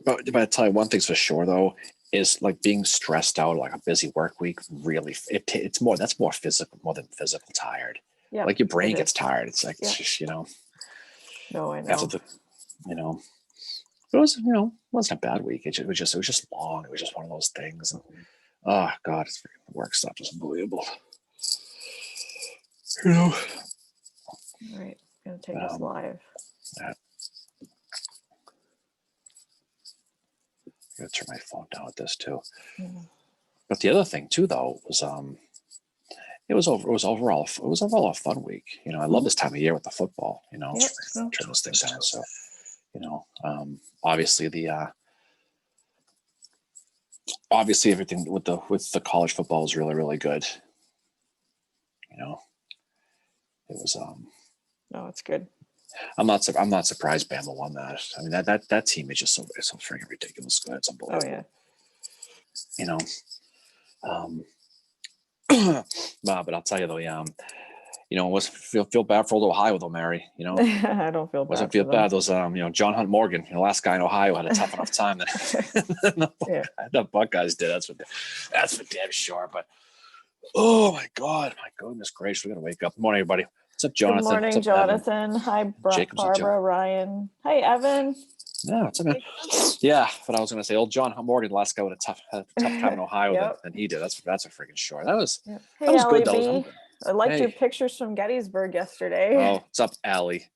But I tell you one thing's for sure though is like being stressed out like a busy work week. Really, it's more that's more physical more than physical tired. Yeah, Like your it brain gets is. tired. It's like Yeah. No, I after know. the you know it was it wasn't a bad week. It was just long. It was just one of those things. And oh god, it's freaking work stuff is unbelievable. You know. All right, I'm gonna take us Um, live. I gotta turn my phone down with this too. Mm. But the other thing too, though, was it was overall a fun week. I love this time of year with the football. Yep. No. Turn this thing down. So obviously obviously everything with the college football is really really good. You know, it was No, it's good. I'm not surprised Bama won that. I mean that team is just so freaking ridiculous good. It's Oh unbelievable. yeah. You know, um, but I'll tell you though, was feel bad for old Ohio though, Mary. I don't feel Wasn't bad feel for them. bad. Those John Hunt Morgan, last guy in Ohio had a tough enough time than Yeah. the Buckeyes did. That's for damn sure. But oh my God, my goodness gracious, we gotta wake up. Good morning, everybody. What's up, Good Jonathan? What's morning, up, Evan? Jonathan. Hi, Jacob's up too. Barbara, Ryan. Hi, Evan. Yeah, it's okay. Yeah, but I was gonna say, old John Hunt Morgan, last guy with had a tough time in Ohio Yep. than he did. That's a freaking sure. That was Yep. that Hey, was Allie good though. B. I liked your Hey, pictures from Gettysburg yesterday. oh, what's up, Allie?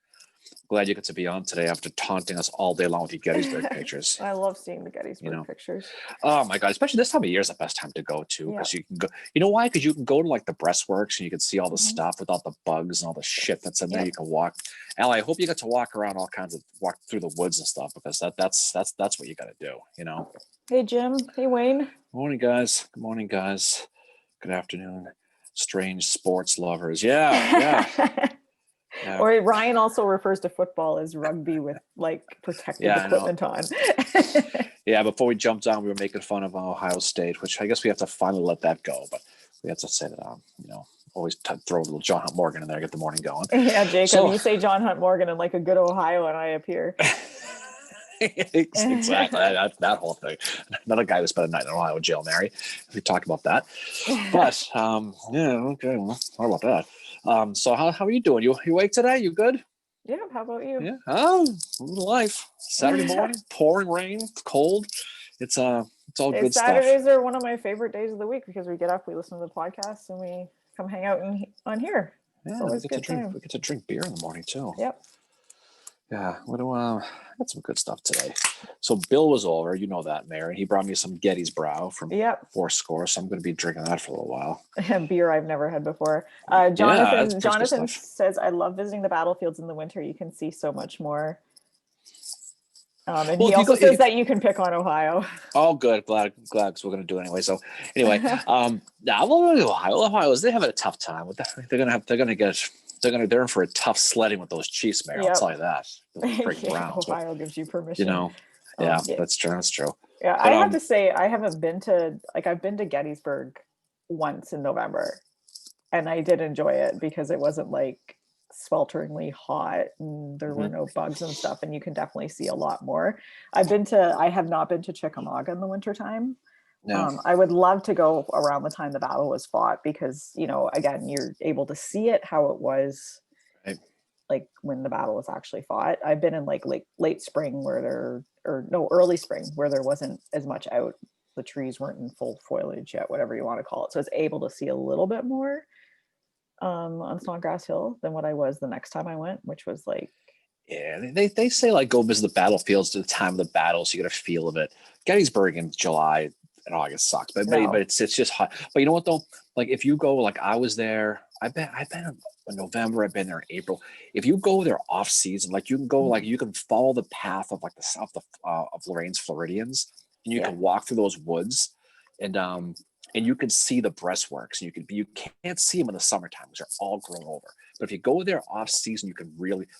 Glad you get to be on today after taunting us all day long with your Gettysburg pictures. I love seeing the Gettysburg pictures. Oh my God, especially this time of year is the best time to go to Yeah. because you can go. You know why? Because you can go to like the breastworks and you can see all the Mhm. stuff with all the bugs and all the shit that's in there. Yep. You can walk. Allie, I hope you get to walk around walk through the woods and stuff because that's what you got to do. Hey, Jim. Hey, Wayne. Good morning, guys. Good morning, guys. Good afternoon, strange sports lovers. Yeah. Or Ryan also refers to football as rugby with like protective equipment on. Yeah, before we jumped on, we were making fun of Ohio State, which I guess we have to finally let that go. But we have to say that, always throw a little John Hunt Morgan in there, get the morning going. Yeah, Jacob, you say John Hunt Morgan and like a good Ohio, and I appear. Exactly. that whole thing. Another guy who spent a night in Ohio jail, Mary. We talked about that. But, yeah, okay. Well, what about that? So how are you doing? You awake today? You good? Yeah, how about you? Yeah. Oh, little life. Saturday morning, pouring rain, cold. It's all good Saturdays stuff. are one of my favorite days of the week because we get up, we listen to the podcast, and we come hang out on here. Yeah, we get to drink beer in the morning too. Yep. Yeah. I got some good stuff today. So Bill was over, you know that, Mary. He brought me some Gettysburg from Fourscore, so I'm going to be drinking that for a little while. Beer I've never had before. Jonathan says, I love visiting the battlefields in the winter. You can see so much more. And he also says that you can pick on Ohio. Oh, good. Glad because we're going to do it anyway. So anyway, Ohio, they have a tough time with that. They're in for a tough sledding with those Chiefs, Mary. I'll tell you that. Browns, Ohio gives you permission. Yeah, that's true. That's true. Yeah, but, I have to say, I haven't been to I've been to Gettysburg once in November, and I did enjoy it because it wasn't like swelteringly hot and there were no bugs and stuff, and you can definitely see a lot more. I have not been to Chickamauga in the wintertime. No. I would love to go around the time the battle was fought because, again, you're able to see it how it was like when the battle was actually fought. I've been in like late spring early spring where there wasn't as much out. The trees weren't in full foliage yet, whatever you want to call it. So it's able to see a little bit more on Snodgrass Hill than what I was the next time I went, which was like. Yeah, they say like go visit the battlefields to the time of the battle, so you get a feel of it. Gettysburg in July and August sucks, but it's just hot. But you know what though? Like if you go, like I was there, I've been in November, I've been there in April. If you go there off season, like you can go, like you can follow the path of like the south of Lorraine's Floridians, and you can walk through those woods, and you can see the breastworks, and you can't see them in the summertime because they're all grown over. But if you go there off season, you can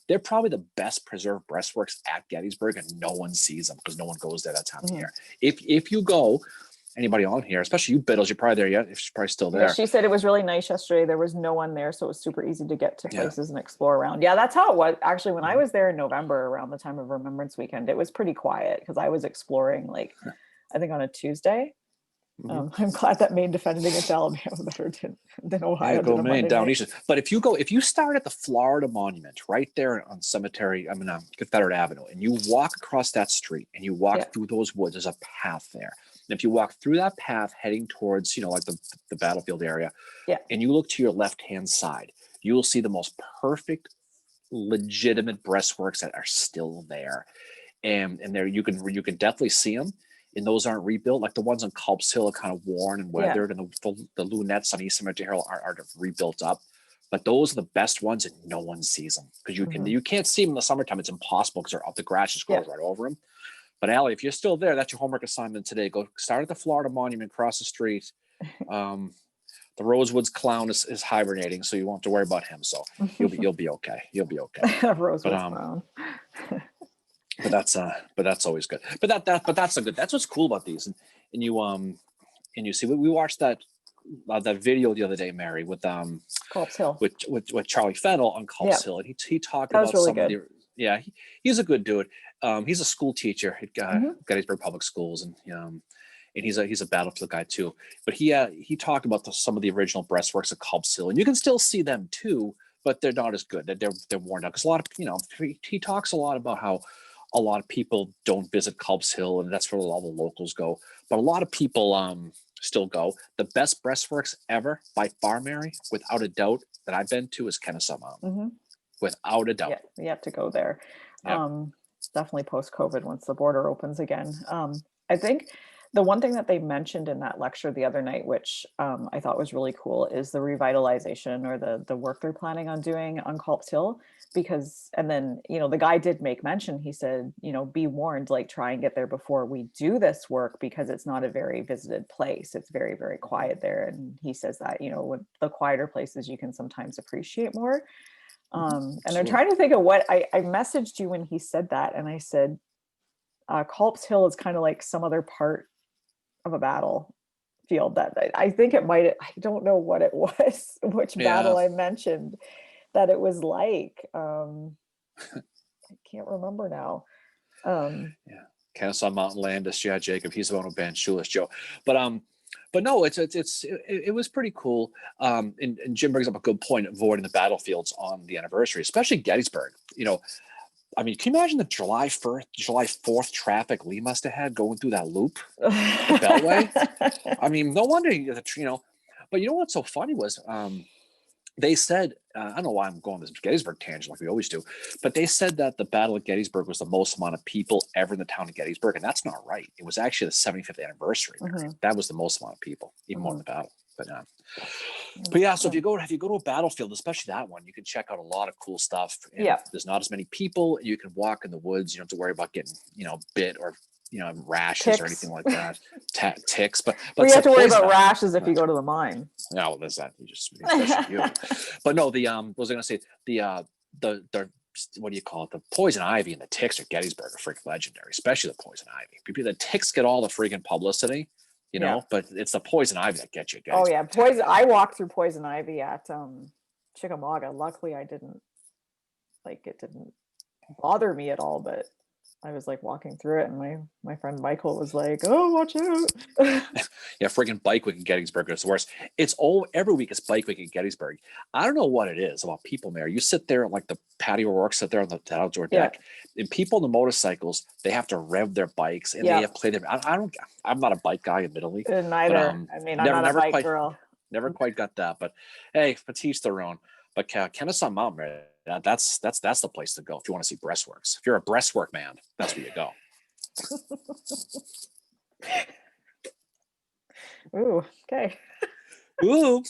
they're probably the best preserved breastworks at Gettysburg, and no one sees them because no one goes there that time of year. If you go anybody on here, especially you, Biddles. You're probably there yet. If she's probably still Yeah, there. she said it was really nice yesterday. There was no one there, so it was super easy to get to Yeah. places and explore around. Yeah, that's how it was. Actually, when I was there in November around the time of Remembrance Weekend, it was pretty quiet because I was exploring, like, I think on a Tuesday. I'm glad that Maine defended against Alabama better than Ohio. Yeah, go did on Maine Monday down night. east. But if you start at the Florida Monument right there on Confederate Avenue, and you walk across that street and you walk Yeah. through those woods, there's a path there. And if you walk through that path heading towards, like the battlefield area, Yeah. and you look to your left-hand side, you will see the most perfect, legitimate breastworks that are still there. And there you can definitely see them. And those aren't rebuilt, like the ones on Culp's Hill are kind of worn and weathered, and the lunettes on East Cemetery Hill are rebuilt up. But those are the best ones, and no one sees them because you can't see them in the summertime. It's impossible because they're up. The grass just grows right over them. But Allie, if you're still there, that's your homework assignment today. Go start at the Florida Monument, cross the street. The Rosewoods clown is hibernating, so you won't have to worry about him. So you'll be okay. You'll be okay. Rosewoods clown. But that's always good. But that's a good. That's what's cool about these. And you see we watched that video the other day, Mary, with Culp's Hill with Charlie Fennell on Culp's Hill, and he talked that about really some good. of the he's a good dude. He's a school teacher at Gettysburg Public Schools, and he's a battlefield guy too. But he talked about some of the original breastworks of Culp's Hill, and you can still see them too, but they're not as good. They're worn out because a lot of he talks a lot about how a lot of people don't visit Culp's Hill, and that's where all the locals go. But a lot of people still go. The best breastworks ever, by far, Mary, without a doubt, that I've been to is Kennesaw Mountain. Without a doubt. Yeah, you have to go there. Yep. Definitely post-COVID once the border opens again. I think the one thing that they mentioned in that lecture the other night, which I thought was really cool, is the revitalization or the work they're planning on doing on Culp's Hill. Because, and then, the guy did make mention, he said, be warned, like, try and get there before we do this work because it's not a very visited place. It's very, very quiet there. And he says that, with the quieter places, you can sometimes appreciate more. And I'm trying to think of what I messaged you when he said that. And I said, Culp's Hill is kind of like some other part of a battlefield that I think it might, I don't know what it was, which battle I mentioned that it was like. I can't remember now. Kennesaw Mountain Landis, Jacob, he's the one who banned Shoeless Joe. But no, it was pretty cool. And Jim brings up a good point, avoiding the battlefields on the anniversary, especially Gettysburg. I mean, can you imagine the July 4th traffic Lee must have had going through that loop, the Beltway? I mean, no wonder, but what's so funny was, they said, I don't know why I'm going this Gettysburg tangent like we always do, but they said that the Battle of Gettysburg was the most amount of people ever in the town of Gettysburg, and that's not right. It was actually the 75th anniversary. That was the most amount of people, even more than the battle. But yeah, so if you go to a battlefield, especially that one, you can check out a lot of cool stuff. And there's not as many people. You can walk in the woods. You don't have to worry about getting bit or rashes ticks. Or anything like that. Ticks, but you have to worry about rashes if you go to the mine. No, well, there's that. You just especially you. But no, what was I going to say? The what do you call it? The poison ivy and the ticks at Gettysburg are freaking legendary, especially the poison ivy. The ticks get all the freaking publicity, but it's the poison ivy that gets you. Oh yeah, poison. I walked through poison ivy at Chickamauga. Luckily, it didn't bother me at all, but I was like walking through it, and my friend Michael was like, "Oh, watch out!" Yeah, freaking bike week in Gettysburg is the worst. It's every week. It's bike week in Gettysburg. I don't know what it is about people there. You sit there like the patio work, sit there on the outdoor deck, and people on the motorcycles, they have to rev their bikes and they have to play their. I'm not a bike guy, admittedly. Neither. But, I'm not a bike girl. Never quite got that, but hey, for each their own. But Kennesaw Mountain, that's the place to go if you want to see breastworks. If you're a breastwork man, that's where you go. Ooh, okay. Ooh.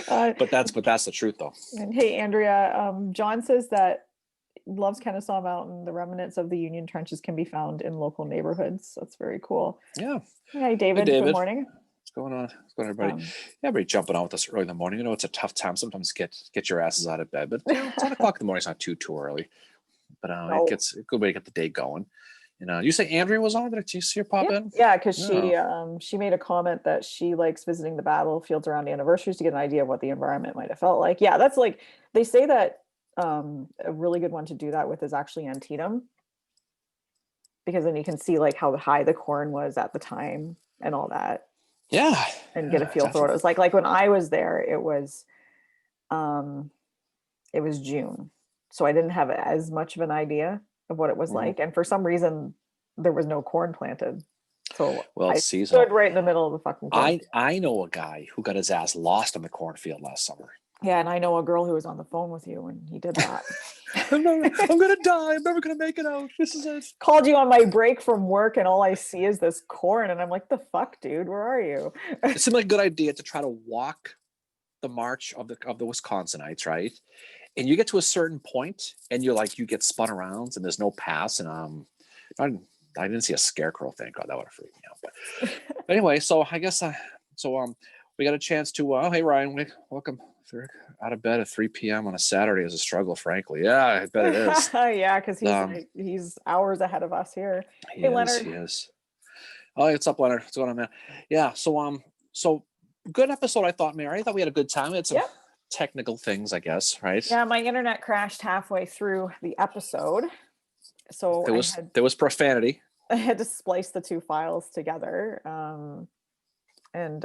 But that's the truth, though. And hey, Andrea, John says that loves Kennesaw Mountain. The remnants of the Union trenches can be found in local neighborhoods. That's very cool. Yeah. Hi, David. Good morning. What's going on? Everybody? Everybody jumping on with us early in the morning. It's a tough time sometimes to get your asses out of bed, but 10 o'clock in the morning is not too early. But it's a good way to get the day going. You say Andrea was on? Did you see her pop in? Yeah, because No. she made a comment that she likes visiting the battlefields around anniversaries to get an idea of what the environment might have felt like. Yeah, that's like they say that a really good one to do that with is actually Antietam, because then you can see like how high the corn was at the time and all that, Yeah, and get a yeah, feel for what it definitely. was like. Like when I was there, it was June, so I didn't have as much of an idea of what it was Mhm. like, and for some reason there was no corn planted, so Well, I it's seasonal. stood right in the middle of the fucking corn. I know a guy who got his ass lost in the cornfield last summer. Yeah, and I know a girl who was on the phone with you when he did that. I'm gonna die. I'm never gonna make it out. This is it. Called you on my break from work, and all I see is this corn, and I'm like, "The fuck, dude? Where are you?" It seemed like a good idea to try to walk the march of the Wisconsinites, right? And you get to a certain point, and you get spun around, and there's no pass, and I, I didn't see a scarecrow. Thank God, that would have freaked me out. But anyway, so I guess we got a chance to. Oh, hey Ryan, welcome. Out of bed at 3 p.m. on a Saturday is a struggle, frankly. Yeah, I bet it is. Yeah, because Um, he's hours ahead of us here. he Hey, is. Leonard. He is. Oh, hey, what's up, Leonard? What's going on, man? Yeah. So good episode. I thought, Mary. I thought we had a good time. We had some Yep. technical things, I guess, right? Yeah, my internet crashed halfway through the episode, so There was profanity. I had to splice the two files together. And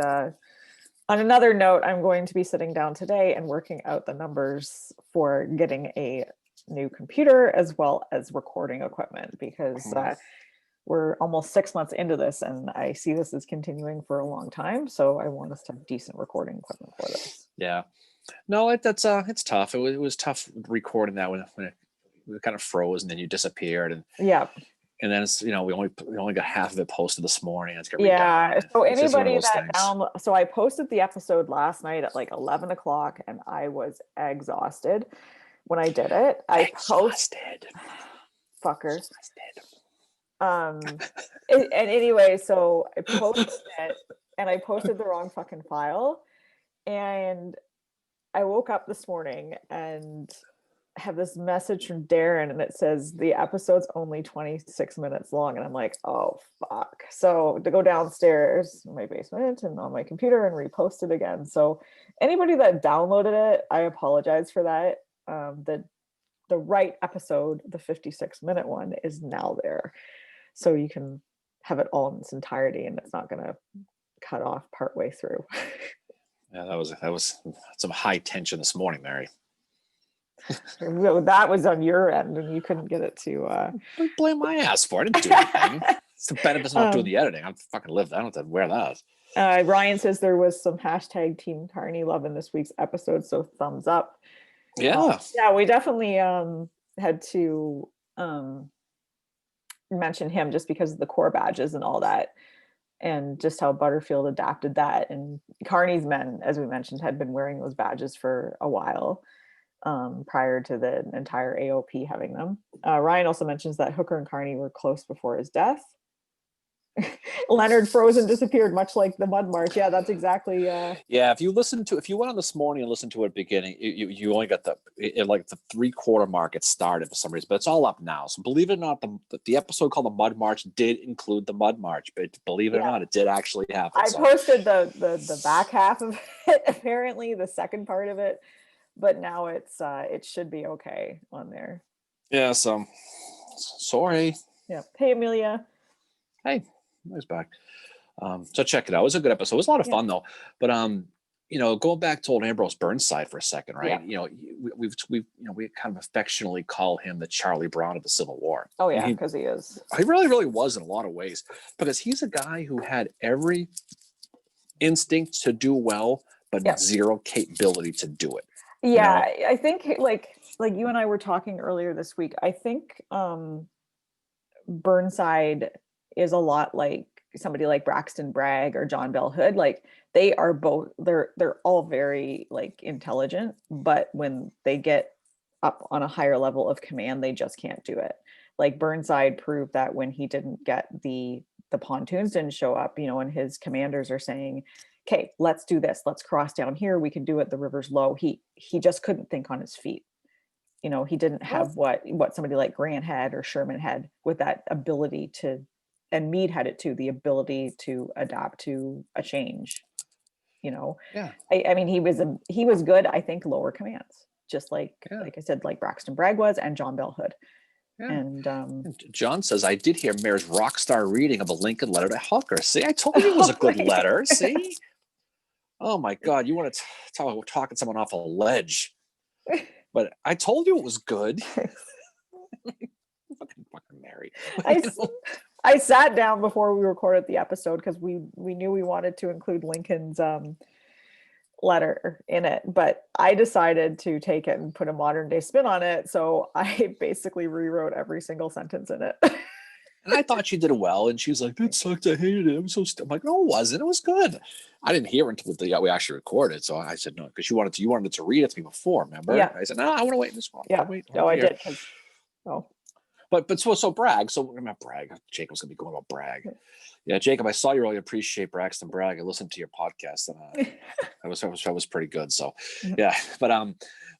on another note, I'm going to be sitting down today and working out the numbers for getting a new computer as well as recording equipment, because we're almost 6 months into this and I see this is continuing for a long time. So I want us to have decent recording equipment for this. Yeah. No, it's tough. It was tough recording that when it kind of froze and then you disappeared Yeah. and then it's we only got half of it posted this morning. It's gonna Yeah. redone. So It's just one of anybody those that things. so I posted the episode last night at like 11 o'clock and I was exhausted when I did it. Exhausted. Fucker. Exhausted. And anyway, so I posted it and I posted the wrong fucking file. And I woke up this morning and have this message from Darren and it says the episode's only 26 minutes long. And I'm like, oh fuck. So to go downstairs in my basement and on my computer and repost it again. So anybody that downloaded it, I apologize for that. The right episode, the 56-minute one, is now there. So you can have it all in its entirety and it's not gonna cut off partway through. Yeah, that was some high tension this morning, Mary. That was on your end and you couldn't get it to Don't blame my ass for it. I didn't do anything. It's the benefits of not doing the editing. I'm fucking lived. I don't have to wear that. Ryan says there was some hashtag Team Carney love in this week's episode, so thumbs up. Yeah. Yeah, we definitely had to mention him just because of the core badges and all that, and just how Butterfield adapted that. And Carney's men, as we mentioned, had been wearing those badges for a while prior to the entire AOP having them. Ryan also mentions that Hooker and Carney were close before his death. Leonard froze and disappeared, much like the Mud March. Yeah, that's exactly. Yeah, if you went on this morning and listened to it at the beginning, you only got like the 3/4 mark. It started for some reason, but it's all up now. So believe it or not, the episode called the Mud March did include the Mud March, but believe it or not, it did actually happen. I posted the back half of it, apparently the second part of it, but now it should be okay on there. Yeah, so sorry. Yeah. Hey, Amelia. Hey, nice back. So check it out. It was a good episode. It was a lot of fun though. But going back to old Ambrose Burnside for a second, right? Yeah. We kind of affectionately call him the Charlie Brown of the Civil War. Oh yeah, because he is. He really, really was in a lot of ways, because he's a guy who had every instinct to do well, but zero capability to do it. Yeah, I think like you and I were talking earlier this week. I think Burnside is a lot like somebody like Braxton Bragg or John Bell Hood. Like they are both, they're all very like intelligent, but when they get up on a higher level of command, they just can't do it. Like Burnside proved that when he didn't get the pontoons didn't show up, and his commanders are saying, okay, let's do this. Let's cross down here. We can do it. The river's low. He just couldn't think on his feet. you know, he didn't have what somebody like Grant had or Sherman had, with that ability to, and Meade had it too, the ability to adapt to a change. You know, Yeah. I mean, he was good, I think, lower commands, just like Yeah. I said, like Braxton Bragg was, and John Bell Hood. Yeah. And John says, I did hear Mayor's rock star reading of a Lincoln letter to Hooker. See, I told you it was a good letter. See? Oh my God, you want to talking someone off a ledge. But I told you it was good. fucking Mary. I sat down before we recorded the episode because we knew we wanted to include Lincoln's letter in it, but I decided to take it and put a modern day spin on it. So I basically rewrote every single sentence in it. And I thought she did it well. And she was like, that sucked. I hated it. I'm so I'm like, no, it wasn't. It was good. I didn't hear it until we actually recorded. So I said, no, because you wanted to read it to me before, remember? Yeah. I said, no, I want to wait this one. Yeah. No, I did. Oh. But so Bragg. So I'm not Bragg. Jacob's gonna be going about Bragg. Yeah, Jacob, I saw you really appreciate Braxton Bragg. I listened to your podcast, and that was pretty good. So yeah, but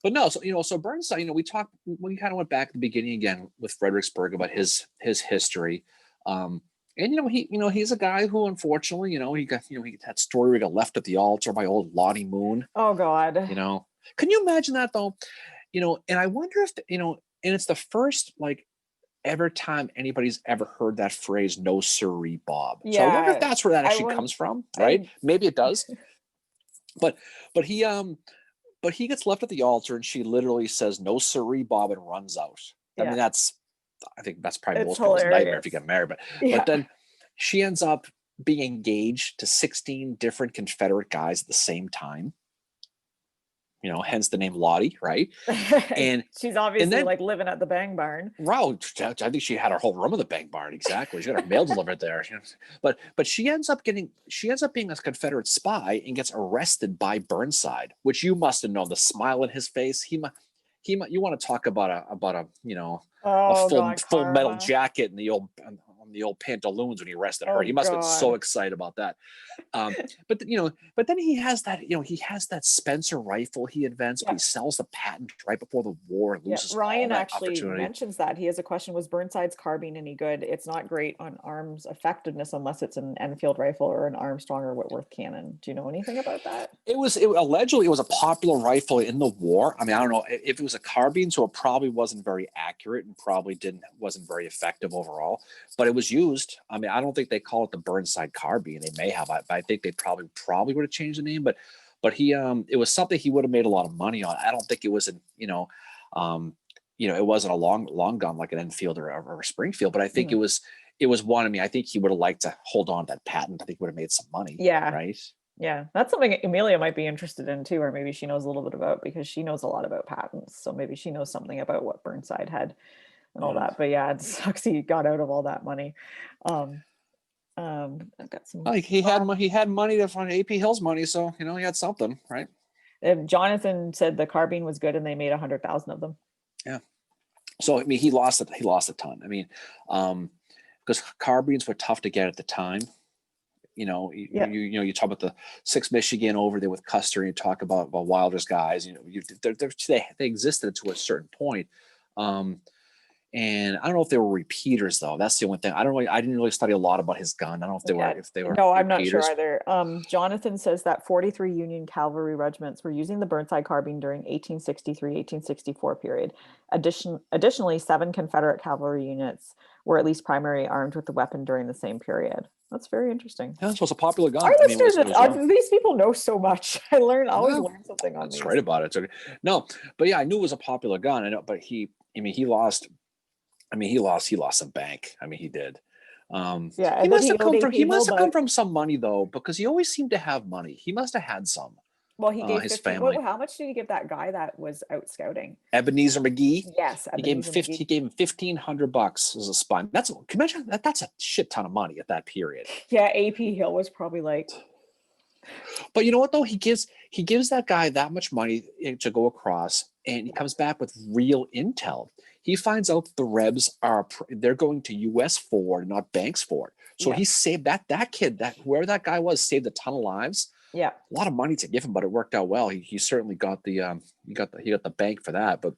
no, so so Burnside, we kind of went back at the beginning again with Fredericksburg about his history. And he's a guy who unfortunately, he got that story where he got left at the altar by old Lottie Moon. Oh God. Can you imagine that though? And I wonder if and it's the first every time anybody's ever heard that phrase, no siree, Bob. Yeah, so I wonder if that's where that actually comes from, right? Maybe it does. but he gets left at the altar and she literally says, no siree, Bob, and runs out. I mean, I think that's probably most people's nightmare if you get married. But then she ends up being engaged to 16 different Confederate guys at the same time. Hence the name Lottie, right? And she's obviously living at the Bang Barn. Wow, I think she had her whole room at the Bang Barn. Exactly, she got her mail delivered there. But she ends up being a Confederate spy and gets arrested by Burnside, which you must have known. The smile in his face. You want to talk about a full metal jacket and the old pantaloons when he arrested her. He must have been so excited about that. But then he has that Spencer rifle he invents, but he sells the patent right before the war and loses Ryan actually mentions that. He has a question: was Burnside's carbine any good? It's not great on arms effectiveness unless it's an Enfield rifle or an Armstrong or Whitworth cannon. Do you know anything about that? Allegedly it was a popular rifle in the war. I mean, I don't know if it was a carbine, so it probably wasn't very accurate and probably wasn't very effective overall, but it was used. I mean, I don't think they call it the Burnside carbine. They may have, but I think they probably would have changed the name. But he it was something he would have made a lot of money on. I don't think it was it wasn't a long gun like an Enfield or a Springfield, but I think it was one. I mean, I think he would have liked to hold on to that patent. I think he would have made some money. Yeah. Right. Yeah, that's something Amelia might be interested in too, or maybe she knows a little bit about, because she knows a lot about patents. So maybe she knows something about what Burnside had and all that. But yeah, it sucks he got out of all that money. I've got some. He had money to fund AP Hill's money, so he had something, right? Jonathan said the carbine was good, and they made 100,000 of them. Yeah. So I mean, he lost it. He lost a ton. I mean, because carbines were tough to get at the time. You talk about the 6 Michigan over there with Custer, and you talk about Wilder's guys. They existed to a certain point. And I don't know if they were repeaters though. That's the only thing. I didn't really study a lot about his gun. I don't know if they were. No, I'm not sure either. Jonathan says that 43 Union cavalry regiments were using the Burnside carbine during 1863-1864 period. Additionally, 7 Confederate cavalry units were at least primary armed with the weapon during the same period. That's very interesting. Yeah, so it's a popular gun. These people know so much. I always learn something on these. That's great about it. No, but yeah, I knew it was a popular gun. I know, but he lost some bank. I mean, he did. He must have come from some money though, because he always seemed to have money. He must have had some. Well, he gave his family. How much did he give that guy that was out scouting? Ebenezer McGee. Yes, he gave him $1,500 as a spy. Can you imagine that? That's a shit ton of money at that period. Yeah, AP Hill was probably like. But you know what though? He gives that guy that much money to go across, and he comes back with real intel. He finds out the Rebs they're going to US Ford, not Banks Ford. So he saved that kid, whoever that guy was, saved a ton of lives. Yeah, a lot of money to give him, but it worked out well. He certainly got the bank for that. But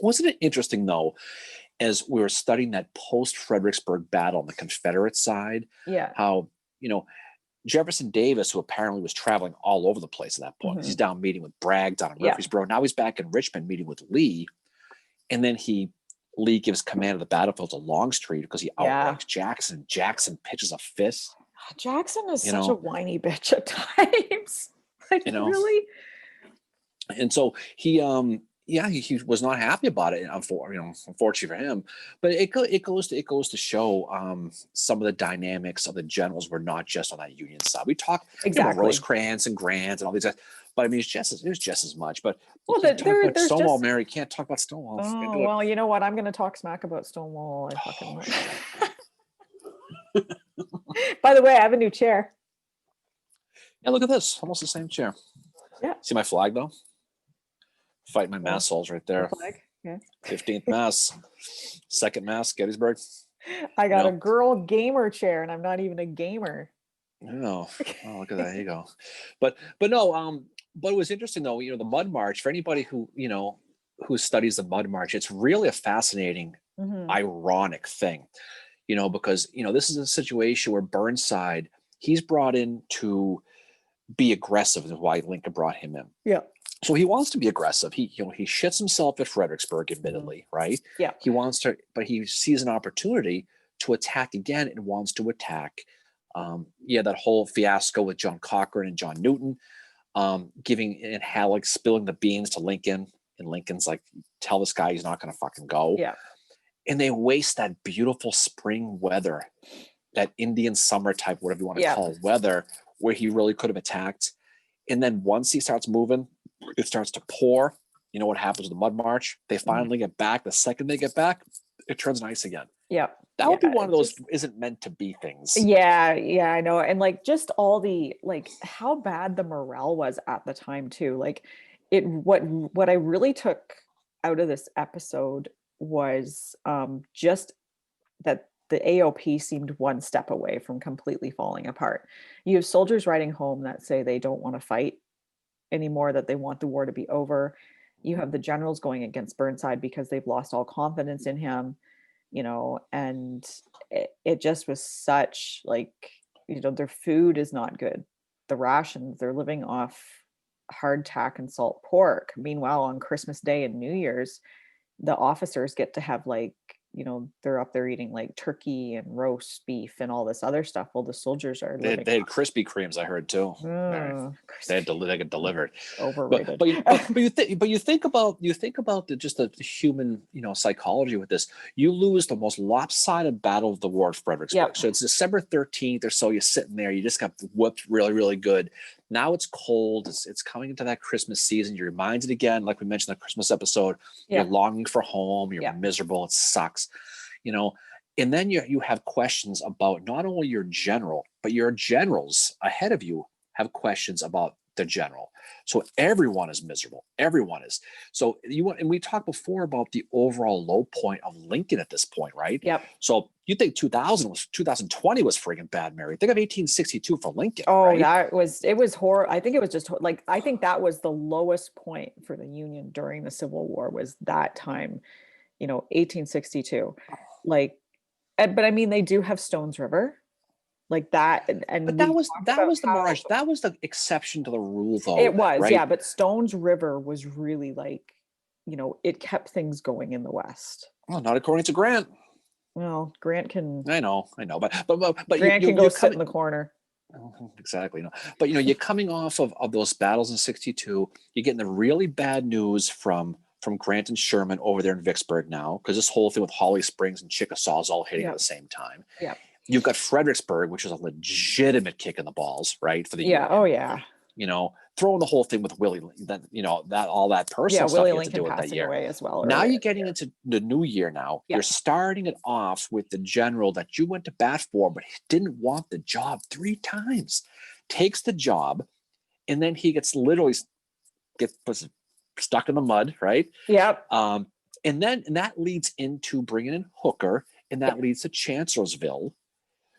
Wasn't it interesting though, as we were studying that post Fredericksburg battle on the Confederate side, Yeah. how, you know, Jefferson Davis, who apparently was traveling all over the place at that point, he's down meeting with Bragg down in Yeah. Murfreesboro. Now he's back in Richmond meeting with Lee, and then Lee gives command of the battlefield to Longstreet because he outraged Jackson. Jackson pitches a fist. Jackson is such a whiny bitch at times. Like, really? And so he was not happy about it, unfortunately for him. But it goes to show some of the dynamics of the generals were not just on that Union side. We talk about Rosecrans and Grant and all these guys, but I mean it's just as much. But there's Stonewall, Mary can't talk about Stonewall. Oh well, you know what? I'm going to talk smack about Stonewall. By the way, I have a new chair. Yeah, look at this. Almost the same chair. Yeah. See my flag though? Fighting my mass souls right there. The flag? Yeah. 15th Mass. 2nd Mass, Gettysburg. I got a girl gamer chair and I'm not even a gamer. Oh, look at that. Here you go. But no, but it was interesting though, the Mud March, for anybody who studies the Mud March, it's really a fascinating, ironic thing, because, this is a situation where Burnside, he's brought in to be aggressive, is why Lincoln brought him in. Yeah. So he wants to be aggressive. He shits himself at Fredericksburg, admittedly, right? Yeah. He wants to, but he sees an opportunity to attack again and wants to attack. That whole fiasco with John Cochrane and John Newton, and Halleck spilling the beans to Lincoln, and Lincoln's like, tell this guy he's not going to fucking go. Yeah. And they waste that beautiful spring weather, that Indian summer type, whatever you want to call it, weather, where he really could have attacked. And then once he starts moving, it starts to pour. You know what happens with the Mud March? They finally get back. The second they get back, it turns nice again. Yeah. That would be one of those isn't meant to be things. Yeah, I know. And like just all the how bad the morale was at the time too. Like what I really took out of this episode was just that the AOP seemed one step away from completely falling apart. You have soldiers writing home that say they don't want to fight anymore, that they want the war to be over. You have the generals going against Burnside because they've lost all confidence in him, and it just was such their food is not good. The rations, they're living off hardtack and salt pork. Meanwhile, on Christmas Day and New Year's, the officers get to have they're up there eating turkey and roast beef and all this other stuff. Well, the soldiers are they had Krispy Kremes, I heard too. They get delivered. Overrated. But you think about just the human psychology with this. You lose the most lopsided battle of the war at Fredericksburg. Yep. So it's December 13th or so. You're sitting there. You just got whooped really, really good. Now it's cold. It's coming into that Christmas season. You're reminded again, like we mentioned in the Christmas episode, you're longing for home. You're miserable. It sucks, and then you have questions about not only your general, but your generals ahead of you have questions about the general. So everyone is miserable. Everyone is. So and we talked before about the overall low point of Lincoln at this point, right? Yep. So you think 2020 was friggin' bad, Mary. Think of 1862 for Lincoln. Oh, right? it was horrible. I think it was just I think that was the lowest point for the Union during the Civil War, was that time, 1862. But I mean, they do have Stones River. But that was the mirage. That was the exception to the rule, though. It was, right? Yeah. But Stones River was really it kept things going in the West. Well, not according to Grant. Well, Grant can. I know, but Grant can go sit in the corner. Exactly. No. But you're coming off of those battles in '62. You're getting the really bad news from Grant and Sherman over there in Vicksburg now, because this whole thing with Holly Springs and Chickasaw is all hitting at the same time. Yeah. You've got Fredericksburg, which is a legitimate kick in the balls, right? For the Union. Oh yeah. Throwing the whole thing with Willie, that all that personal stuff Willie you have Lincoln to do with that year. Away as well. Now you're getting into the new year. Now you're starting it off with the general that you went to bat for, but he didn't want the job 3 times. Takes the job, and then he gets stuck in the mud, right? Yep. And that leads into bringing in Hooker, and that leads to Chancellorsville.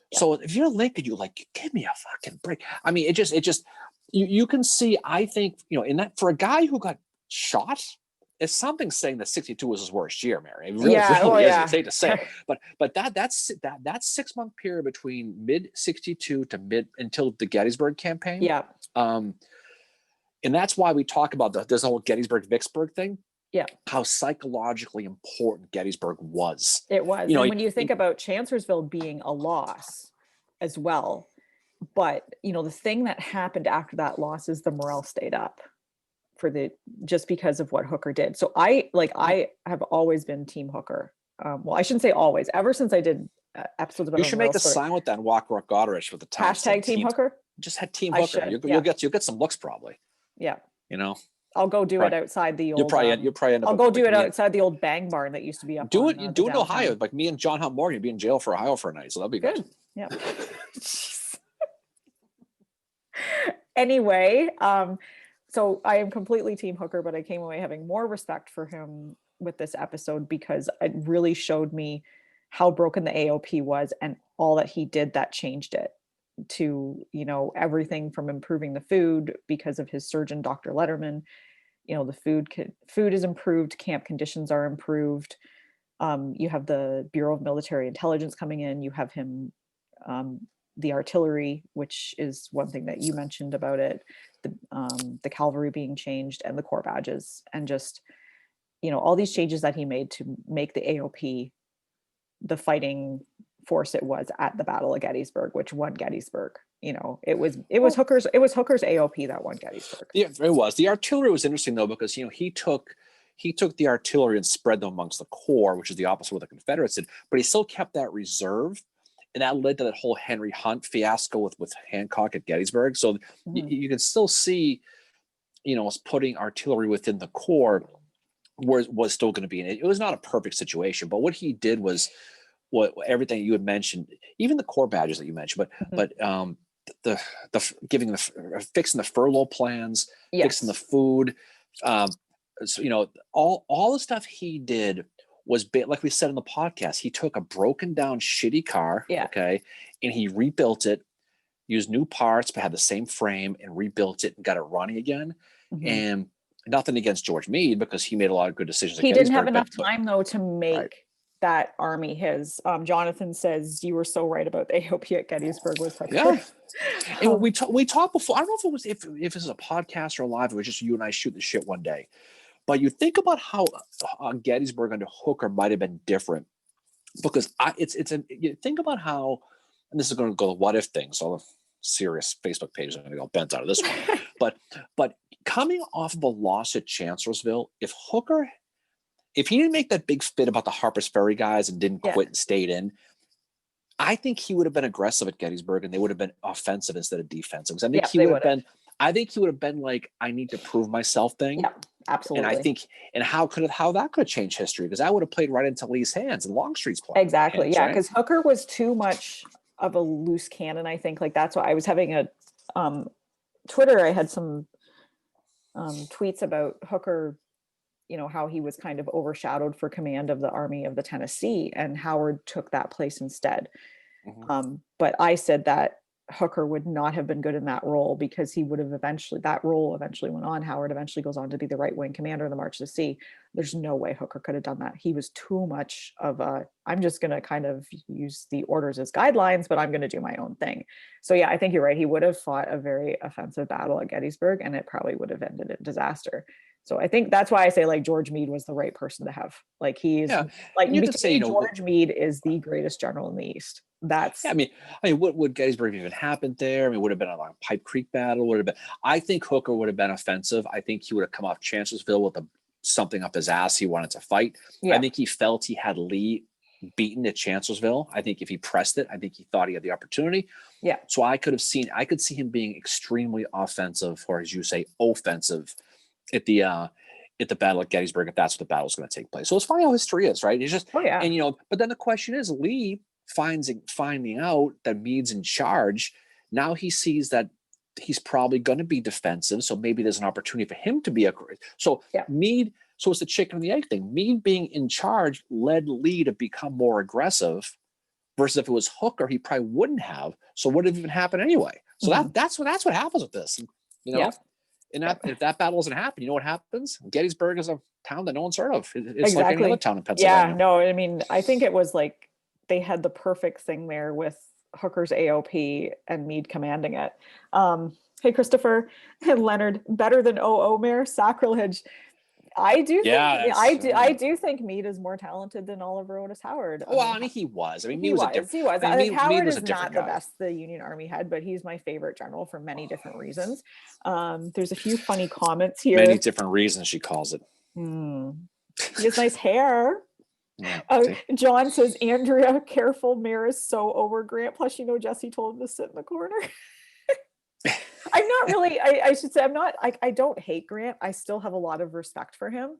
Yep. So if you're Lincoln, you're like, give me a fucking break. I mean, it just you can see, I think, in that, for a guy who got shot it's something saying that 62 was his worst year, Mary. It Yeah, really is. yeah. It's hate to say it, but that 6 month period between mid 62 to mid until the Gettysburg campaign. Yeah. And that's why we talk about this whole Gettysburg-Vicksburg thing. Yeah. How psychologically important Gettysburg was. It was. And when you think about Chancellorsville being a loss as well, but the thing that happened after that loss is the morale stayed up just because of what Hooker did. So I have always been Team Hooker. Well, I shouldn't say always. Ever since I did episodes about you should make a sign with that and walk Goderich with the time. Hashtag Team Hooker. Just had Team Hooker. You'll get some looks probably. Yeah. I'll go do it outside the old. You'll probably end up. I'll go do it outside the old Bang Barn that used to be up. Do it in Ohio. Like me and John Hunt Morgan be in jail for Ohio for a night, so that'll be good. Yeah. Anyway, so I am completely Team Hooker, but I came away having more respect for him with this episode because it really showed me how broken the AOP was and all that he did that changed it to, everything from improving the food because of his surgeon, Dr. Letterman. The food is improved, camp conditions are improved. You have the Bureau of Military Intelligence coming in, you have him, the artillery, which is one thing that you mentioned about it, the cavalry being changed and the corps badges, and just, all these changes that he made to make the AOP the fighting force it was at the Battle of Gettysburg, which won Gettysburg. It was Hooker's AOP that won Gettysburg. Yeah, it was. The artillery was interesting though, because he took the artillery and spread them amongst the corps, which is the opposite of what the Confederates did, but he still kept that reserve. And that led to that whole Henry Hunt fiasco with Hancock at Gettysburg. So you can still see, us putting artillery within the corps was still going to be in it. It was not a perfect situation, but what he did was everything you had mentioned, even the corps badges that you mentioned, but the fixing the furlough plans, fixing the food, so, all the stuff he did was like we said in the podcast, he took a broken down shitty car, okay, and he rebuilt it, used new parts, but had the same frame and rebuilt it and got it running again. And nothing against George Meade because he made a lot of good decisions. He didn't have enough time though to make that army his. Jonathan says you were so right about the AOP at Gettysburg was like and we talked before. I don't know if it was if this is a podcast or live. It was just you and I shoot the shit one day. But you think about how Gettysburg under Hooker might have been different, because you think about how, and this is going to go the what if thing. So all the serious Facebook pages are going to go bent out of this one. but coming off of a loss at Chancellorsville, if he didn't make that big spit about the Harper's Ferry guys and didn't quit and stayed in, I think he would have been aggressive at Gettysburg and they would have been offensive instead of defensive. Because I think he would have been like, I need to prove myself thing. Yeah, absolutely. And I think, how that could have changed history, because that would have played right into Lee's hands and Longstreet's plan. Exactly. Yeah. Because Hooker was too much of a loose cannon. I think that's why I was having a Twitter. I had some tweets about Hooker, how he was kind of overshadowed for command of the Army of the Tennessee, and Howard took that place instead. But I said that Hooker would not have been good in that role, because he would have that role eventually went on. Howard eventually goes on to be the right wing commander of the March to the Sea. There's no way Hooker could have done that. He was too much of I'm just going to kind of use the orders as guidelines, but I'm going to do my own thing. So yeah, I think you're right. He would have fought a very offensive battle at Gettysburg, and it probably would have ended in disaster. So I think that's why I say like George Meade was the right person to have. Like he's like, you could say George Meade is the greatest general in the East. That's I mean, what would Gettysburg even happened there? I mean, would have been a long Pipe Creek battle. Would have been. I think Hooker would have been offensive. I think he would have come off Chancellorsville with something up his ass. He wanted to fight. I think he felt he had Lee beaten at Chancellorsville. I think if he pressed it, I think he thought he had the opportunity. Yeah. So I could see him being extremely offensive, or as you say, offensive, at the Battle of Gettysburg, if that's what the battle is going to take place. So it's funny how history is, right? It's just and but then the question is, Lee finding out that Meade's in charge, now he sees that he's probably going to be defensive, so maybe there's an opportunity for him to be Meade. So it's the chicken and the egg thing. Meade being in charge led Lee to become more aggressive, versus if it was Hooker, he probably wouldn't have. So what would even happen anyway? So that's what happens with this, And if that battle doesn't happen, you know what happens? Gettysburg is a town that no one's heard of. It's like any Exactly. other town in Pennsylvania. Yeah, no, I mean, I think it was like they had the perfect thing there with Hooker's AOP and Meade commanding it. Hey, Christopher and Leonard, better than Omer, sacrilege. I do Yeah, think that's. I do think Meade is more talented than Oliver Otis Howard. Well, I mean, he was. I mean, he Meade was was. a different. He was. I mean, Like, Meade Howard was is a different not the guy. best the Union Army had, but he's my favorite general for many different reasons. There's a few funny comments here. Many different reasons, she calls it. He has nice hair. Yeah, John says, Andrea, careful, Mayor is so over Grant. Plus, Jesse told him to sit in the corner. I'm not really, I should say, I'm not, I don't hate Grant. I still have a lot of respect for him.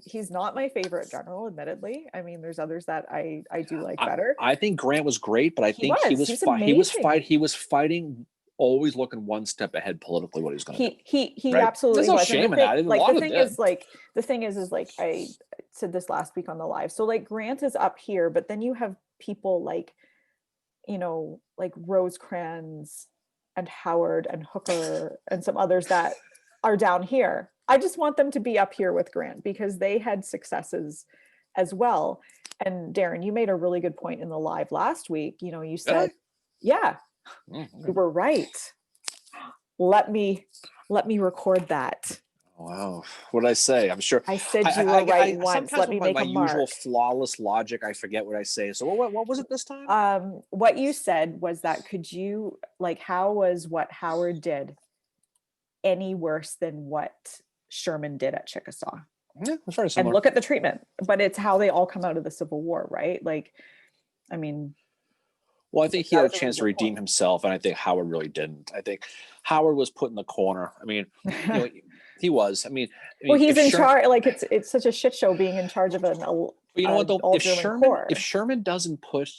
He's not my favorite general, admittedly. I mean, there's others that I do like better. I think Grant was great, but I think he was fighting, always looking one step ahead politically what he was going to do. He right? Absolutely There's no was. shame in that. The thing is I said this last week on the live. So like Grant is up here, but then you have people like, like Rosecrans and Howard and Hooker and some others that are down here. I just want them to be up here with Grant because they had successes as well. And Darren, you made a really good point in the live last week. You said, yeah, you were right. Let me record that. Wow. What did I say? I'm sure I said you were right once. Let me make my usual flawless logic, I forget what I say. So what was it this time? What you said was that how was what Howard did any worse than what Sherman did at Chickasaw? Yeah, that's very similar. And look at the treatment, but it's how they all come out of the Civil War, right? Like, I mean, well, I think he had a chance to redeem himself, and I think Howard really didn't. I think Howard was put in the corner. I mean, he was. I mean, well, he's in charge. Like it's such a shit show being in charge of an. You know what though? If Sherman doesn't put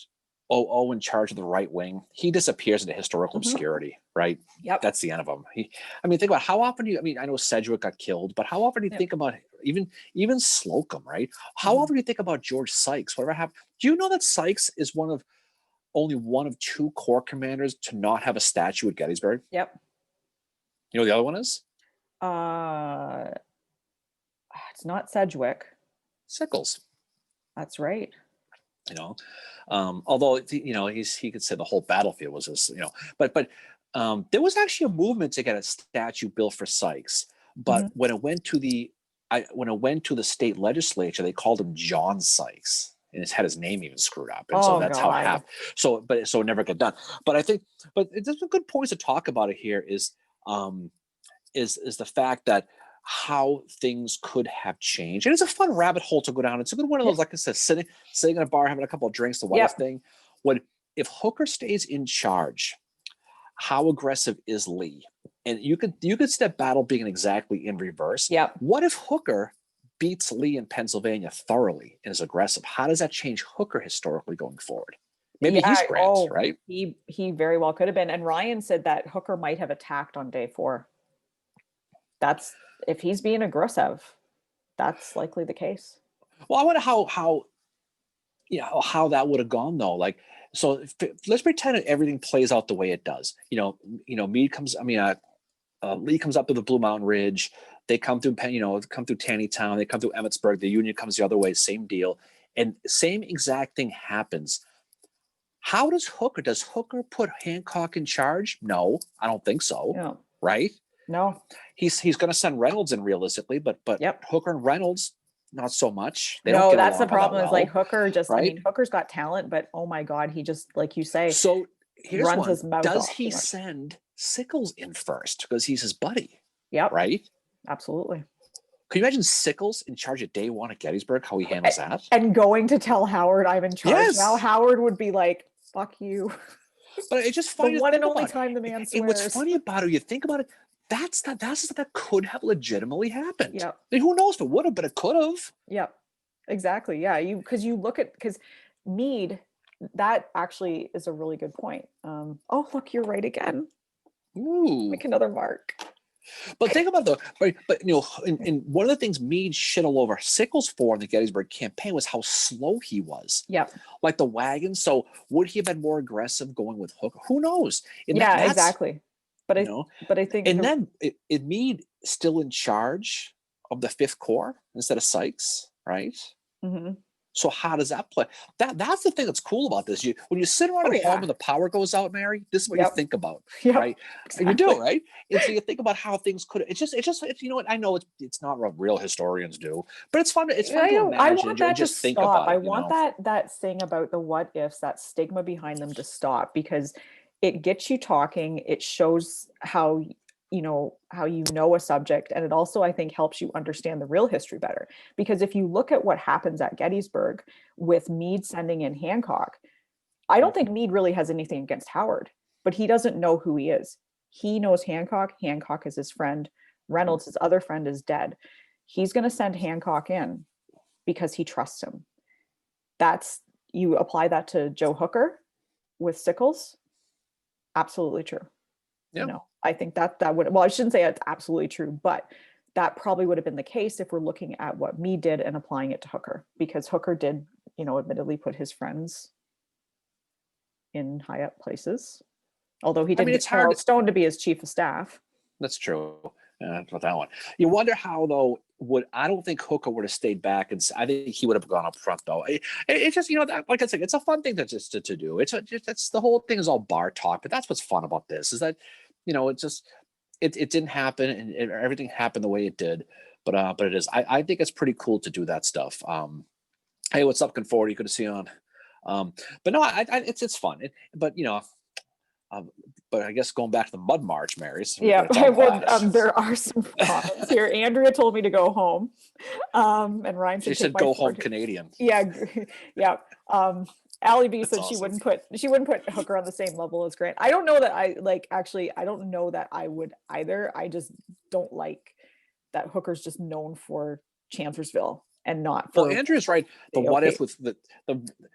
OO in charge of the right wing, he disappears into historical obscurity, right? Yep. That's the end of him. Think about how often I know Sedgwick got killed, but how often do you think about even Slocum, right? How often do you think about George Sykes? Whatever happened? Do you know that Sykes is only one of two corps commanders to not have a statue at Gettysburg? Yep. You know who the other one is? It's not Sedgwick. Sickles. That's right. Although he could say the whole battlefield was this, but there was actually a movement to get a statue built for Sykes, but when it went to the state legislature, they called him John Sykes. And it's had his name even screwed up, and so that's how it happened. So it never got done. But I think, there's some good points to talk about it here. Is the fact that how things could have changed, and it's a fun rabbit hole to go down. It's a good one of those, like I said, sitting in a bar having a couple of drinks, the weather thing. If Hooker stays in charge, how aggressive is Lee? And you could see that battle being exactly in reverse. Yeah. What if Hooker beats Lee in Pennsylvania thoroughly and is aggressive? How does that change Hooker historically going forward? Maybe he's Grant, right? He very well could have been. And Ryan said that Hooker might have attacked on day 4. That's if he's being aggressive, that's likely the case. Well, I wonder how that would have gone though. Like, so let's pretend that everything plays out the way it does. Lee comes up to the Blue Mountain Ridge. They come through Taneytown. They come through Emmitsburg. The Union comes the other way. Same deal, and same exact thing happens. How does Hooker put Hancock in charge? No, I don't think so. No. Right? No. He's going to send Reynolds in realistically, but Hooker and Reynolds not so much. That's the problem. Is like Hooker just. Right? I mean, Hooker's got talent, but oh my God, he just, like you say. So here's runs one. His mouth does off he send Sickles in first because he's his buddy? Yep. Right. Absolutely. Can you imagine Sickles in charge of day 1 at Gettysburg? How he handles that? And going to tell Howard I'm in charge. Yes. Now Howard would be like, "Fuck you." But it's just funny. The one and only time the man swears. And what's funny about it, you think about it, that's that could have legitimately happened. Yeah. And who knows if it would have, but it could have. Yeah. Exactly. Yeah. Because Meade, that actually is a really good point. Oh, look, you're right again. Ooh. Make another mark. But think about and one of the things Meade shit all over Sickles for in the Gettysburg campaign was how slow he was. Yeah. Like the wagons. So would he have been more aggressive going with Hooker? Who knows? Exactly. But you I know. but I think And then it Meade still in charge of the Fifth Corps instead of Sykes, right? Mhm. So how does that play? That's the thing that's cool about this. When you sit around Oh at home yeah. and the power goes out, Mary, this is what you Yep. think about, Yep. right? You do, Exactly. right? And so you think about how things could. It's you know what, I know it's not what real historians do, but it's fun I to know. I imagine want and that to just think stop. about I it. You want know, that thing about the what ifs, that stigma behind them to stop, because it gets you talking. It shows how how you know a subject, and it also, I think, helps you understand the real history better. Because if you look at what happens at Gettysburg with Meade sending in Hancock, I Mhm. don't think Meade really has anything against Howard, but he doesn't know who he is. He knows Hancock. Hancock is his friend. Mhm. Reynolds, his other friend, is dead. He's going to send Hancock in because he trusts him. That's, you apply that to Joe Hooker with Sickles, absolutely true. Yeah. I think that would, well, I shouldn't say it's absolutely true, but that probably would have been the case if we're looking at what Meade did and applying it to Hooker, because Hooker did, admittedly put his friends in high up places. Although he I didn't mean, get it's Charles hard. Stone to be his chief of staff. That's true. With that one, you wonder how though. I don't think Hooker would have stayed back, and I think he would have gone up front though. It's just that, like I said, it's a fun thing to do. It's the whole thing is all bar talk, but that's what's fun about this is that it just it didn't happen and everything happened the way it did. But it is. I think it's pretty cool to do that stuff. Hey, what's up, Conforti? You could see on. But no, it's fun. But um, but I guess going back to the Mud March, Mary, so we're Yeah, going to talk about when that. there are some comments here. Andrea told me to go home, and Ryan She said take said, my "Go home, sword. Canadian." Yeah, yeah. Allie B That's said awesome. she wouldn't put Hooker on the same level as Grant. I don't know that I like, actually, I don't know that I would either. I just don't like that Hooker's just known for Chancellorsville and not Well, for Andrew's right. The what okay. if with the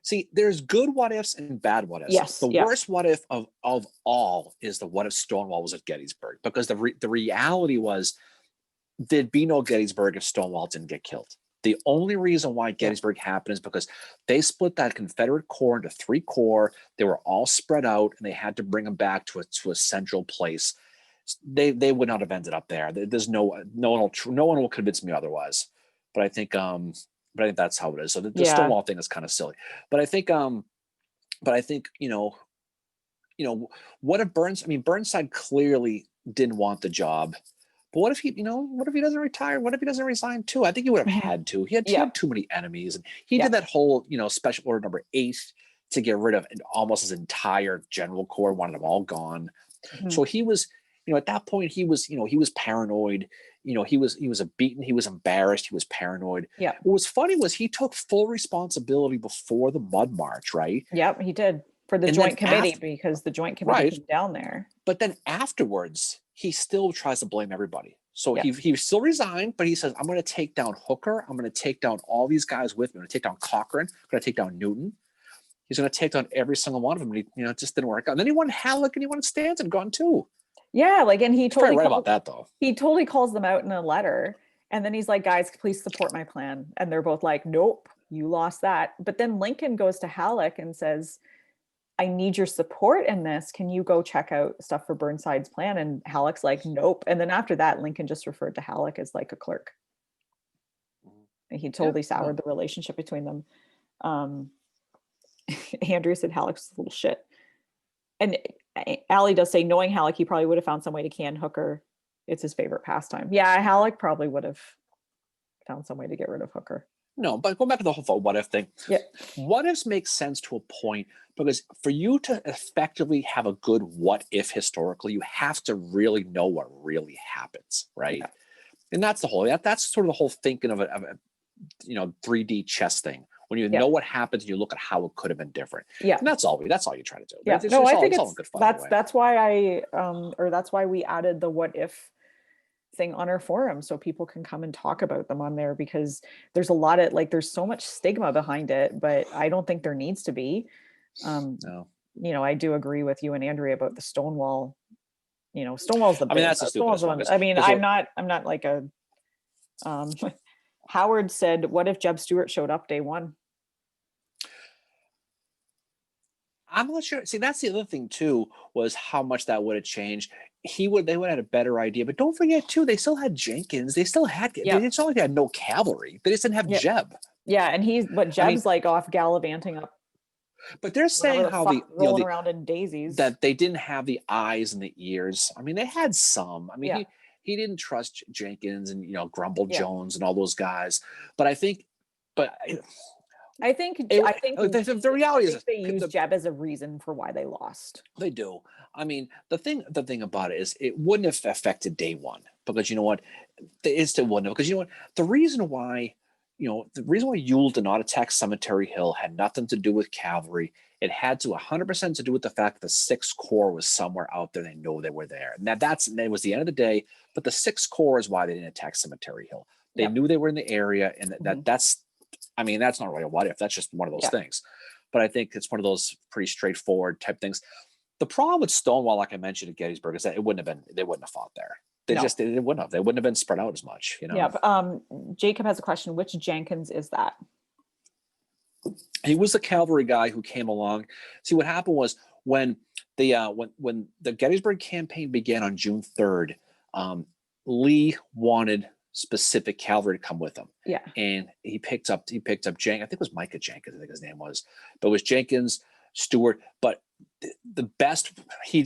see, there's good what ifs and bad what ifs. Yes, The yeah. worst what if of all is the what if Stonewall was at Gettysburg, because the reality was there'd be no Gettysburg if Stonewall didn't get killed. The only reason why Gettysburg happened is because they split that Confederate Corps into 3 corps. They were all spread out, and they had to bring them back to a central place. They would not have ended up there. There's no one will convince me otherwise. But I think that's how it is. So the Yeah. Stonewall thing is kind of silly. But I think what if Burnside clearly didn't want the job. But what if he doesn't retire? What if he doesn't resign too? I think he would have Mhm. had to. He Yeah. had too many enemies, and he Yeah. did that whole, Special Order Number 8 to get rid of almost his entire general corps, wanted them all gone. Mhm. So he was, at that point, he was paranoid. He was beaten. He was embarrassed. He was paranoid. Yeah. What was funny was he took full responsibility before the Mud March, right? Yep, he did for the And joint then committee, because the joint committee right, came down there. but then afterwards, he still tries to blame everybody. So Yeah. he still resigned, but he says, I'm going to take down Hooker. I'm going to take down all these guys with me. I'm going to take down Cochrane. I'm going to take down Newton. He's going to take down every single one of them. And it just didn't work out. And then he wanted Halleck and he wanted Stanton gone too. Yeah, like, and He's probably right about that, though. he totally calls them out in a letter. And then he's like, guys, please support my plan. And they're both like, nope, you lost that. But then Lincoln goes to Halleck and says, I need your support in this. Can you go check out stuff for Burnside's plan? And Halleck's like, nope. And then after that, Lincoln just referred to Halleck as like a clerk. And he totally soured the relationship between them. Andrew said Halleck's a little shit. And Allie does say, knowing Halleck, he probably would have found some way to can Hooker. It's his favorite pastime. Yeah, Halleck probably would have found some way to get rid of Hooker. No, but going back to the whole what if thing. Yeah. What ifs make sense to a point, because for you to effectively have a good what if historically, you have to really know what really happens, right? Yeah. And that's the whole, that's sort of the whole thinking of a 3D chess thing. When you know what happens, you look at how it could have been different. Yeah. And that's all you try to do. Yeah. No, I think that's why that's why we added the what if thing on our forum, so people can come and talk about them on there, because there's a lot of there's so much stigma behind it, but I don't think there needs to be. No. I do agree with you and Andrea about the Stonewall. Stonewall's the big, that's the stupidest one. I mean, I'm not like a Howard said, what if Jeb Stuart showed up day one? I'm not sure. See, that's the other thing too, was how much that would have changed. they would have had a better idea. But don't forget too, they still had Jenkins. They still had. Yeah. It's not like they had no cavalry. They just didn't have Yep. Jeb. Yeah, and Jeb's like off gallivanting up. But they're saying how rolling around in daisies, that they didn't have the eyes and the ears. I mean, they had some. I mean, he didn't trust Jenkins and Grumble Jones and all those guys. But I think the reality is they use Jeb as a reason for why they lost. They do. I mean, the thing about it is it wouldn't have affected day one, because you know what, it still wouldn't have, because you know what, the reason why Ewell did not attack Cemetery Hill had nothing to do with cavalry. It had to 100% to do with the fact that the 6th Corps was somewhere out there. They know they were there. And that was the end of the day. But the 6th Corps is why they didn't attack Cemetery Hill. They knew they were in the area, and that's not really a what if. That's just one of those things. But I think it's one of those pretty straightforward type things. The problem with Stonewall, like I mentioned at Gettysburg, is that they wouldn't have fought there. They wouldn't have been spread out as much. Yeah. But, Jacob has a question. Which Jenkins is that? He was the cavalry guy who came along. See, what happened was when the Gettysburg campaign began on June 3rd, Lee wanted specific cavalry to come with him. Yeah. And he picked up Jenkins. I think it was Micah Jenkins, I think his name was. But it was Jenkins, Stewart. But the best, he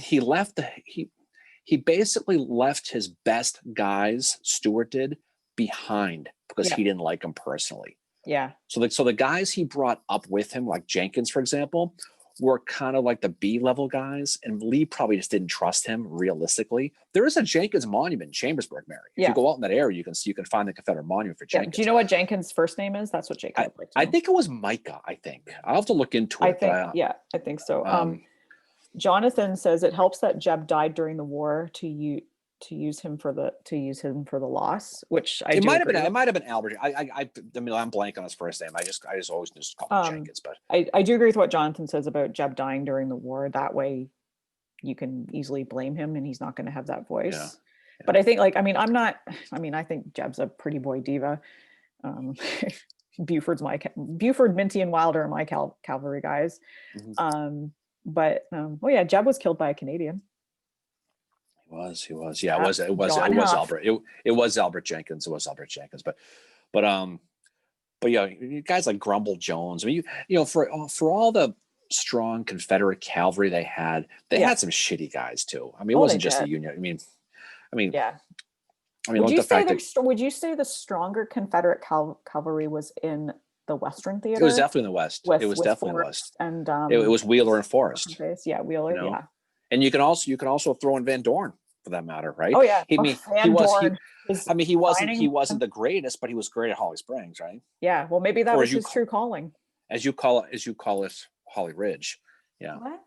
basically left his best guys, Stewart did, behind because he didn't like him personally. Yeah. So the guys he brought up with him, like Jenkins, for example, were kind of like the B-level guys, and Lee probably just didn't trust him realistically. There is a Jenkins monument in Chambersburg, Mary. If you go out in that area, you can find the Confederate monument for Jenkins. Do you know what Jenkins' first name is? That's what Jacob. I think it was Micah. I think I'll have to look into it. I think so. Jonathan says it helps that Jeb died during the war to use him for the loss, which it might have been Albert. I mean, I'm blank on his first name. I just always just call him Jenkins. But I do agree with what Jonathan says about Jeb dying during the war. That way, you can easily blame him, and he's not going to have that voice. Yeah. But I think, I think Jeb's a pretty boy diva. Buford, Minty, and Wilder are my cavalry guys. Mm-hmm. Jeb was killed by a Canadian. He was. Yeah, it was Albert. It was Albert Jenkins. It was Albert Jenkins. But yeah, guys like Grumble Jones. I mean, for all the strong Confederate cavalry they had some shitty guys too. I mean, it wasn't just the Union. I mean, yeah. I mean, would you say the stronger Confederate cavalry was in the Western Theater? It was definitely in the West. It was definitely in the West. And it was Wheeler and Forrest. Yeah, Wheeler. Yeah. And you can also throw in Van Dorn, for that matter, right? Oh yeah. He wasn't the greatest, but he was great at Holly Springs, right? Yeah. Well, maybe that was his true calling. As you call it, Holly Ridge. Yeah. What?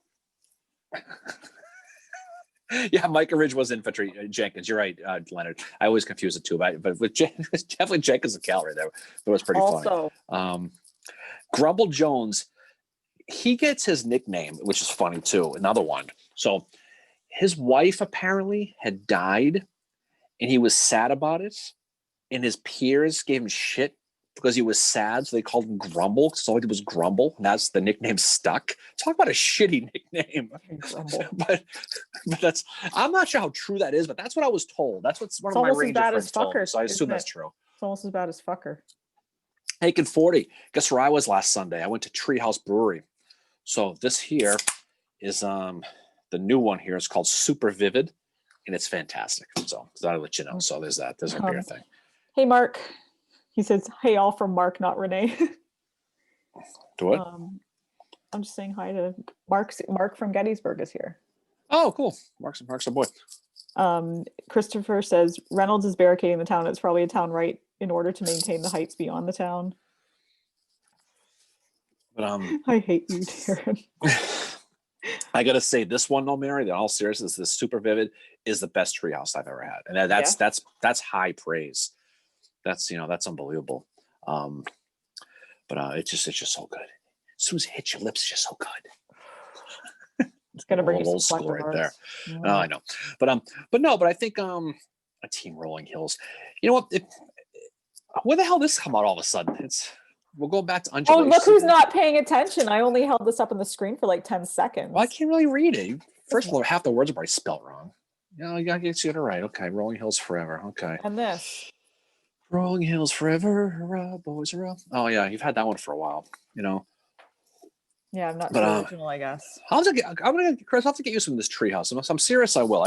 Yeah, Micah Ridge was infantry. Jenkins, you're right, Leonard. I always confuse the two, but with definitely Jenkins and cavalry. That was pretty funny. Grumble Jones, he gets his nickname, which is funny too. Another one. So his wife apparently had died, and he was sad about it. And his peers gave him shit because he was sad, so they called him Grumble. So all he did was grumble, and that's the nickname stuck. Talk about a shitty nickname. but that's, I'm not sure how true that is, but that's what I was told. That's what one of my Ranger friends told me, so I assume that's true. It's almost as bad as fucker. Hey, Kid 40, guess where I was last Sunday? I went to Treehouse Brewery. So this here is the new one here. It's called Super Vivid, and it's fantastic. So I'll let you know. So there's that. There's a beer thing. Hey, Mark. He says, "Hey, all from Mark, not Renee." To what? I'm just saying hi to Mark. Mark from Gettysburg is here. Oh, cool. Mark's a boy. Christopher says Reynolds is barricading the town. It's probably a town right in order to maintain the heights beyond the town. But I hate you, Darren. I gotta say, this one, though, Mary, in all seriousness, this Super Vivid is the best treehouse I've ever had, and that's high praise. That's unbelievable. But it's just so good. As soon as it hits your lips, it's just so good. It's gonna bring you old some school right there. Yeah. Oh, I know, but I think a Team Rolling Hills. You know what? Where the hell did this come out all of a sudden? We'll go back to undulation. Oh, look who's not paying attention. I only held this up on the screen for like 10 seconds. Well, I can't really read it. First of all, half the words are probably spelled wrong. I get you right. Okay, Rolling Hills Forever. Okay, And this. Rolling Hills Forever, hurrah, boys, hurrah. Oh yeah, you've had that one for a while, Yeah, I'm not But too original, I guess. Chris, I'll have to get you some of this treehouse. I'm serious. I will.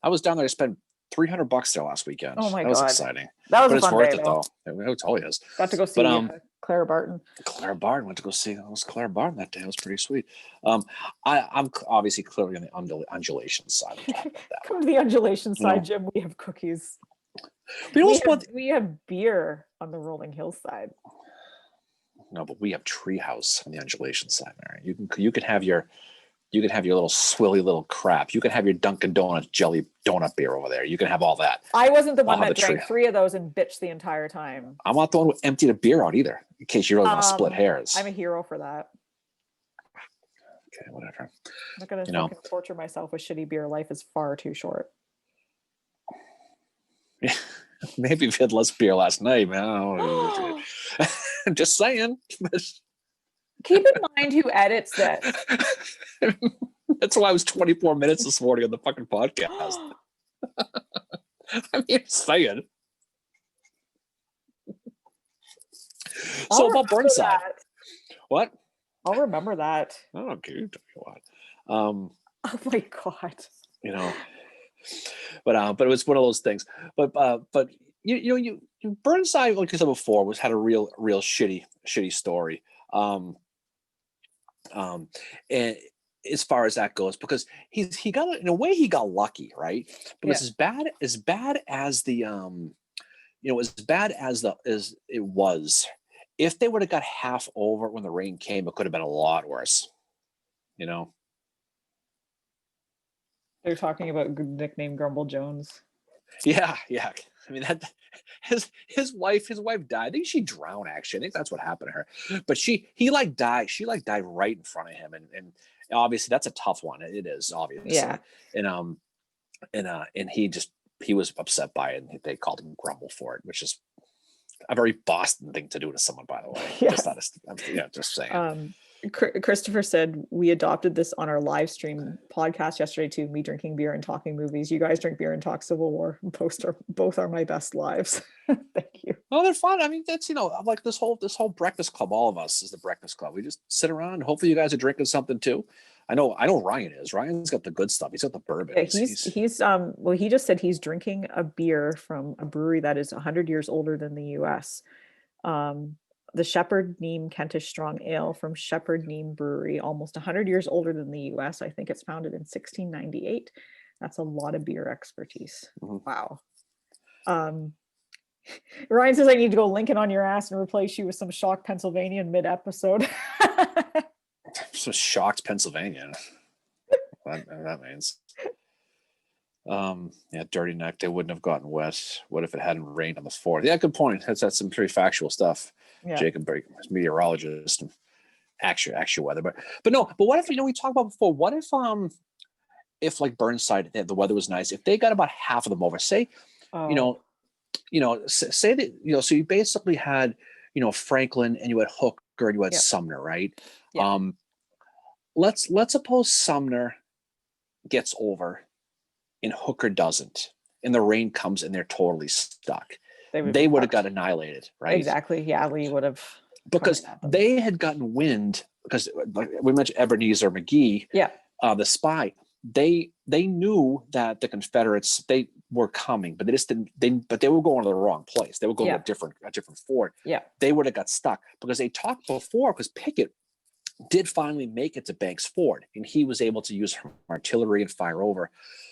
I was down there. I spent $300 there last weekend. Oh my That was God. exciting. That was But a it's fun worth day it though. though. It totally is. Got to go see Clara Barton. Clara Barton went to go see. That was Clara Barton that day. It was pretty sweet. I'm obviously clearly on the undulation side. I'm talking about that. Come to the undulation side, Jim. We have cookies. We have beer on the Rolling Hills side. No, but we have treehouse on the undulation side, Mary. You can have your little swilly little crap. You can have your Dunkin' Donuts jelly donut beer over there. You can have all that. I wasn't the one that drank 3 of those and bitched the entire time. I'm not the one who emptied a beer out either, in case you really want to split hairs. I'm a hero for that. Okay, whatever. I'm not going to fucking torture myself with shitty beer. Life is far too short. Maybe if you had less beer last night, man. Just saying. Keep in mind who edits this. That's why I was 24 minutes this morning on the fucking podcast. I'm just saying. So about Burnside. What? I'll remember that. Oh, okay. You tell me what. Oh my God. But it was one of those things. But you Burnside, like I said before, had a real shitty story. And as far as that goes, because he got, in a way, he got lucky, right? Because as bad as the as it was, if they would have got half over when the rain came, it could have been a lot worse. They're talking about nickname Grumble Jones. Yeah. I mean, that his wife died. I think she drowned, actually. I think that's what happened to her. But he died. She died right in front of him, and obviously that's a tough one. It is, obviously. Yeah. And he was upset by it, and they called him Grumble for it, which is a very Boston thing to do to someone, by the way. Yes. Just saying. Christopher said we adopted this on our live stream podcast yesterday too. Me drinking beer and talking movies. You guys drink beer and talk Civil War. Both are my best lives. Thank you. Oh, they're fun. I mean, that's like this whole breakfast club. All of us is the breakfast club. We just sit around. And hopefully, you guys are drinking something too. I know Ryan is. Ryan's got the good stuff. He's got the bourbon. Yeah, he just said he's drinking a beer from a brewery that is 100 years older than the U.S. The Shepherd Neame Kentish Strong Ale from Shepherd Neame Brewery, almost 100 years older than the U.S. I think it's founded in 1698. That's a lot of beer expertise. Mm-hmm. Wow. Ryan says I need to go Lincoln on your ass and replace you with some Shocked Pennsylvanian mid-episode. Some Shocked Pennsylvanian. that means. Dirty Neck. They wouldn't have gotten wet. What if it hadn't rained on the 4th? Yeah, good point. That's some pretty factual stuff. Yeah. Jacob Berg, meteorologist, and actual weather. But what if, we talked about before, what if like Burnside, the weather was nice, if they got about half of them over, say, say that, so you basically had, Franklin, and you had Hooker, and you had Sumner, right? Yeah. Let's suppose Sumner gets over and Hooker doesn't, and the rain comes and they're totally stuck. They would have got annihilated, right? Exactly. Yeah, we would have, because they had gotten wind, because like we mentioned Ebenezer McGee, the spy. They knew that the Confederates, they were coming, but but they were going to the wrong place. They were going to a different fort. Yeah, they would have got stuck, because they talked before, because Pickett did finally make it to Banks Ford, and he was able to use artillery and fire over.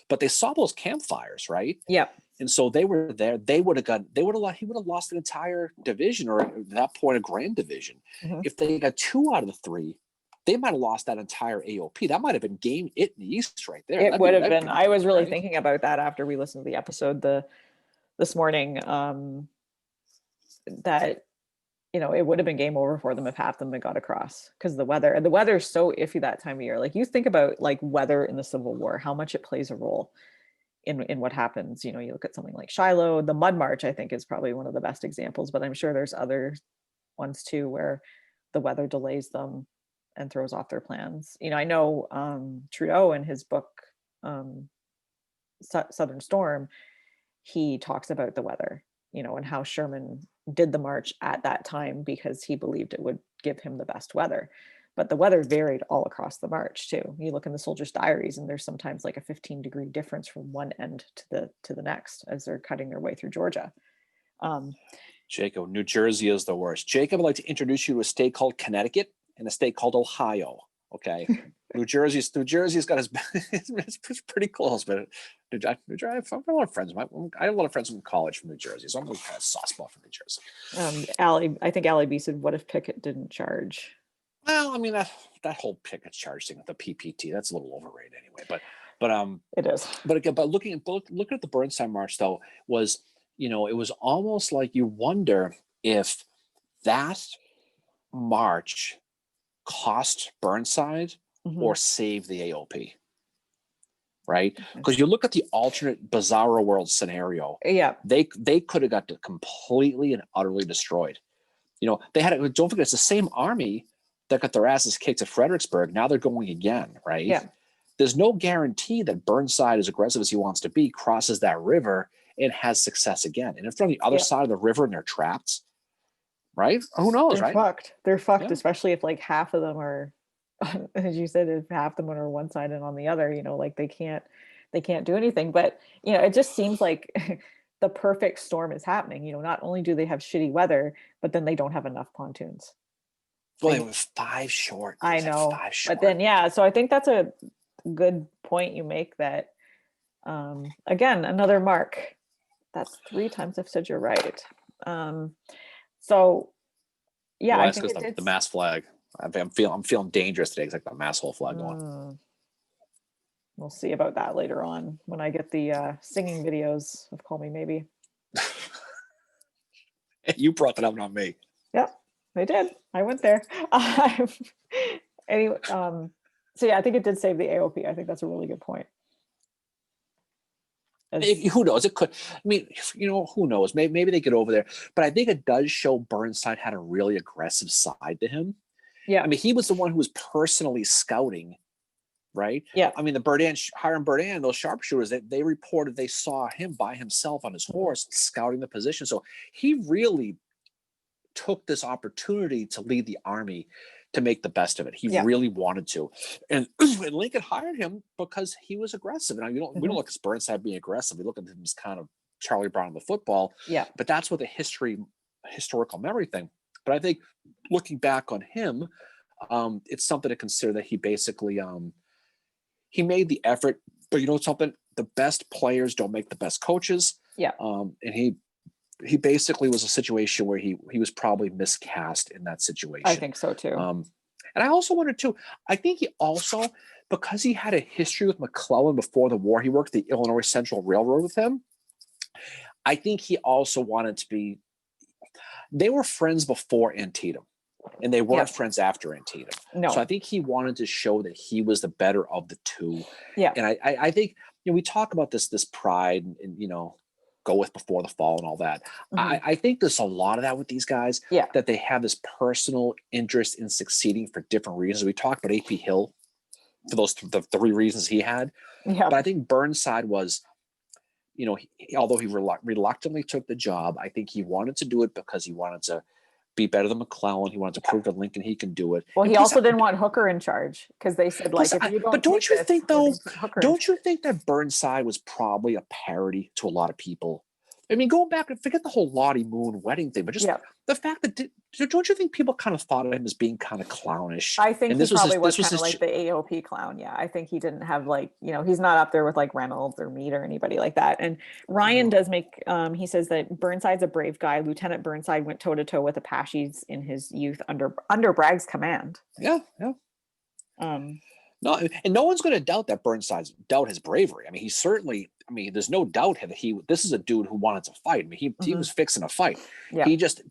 But they saw those campfires, right? Yeah. And so they were there. He would have lost an entire division, or at that point, a grand division. Mm-hmm. If they got 2 out of the 3, they might have lost that entire AOP. That might have been game it in the East right there. It would have been. I was really thinking about that after we listened to the episode this morning. That it would have been game over for them if half of them had got across, because the weather is so iffy that time of year. Like, you think about like weather in the Civil War, how much it plays a role in what happens. You look at something like Shiloh. The Mud March, I think, is probably one of the best examples, but I'm sure there's other ones too where the weather delays them and throws off their plans. I know Trudeau in his book, Southern Storm, he talks about the weather, you know, and how Sherman did the march at that time because he believed it would give him the best weather. But the weather varied all across the march too. You look in the soldiers' diaries, and there's sometimes like a 15-degree difference from one end to the next as they're cutting their way through Georgia. Jacob, New Jersey is the worst. Jacob, I'd like to introduce you to a state called Connecticut and a state called Ohio. Okay. New Jersey's got his, it's pretty close, but New Jersey, I have a lot of friends. I have a lot of friends from college from New Jersey, so I'm kind of soft spot for New Jersey. I think Allie B said, what if Pickett didn't charge? Well, I mean, that whole Pickett charge thing with the PPT, that's a little overrated anyway, but it is. But again, looking at the Burnside March though, was, you know, it was almost like you wonder if that march cost Burnside or saved the AOP, right? Because you look at the alternate bizarro world scenario, they could have got completely and utterly destroyed. You know, don't forget, it's the same army that got their asses kicked at Fredericksburg. Now they're going again, right? Yeah. There's no guarantee that Burnside, as aggressive as he wants to be, crosses that river and has success again. And if they're on the other side of the river and they're trapped, right? Who knows, they're right? Fucked. They're fucked, especially if like half of them are, as you said, if half of them are on one side and on the other, you know, like they can't do anything. But, you know, it just seems like the perfect storm is happening. You know, not only do they have shitty weather, but then they don't have enough pontoons. Well, they were 5 short. I know. 5 short. But then, so I think that's a good point you make that, again, another mark. That's 3 times I've said you're right. So, yeah, well, I think it's the mass flag. I'm feeling dangerous today. It's like the mass whole flag going. We'll see about that later on when I get the singing videos of Call Me Maybe. You brought that up, not me. Yep, I did. I went there. Anyway, so yeah, I think it did save the AOP. I think that's a really good point. Who knows? It could. I mean, you know, who knows? Maybe they get over there. But I think it does show Burnside had a really aggressive side to him. Yeah. I mean, he was the one who was personally scouting, right? Yeah. I mean, Hiram Berdan, those sharpshooters, they reported they saw him by himself on his horse scouting the position. So he really took this opportunity to lead the army to make the best of it. He really wanted to. And Lincoln hired him because he was aggressive. And we don't look at Burnside being aggressive. We look at him as kind of Charlie Brown of the football. Yeah. But that's what the historical memory thing. But I think looking back on him, it's something to consider that he basically he made the effort. But you know something? The best players don't make the best coaches. Yeah. And he basically was a situation where he was probably miscast in that situation. I think so too. And I also wondered too, I think he also, because he had a history with McClellan before the war, he worked the Illinois Central Railroad with him. I think he also wanted to be, they were friends before Antietam and they weren't friends after Antietam. No. So I think he wanted to show that he was the better of the two. Yeah. And I think, you know, we talk about this pride and, you know, go with before the fall and all that. I think there's a lot of that with these guys, that they have this personal interest in succeeding for different reasons. We talked about AP Hill for those the 3 reasons he had. Yeah. But I think Burnside was, you know, although he reluctantly took the job, I think he wanted to do it because he wanted to be better than McClellan. He wanted to prove to Lincoln he can do it. Well, he also didn't want Hooker in charge because they said, like, if you don't. But don't you think that Burnside was probably a parody to a lot of people? I mean, going back and forget the whole Lottie Moon wedding thing, but just the fact that don't you think people kind of thought of him as being kind of clownish? I think he probably was kind of like the AOP clown. Yeah, I think he didn't have like, you know, he's not up there with like Reynolds or Meade or anybody like that. And Ryan does make, he says that Burnside's a brave guy. Lieutenant Burnside went toe to toe with Apaches in his youth under Bragg's command. Yeah. No, and no one's going to doubt his bravery. I mean, he certainly. I mean, there's no doubt that this is a dude who wanted to fight. I mean, he was fixing a fight. Yeah. He just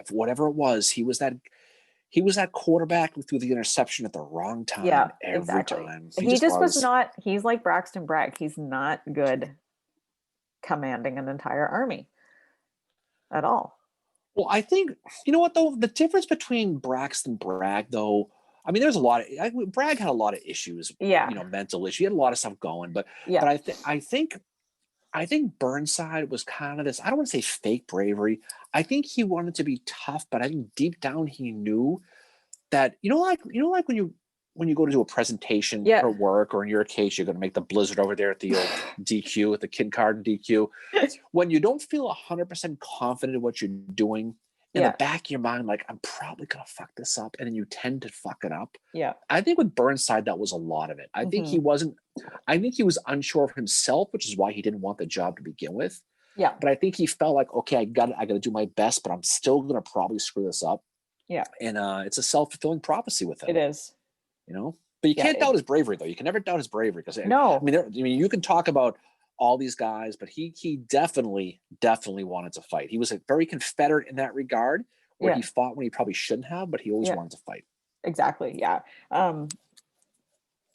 whatever it was, he was that quarterback who threw the interception at the wrong time every time. He just was not. He's like Braxton Bragg. He's not good commanding an entire army at all. Well, I think, you know what though, the difference between Braxton Bragg though, I mean, there's a lot of Bragg had a lot of issues, Yeah. mental issues. He had a lot of stuff going, but Yeah. I think Burnside was kind of this. I don't want to say fake bravery. I think he wanted to be tough, but I think deep down he knew that like when you go to do a presentation Yeah. for work, or in your case, you're going to make the blizzard over there at the old DQ, at the kindergarten DQ. When you don't feel 100% confident in what you're doing, in the back of your mind, like, I'm probably going to fuck this up, and then you tend to fuck it up. Yeah. I think with Burnside, that was a lot of it. I think he wasn't. I think he was unsure of himself, which is why he didn't want the job to begin with. Yeah. But I think he felt like, okay, I got to do my best, but I'm still going to probably screw this up. Yeah. And it's a self-fulfilling prophecy with him. It is. But you can't doubt his bravery, though. You can never doubt his bravery, because no. I mean, you can talk about all these guys, but he definitely wanted to fight. He was very Confederate in that regard, where he fought when he probably shouldn't have, but he always wanted to fight. Exactly. Yeah.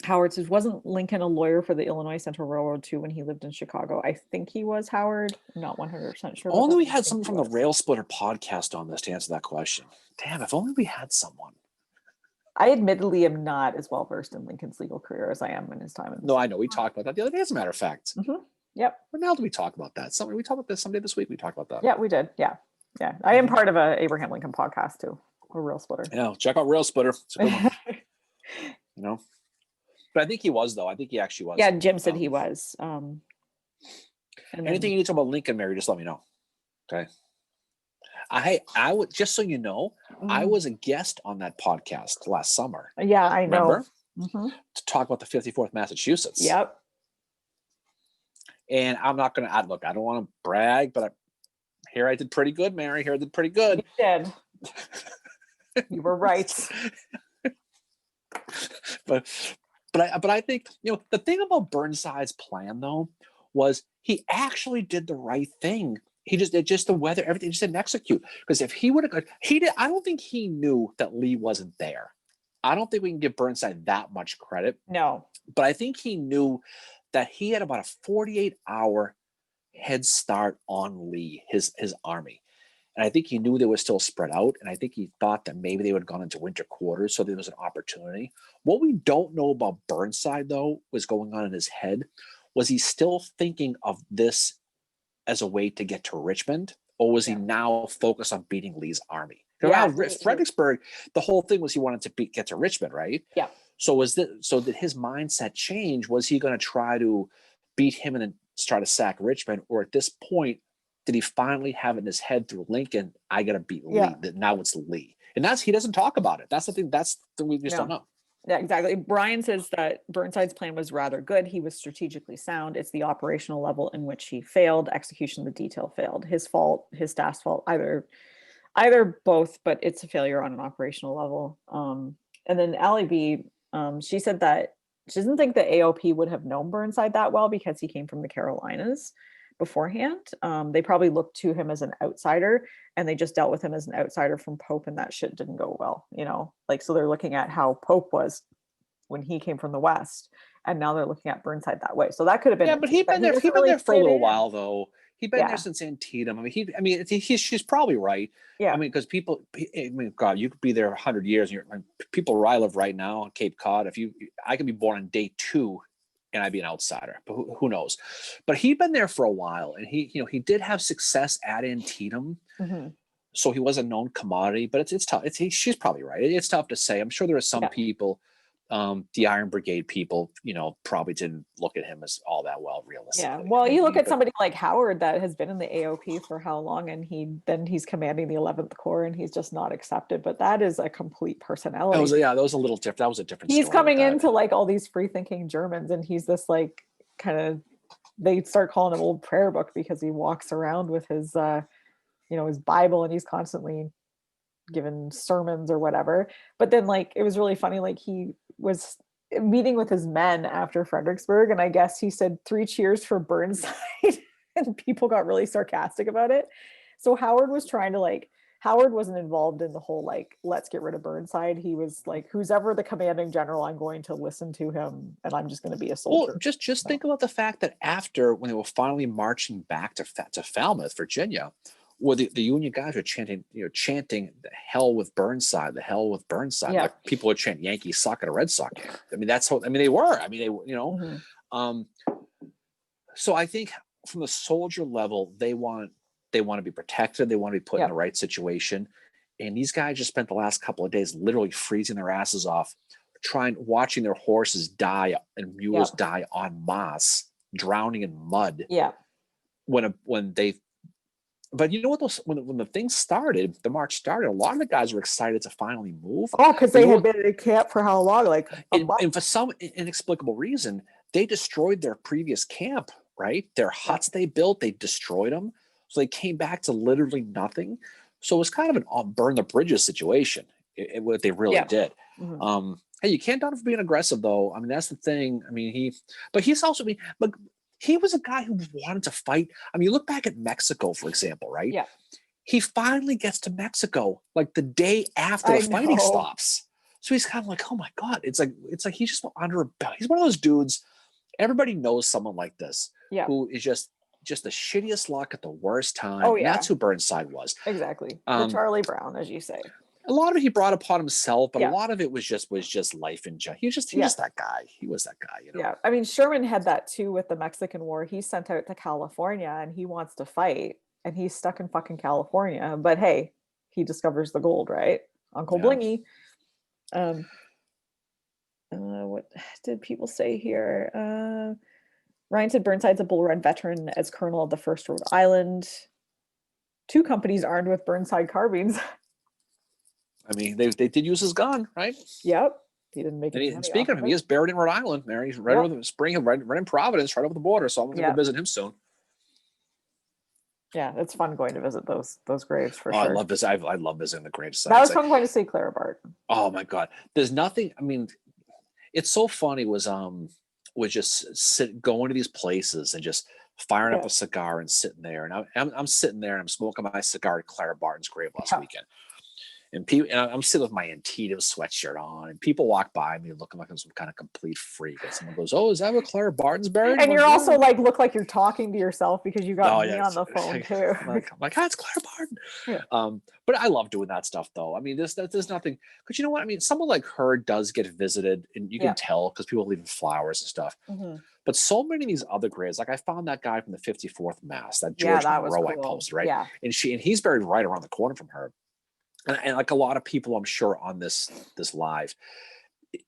Howard says, wasn't Lincoln a lawyer for the Illinois Central Railroad too when he lived in Chicago? I think he was, Howard. I'm not 100% sure. Only we had someone from the Rail Splitter podcast on this to answer that question. Damn, if only we had someone. I admittedly am not as well versed in Lincoln's legal career as I am in his time. No, I know. We talked about that the other day, as a matter of fact. Yep. When the hell did we talk about that? We talked about this someday this week. We talked about that. Yeah, we did. Yeah. Yeah. I am part of a Abraham Lincoln podcast too. A Rail Splitter. Yeah. Check out Rail Splitter. It's a good one. But I think he was, though. I think he actually was. Yeah, Jim said he was. Anything you need to know about Lincoln, Mary, just let me know. Okay. I would, just so you know, I was a guest on that podcast last summer. Yeah, I know. Remember? To talk about the 54th Massachusetts. Yep. And I'm not going to look. I don't want to brag, but I did pretty good, Mary. Here I did pretty good. You did. You were right. But I think the thing about Burnside's plan, though, was he actually did the right thing. He just the weather, everything, just didn't execute. Because if he would have, I don't think he knew that Lee wasn't there. I don't think we can give Burnside that much credit. No. But I think he knew that he had about a 48-hour head start on Lee, his army. And I think he knew they were still spread out. And I think he thought that maybe they would have gone into winter quarters, so there was an opportunity. What we don't know about Burnside, though, was going on in his head. Was he still thinking of this as a way to get to Richmond? Or was he now focused on beating Lee's army? Fredericksburg, the whole thing was he wanted to get to Richmond, right? Yeah. So did his mindset change? Was he going to try to beat him and then try to sack Richmond? Or at this point, did he finally have it in his head through Lincoln, I got to beat Lee, that now it's Lee? And he doesn't talk about it. That's the thing. That's the we just don't know. Yeah, exactly. Brian says that Burnside's plan was rather good. He was strategically sound. It's the operational level in which he failed. Execution of the detail failed. His fault, his staff's fault, either both, but it's a failure on an operational level. And then Allie B, she said that she doesn't think the AOP would have known Burnside that well because he came from the Carolinas beforehand. They probably looked to him as an outsider, and they just dealt with him as an outsider from Pope, and that shit didn't go well, so they're looking at how Pope was when he came from the West, and now they're looking at Burnside that way. So that could have been. Yeah, but he'd been there for a little while, though. He'd been there since Antietam. She's probably right. Yeah. Because people, God, you could be there 100 years. And people where I live right now on Cape Cod, I could be born on day 2 and I'd be an outsider, but who knows? But he'd been there for a while, and he did have success at Antietam. Mm-hmm. So he was a known commodity, but it's tough. She's probably right. It's tough to say. I'm sure there are some people, the Iron Brigade people, probably didn't look at him as all that well, realistically. Yeah. Well, you look at somebody like Howard that has been in the AOP for how long, and he's commanding the 11th Corps, and he's just not accepted. But that is a complete personality. That was a little different. That was a different. He's coming into like all these free thinking Germans, and he's this like kind of. They start calling him Old Prayer Book because he walks around with his, his Bible, and he's constantly given sermons or whatever. But then like it was really funny. Like he was meeting with his men after Fredericksburg, and I guess he said 3 cheers for Burnside, and people got really sarcastic about it. So Howard wasn't involved in the whole like let's get rid of Burnside. He was like, who's ever the commanding general, I'm going to listen to him, and I'm just going to be a soldier. Well, just think about the fact that after, when they were finally marching back to Falmouth, Virginia, Well, the Union guys were chanting, chanting the hell with Burnside, the hell with Burnside. Yeah. Like people would chant Yankees suck at a Red Sox game. I mean, that's how, I mean, they were. I mean, so I think from the soldier level, they want to be protected. They want to be put in the right situation. And these guys just spent the last couple of days literally freezing their asses off, watching their horses die and mules die en masse, drowning in mud. Yeah. But you know what? When the thing started, the march started, a lot of the guys were excited to finally move. Oh, because they had been in camp for how long? Like and for some inexplicable reason, they destroyed their previous camp, right? Their huts they built, they destroyed them. So they came back to literally nothing. So it was kind of an burn the bridges situation, what they really did. Mm-hmm. Hey, you can't doubt him for being aggressive, though. I mean, that's the thing. I mean, he was a guy who wanted to fight. I mean, you look back at Mexico, for example, right? Yeah. He finally gets to Mexico like the day after the fighting stops. So he's kind of like, oh my God. It's like he's just under a belt. He's one of those dudes. Everybody knows someone like this who is just the shittiest luck at the worst time. Oh, yeah. That's who Burnside was. Exactly. The Charlie Brown, as you say. A lot of it he brought upon himself, but a lot of it was just life in general. He was just that guy. He was that guy, Yeah. I mean, Sherman had that too with the Mexican War. He's sent out to California and he wants to fight and he's stuck in fucking California. But hey, he discovers the gold, right? Uncle Blingy. What did people say here? Ryan said Burnside's a Bull Run veteran as colonel of the 1st Rhode Island. 2 companies armed with Burnside carbines. I mean, they did use his gun, right? Yep. He didn't make it. Speaking of him, he is buried in Rhode Island. There, he's right over the spring, right in Providence, right over the border. So I'm going to go visit him soon. Yeah, it's fun going to visit those graves for sure. I love this. I love visiting the grave sites. That was fun going to see Clara Barton. Oh my God, there's nothing. I mean, it's so funny. Was just going to these places and just firing up a cigar and sitting there, and I'm sitting there and I'm smoking my cigar at Clara Barton's grave last weekend. And I'm sitting with my Antietam sweatshirt on, and people walk by me looking like I'm some kind of complete freak. And someone goes, "Oh, is that where Clara Barton's buried?" And you're also look like you're talking to yourself because you got me on the phone too. I'm like, "Hi, it's Clara Barton." Yeah. But I love doing that stuff, though. I mean, there's nothing. Because you know what? I mean, someone like her does get visited, and you can tell because people leave flowers and stuff. Mm-hmm. But so many of these other graves, like I found that guy from the 54th Mass, that George Monroe I posted, right? Yeah. And he's buried right around the corner from her. And like a lot of people, I'm sure on this live,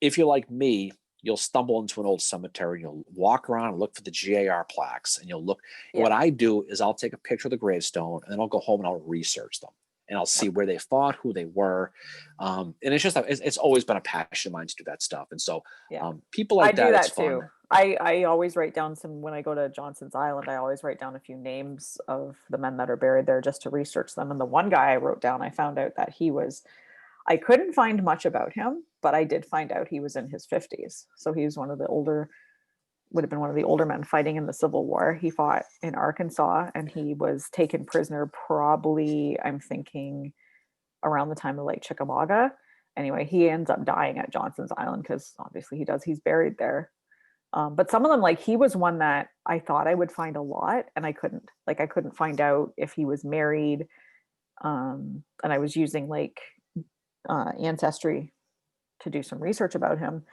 if you're like me, you'll stumble into an old cemetery, you'll walk around and look for the GAR plaques, and you'll look. Yeah. What I do is I'll take a picture of the gravestone, and then I'll go home and I'll research them, and I'll see where they fought, who they were, and it's just it's always been a passion of mine to do that stuff. And so people like that, it's fun. Too. I always write down when I go to Johnson's Island, I always write down a few names of the men that are buried there just to research them. And the one guy I wrote down, I found out that I couldn't find much about him, but I did find out he was in his 50s. So he was would have been one of the older men fighting in the Civil War. He fought in Arkansas and he was taken prisoner probably, I'm thinking, around the time of Lake Chickamauga. Anyway, he ends up dying at Johnson's Island because obviously he's buried there. But some of them, like he was one that I thought I would find a lot and I couldn't. Like I couldn't find out if he was married. And I was using Ancestry to do some research about him.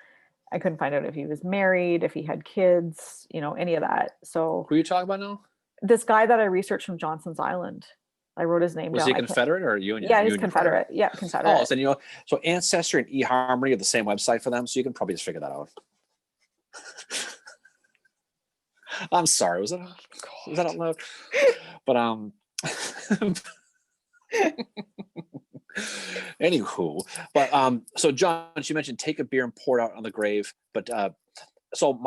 I couldn't find out if he was married, if he had kids, any of that. So who are you talking about now? This guy that I researched from Johnson's Island. I wrote his name down. Was he Confederate or Union? Yeah, he's Confederate. Yeah, Confederate. Oh, so Ancestry and eHarmony are the same website for them, so you can probably just figure that out. I'm sorry. Was that out loud? But anywho, but so John, you mentioned take a beer and pour it out on the grave. But so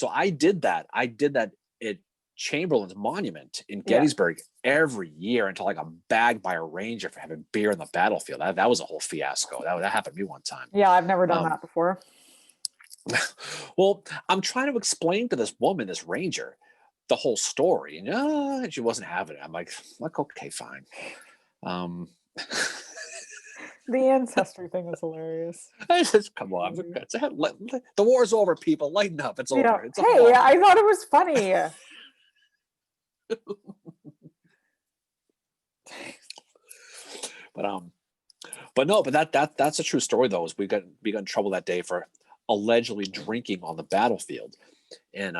I did that. I did that at Chamberlain's Monument in Gettysburg every year until I got bagged by a ranger for having beer in the battlefield. That was a whole fiasco. That happened to me one time. Yeah, I've never done that before. Well, I'm trying to explain to this woman, this ranger, the whole story, and she wasn't having it. I'm like, okay, fine. The Ancestry thing is hilarious. I just come on, the war's over, people. Lighten up. It's over. I thought it was funny. But no, but that's a true story though. Is we got in trouble that day for allegedly drinking on the battlefield, and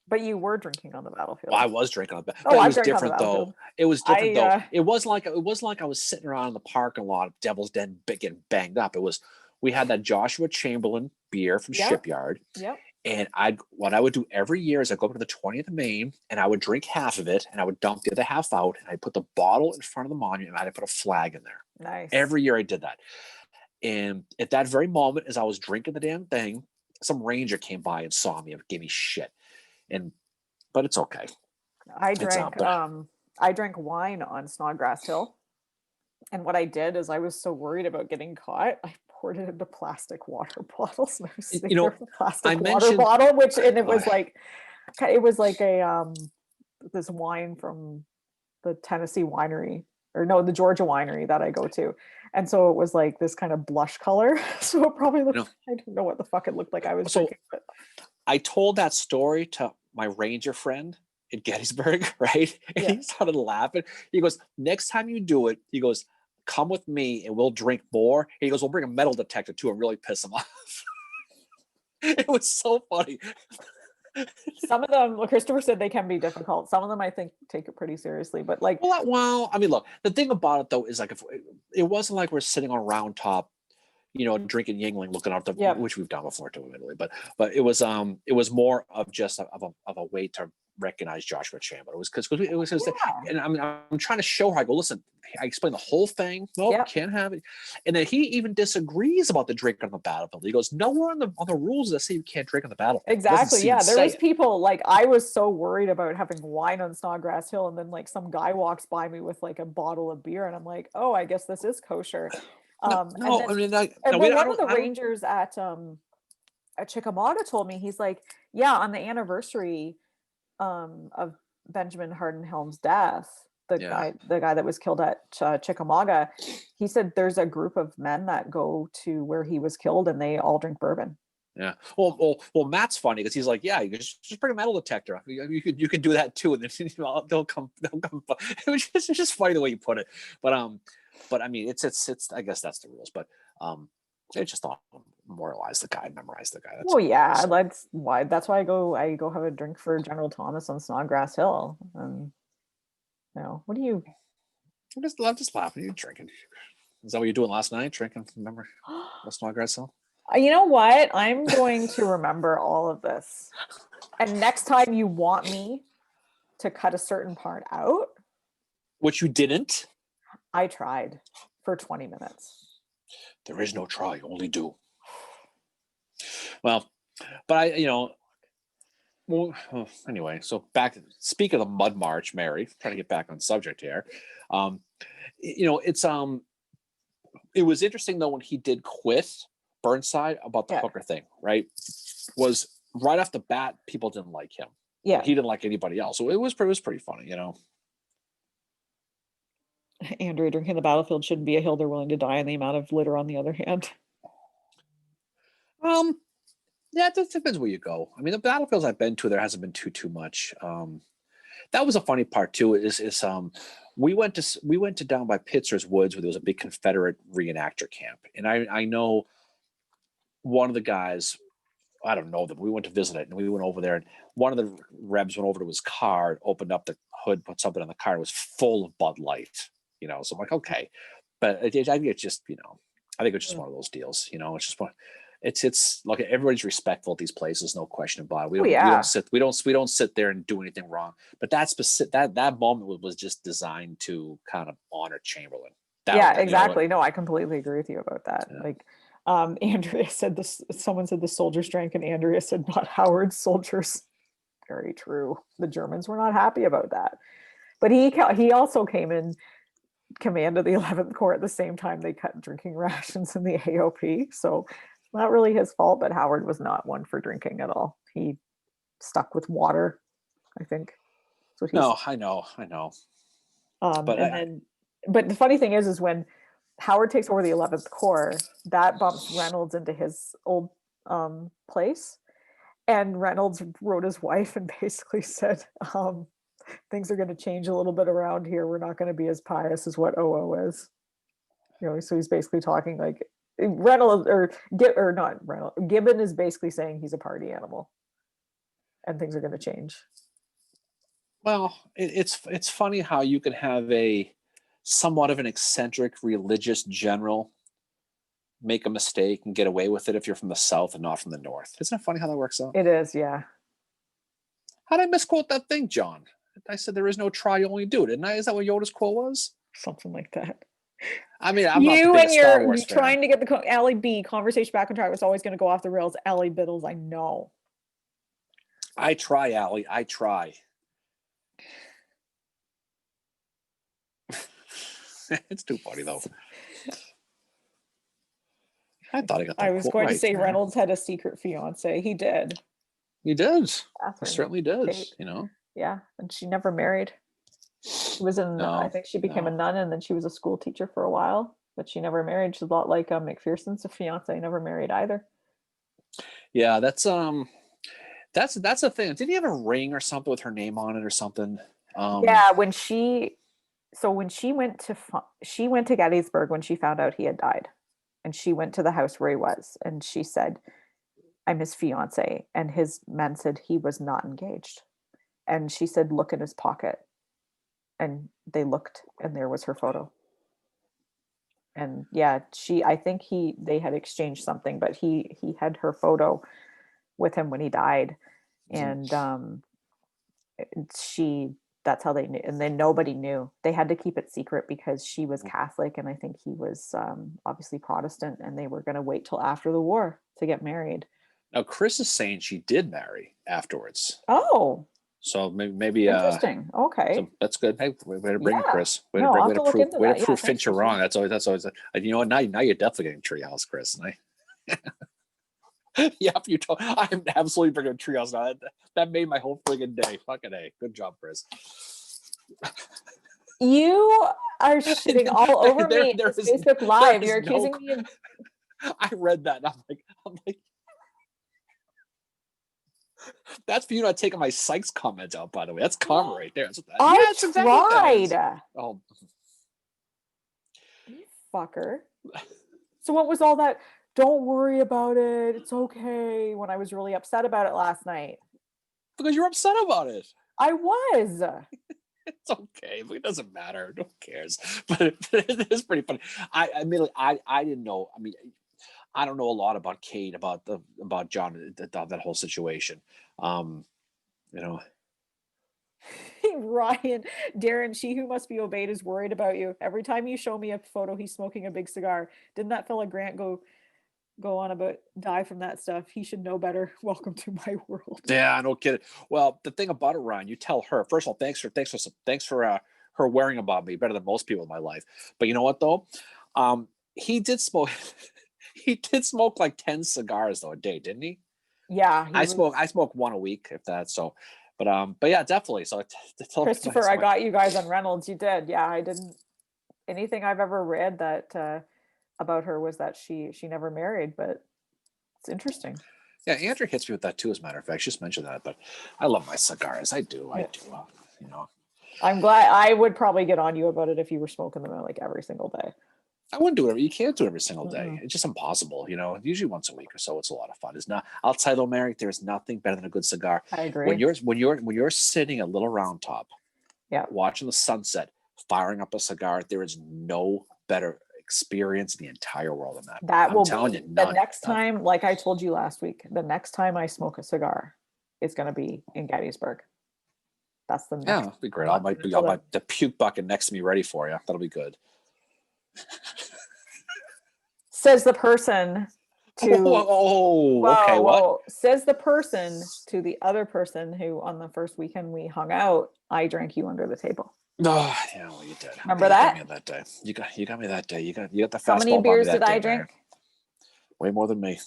But you were drinking on the battlefield. well, I was drinking on the Oh, I it was drank on the different though. battlefield. It was different though. I It wasn't like I was sitting around in the parking lot of Devil's Den getting banged up. It was we had that Joshua Chamberlain beer from Yep. Shipyard. Yep. And what I would do every year is I go up to the 20th of Maine and I would drink half of it and I would dump the other half out and I'd put the bottle in front of the monument and I'd put a flag in there. Nice. Every year I did that. And at that very moment, as I was drinking the damn thing, some ranger came by and saw me and gave me shit. But it's okay. I drank wine on Snodgrass Hill. And what I did is I was so worried about getting caught, I poured it into plastic water bottles. And I was sitting there with a plastic water bottle, it was like a this wine from the Tennessee winery, or no, the Georgia winery that I go to. And so it was like this kind of blush color. So it probably looked, I don't know what the fuck it looked like I was drinking. But I told that story to my ranger friend in Gettysburg, right? And he started laughing. He goes, next time you do it, he goes, come with me and we'll drink more. And he goes, we'll bring a metal detector too and really piss him off. It was so funny. Some of them, Christopher said they can be difficult. Some of them, I think, take it pretty seriously. But like, well, I mean, look, the thing about it though is like, if it wasn't like we're sitting on a round top, drinking Yingling, looking out which we've done before too, admittedly. But it was more of just of a way to recognize Joshua Chamberlain. It was because it was and I'm trying to show her. I go, listen, I explained the whole thing. No, can't have it. And then he even disagrees about the drink on the battlefield. He goes, nowhere on the rules that say you can't drink on the battlefield. Exactly. Yeah, there was people like, I was so worried about having wine on Snodgrass Hill, and then like some guy walks by me with like a bottle of beer, and I'm like, oh, I guess this is kosher. One of the rangers at Chickamauga told me, he's like, yeah, on the anniversary of Benjamin Hardenhelm's death, the guy that was killed at Chickamauga, he said there's a group of men that go to where he was killed and they all drink bourbon. Yeah. Well, Matt's funny because he's like, yeah, you just bring a metal detector. You could do that too, and then they'll come. It was just funny the way you put it, but I mean, it's I guess that's the rules, but I just thought memorialize the guy, memorize the guy. That's why I go have a drink for General Thomas on Snodgrass Hill. And what do you? I'm just laughing. You drinking? Is that what you're doing last night? Drinking? Remember Snodgrass Hill? You know what? I'm going to remember all of this, and next time you want me to cut a certain part out, which you didn't. I tried for 20 minutes. There is no try, only do. Well, but anyway, so speak of the Mud March, Mary, trying to get back on subject here. It was interesting though when he did quit Burnside about the hooker thing, right? Was right off the bat, people didn't like him. Yeah. He didn't like anybody else. So it was pretty funny, Andrea, drinking the battlefield shouldn't be a hill they're willing to die in. The amount of litter, on the other hand. Yeah, it depends where you go. I mean, the battlefields I've been to, there hasn't been too much. That was a funny part too. Is we went to down by Pitzer's Woods where there was a big Confederate reenactor camp, and I know one of the guys. I don't know them. We went to visit it, and we went over there, and one of the Rebs went over to his car, opened up the hood, put something on the car, and it was full of Bud Light. So I'm like, okay, but I think it's just, I think it's just one of those deals. It's just one. It's look, everybody's respectful at these places, no question about it. We don't sit there and do anything wrong. But that moment was just designed to kind of honor Chamberlain. Exactly. No, I completely agree with you about that. Yeah. Like, Andrea said this. Someone said the soldiers drank, and Andrea said not Howard's soldiers. Very true. The Germans were not happy about that. But he also came in command of the 11th Corps at the same time they cut drinking rations in the AOP. So not really his fault, but Howard was not one for drinking at all. He stuck with water, I think. I know. But the funny thing is when Howard takes over the 11th Corps, that bumps Reynolds into his old place. And Reynolds wrote his wife and basically said, things are going to change a little bit around here. We're not going to be as pious as what OO is. So he's basically talking like Reynolds or not Reynolds. Gibbon is basically saying he's a party animal, and things are going to change. Well, it's funny how you can have a somewhat of an eccentric religious general make a mistake and get away with it if you're from the South and not from the North. Isn't it funny how that works out? It is, yeah. How did I misquote that thing, John? I said there is no try, you only do it. Didn't I? Is that what Yoda's quote was? Something like that. I mean, I'm you not the and Star you're Wars fan. trying to get the Allie B conversation back on track was always going to go off the rails. Allie Biddles, I know. I try, Allie. I try. It's too funny though. I thought I got that. I was quote going to right. say Reynolds had a secret fiance. He did. He did. Catherine. He certainly did. Kate. You know. Yeah, and she never married. She was in. I think she became a nun, and then she was a school teacher for a while, but she never married. She's a lot like McPherson's fiance. Never married either. Yeah, that's a thing. Did he have a ring or something with her name on it or something? Yeah, when she went to Gettysburg when she found out he had died, and she went to the house where he was, and she said, "I'm his fiance," and his men said he was not engaged, and she said, "Look in his pocket," and they looked, and there was her photo. And yeah, I think they had exchanged something, but he had her photo with him when he died, and that's how they knew. And then nobody knew. They had to keep it secret because she was Catholic, and I think he was obviously Protestant, and they were going to wait till after the war to get married. Now Chris is saying she did marry afterwards. Oh, so maybe interesting. Okay, so that's good. Hey, way to bring it, Chris. Way No, to prove Yeah, Fincher wrong. That's always. You know what? Now you're definitely getting Treehouse, Chris. Yeah, you told. I'm absolutely bringing Treehouse now. That made my whole friggin' day. Fucking A. Good job, Chris. You are shitting all over me. This Facebook Live. You're accusing me of. I read that. And I'm like, that's for you not taking my Sykes comments out. By the way, that's karma right there. That's what that. I tried. Exactly oh, you fucker. So what was all that? Don't worry about it. It's okay. When I was really upset about it last night. Because you're upset about it. I was. It's okay, but it doesn't matter. Who cares? But it is pretty funny. I mean, I didn't know. I mean, I don't know a lot about Kate, about John, that whole situation. You know. Ryan, Darren, she who must be obeyed is worried about you. Every time you show me a photo, he's smoking a big cigar. Didn't that fella Grant go on about die from that stuff? He should know better. Welcome to my world. Yeah, no kidding. Well, the thing about it, Ryan, you tell her first of all, thanks for her worrying about me better than most people in my life. But you know what though, he did smoke. He did smoke like 10 cigars though a day, didn't he? Yeah, I smoke one a week, if that. So, but yeah, definitely. So, Christopher, I got you guys on Reynolds. You did, yeah. I didn't. Anything I've ever read that about her was that she never married, but it's interesting. Yeah, Andrew hits me with that too. As a matter of fact, just mentioned that, but I love my cigars. I do. You know. I'm glad. I would probably get on you about it if you were smoking them like every single day. I wouldn't do it. You can't do it every single day. It's just impossible. You know, usually once a week or so. It's a lot of fun. It's not outside though, Mary. There's nothing better than a good cigar. I agree. When you're sitting at Little Round Top, watching the sunset, firing up a cigar, there is no better experience in the entire world than that. That will be the next time. Like I told you last week, the next time I smoke a cigar, it's going to be in Gettysburg. That's the next. Yeah, that'll be great. I'll the puke bucket next to me ready for you. That'll be good. Says the person to okay, what? Says the person to the other person who on the first weekend we hung out, I drank you under the table. Oh, yeah, well, you did. Remember that? You got me that day. You got me that day. You got the fastball. How many beers did I drink? Way more than me.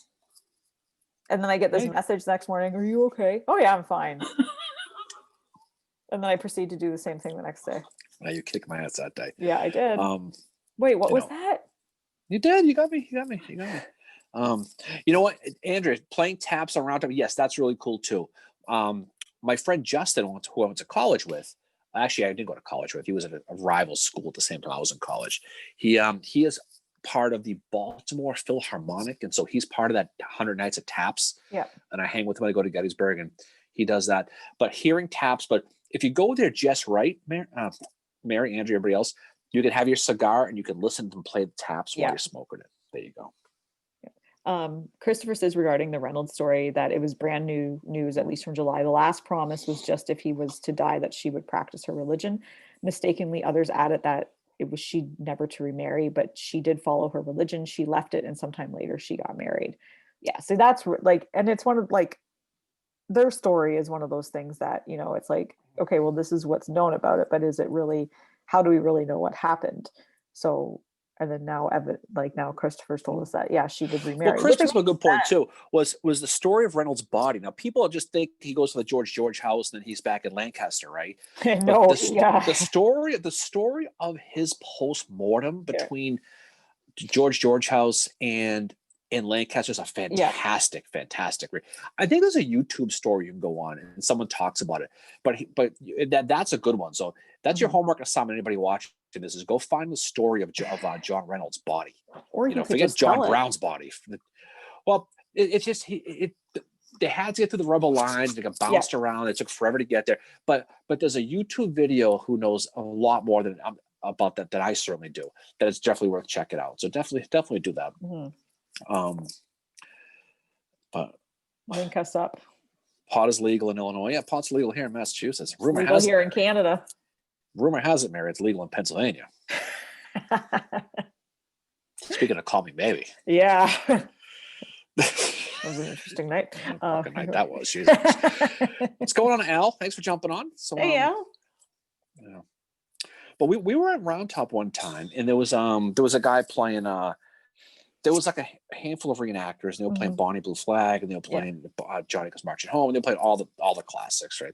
And then I get this message next morning, "Are you okay?" "Oh yeah, I'm fine." And then I proceed to do the same thing the next day. Now you kicked my ass that day. Yeah, I did. Wait, what was that? You did. You got me. You know what, Andrew, playing taps around time. Yes, that's really cool too. My friend Justin, who I went to college with, actually I didn't go to college with. He was at a rival school at the same time I was in college. He is part of the Baltimore Philharmonic, and so he's part of that 100 Nights at Taps. Yeah. And I hang with him when I go to Gettysburg, and he does that. But hearing taps, but if you go there just right, Mary, Andrew, everybody else, you can have your cigar and you can listen to them play the taps while you're smoking it. There you go. Christopher says regarding the Reynolds story that it was brand new news, at least from July. The last promise was just if he was to die, that she would practice her religion. Mistakenly, others added that it was she never to remarry, but she did follow her religion. She left it, and sometime later she got married. Yeah, so that's like, and it's one of like, their story is one of those things that, you know, it's like, okay, well, this is what's known about it, but is it really, how do we really know what happened? So, and then now now Christopher's told us that, yeah, she did remarry. Well, Chris brings up a good point too, was the story of Reynolds' body. Now people just think he goes to the George house and then he's back in Lancaster, right? No, the story of his post-mortem between George house and in Lancaster is a fantastic. I think there's a YouTube story you can go on and someone talks about it, but that's a good one. So that's your homework assignment. Anybody watching this is go find the story of John Reynolds' body, or you forget John Brown's body. Well, it's just they had to get through the rubber lines. They got bounced around. It took forever to get there. But there's a YouTube video who knows a lot more than about that I certainly do. That it's definitely worth checking out. So definitely do that. But link us up. Pot is legal in Illinois. Yeah, pot's legal here in Massachusetts. Rumor legal has here in Canada. Rumor has it, Mary, it's legal in Pennsylvania. Speaking of Call Me Maybe. Yeah. That was an interesting night. Night that was. Jesus. What's going on, Al? Thanks for jumping on. So, hey, Al. Yeah. But we were at Round Top one time, and there was a guy playing. There was like a handful of reenactors, and they were playing Bonnie Blue Flag, and they were playing Johnny Goes Marching Home, and they played all the classics, right?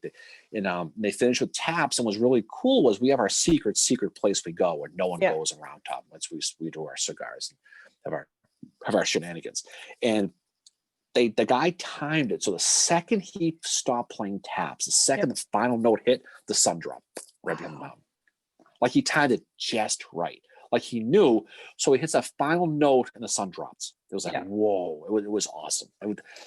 And they finished with taps, and what's really cool was we have our secret place we go where no one goes around Top once we do our cigars and have our shenanigans. And the guy timed it, so the second he stopped playing taps, the second the final note hit, the sun dropped right behind the mountain. Like he timed it just right. Like he knew, so he hits that final note and the sun drops. It was like, whoa! It was awesome.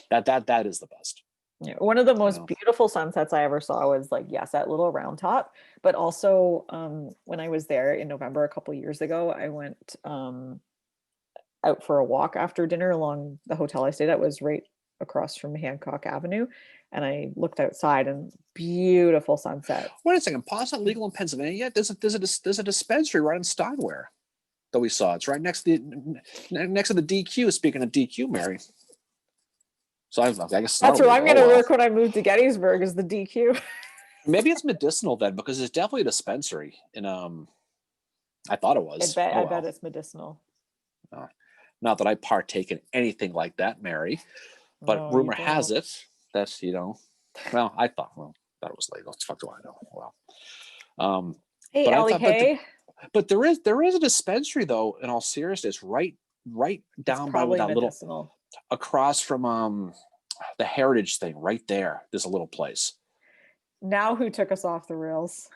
That is the best. Yeah, one of the most beautiful sunsets I ever saw was that little Round Top, but also when I was there in November a couple years ago, I went out for a walk after dinner along the hotel I stayed at. Was right across from Hancock Avenue, and I looked outside and beautiful sunset. Wait a second, pot's not legal in Pennsylvania yet? There's a dispensary right in Steinware that we saw. It's right next to the DQ. Speaking of DQ, Mary. So I guess that's where I'm going to work when I move to Gettysburg, is the DQ. Maybe it's medicinal then, because it's definitely a dispensary. And I thought it was. I bet it's medicinal. Not that I partake in anything like that, Mary. But rumor has it that, well, I thought it was legal. What the fuck do I know? Well, hey, Allie K. But there is a dispensary though. In all seriousness, right down by that little, across from the Heritage thing, right there. There's a little place. Now, who took us off the rails?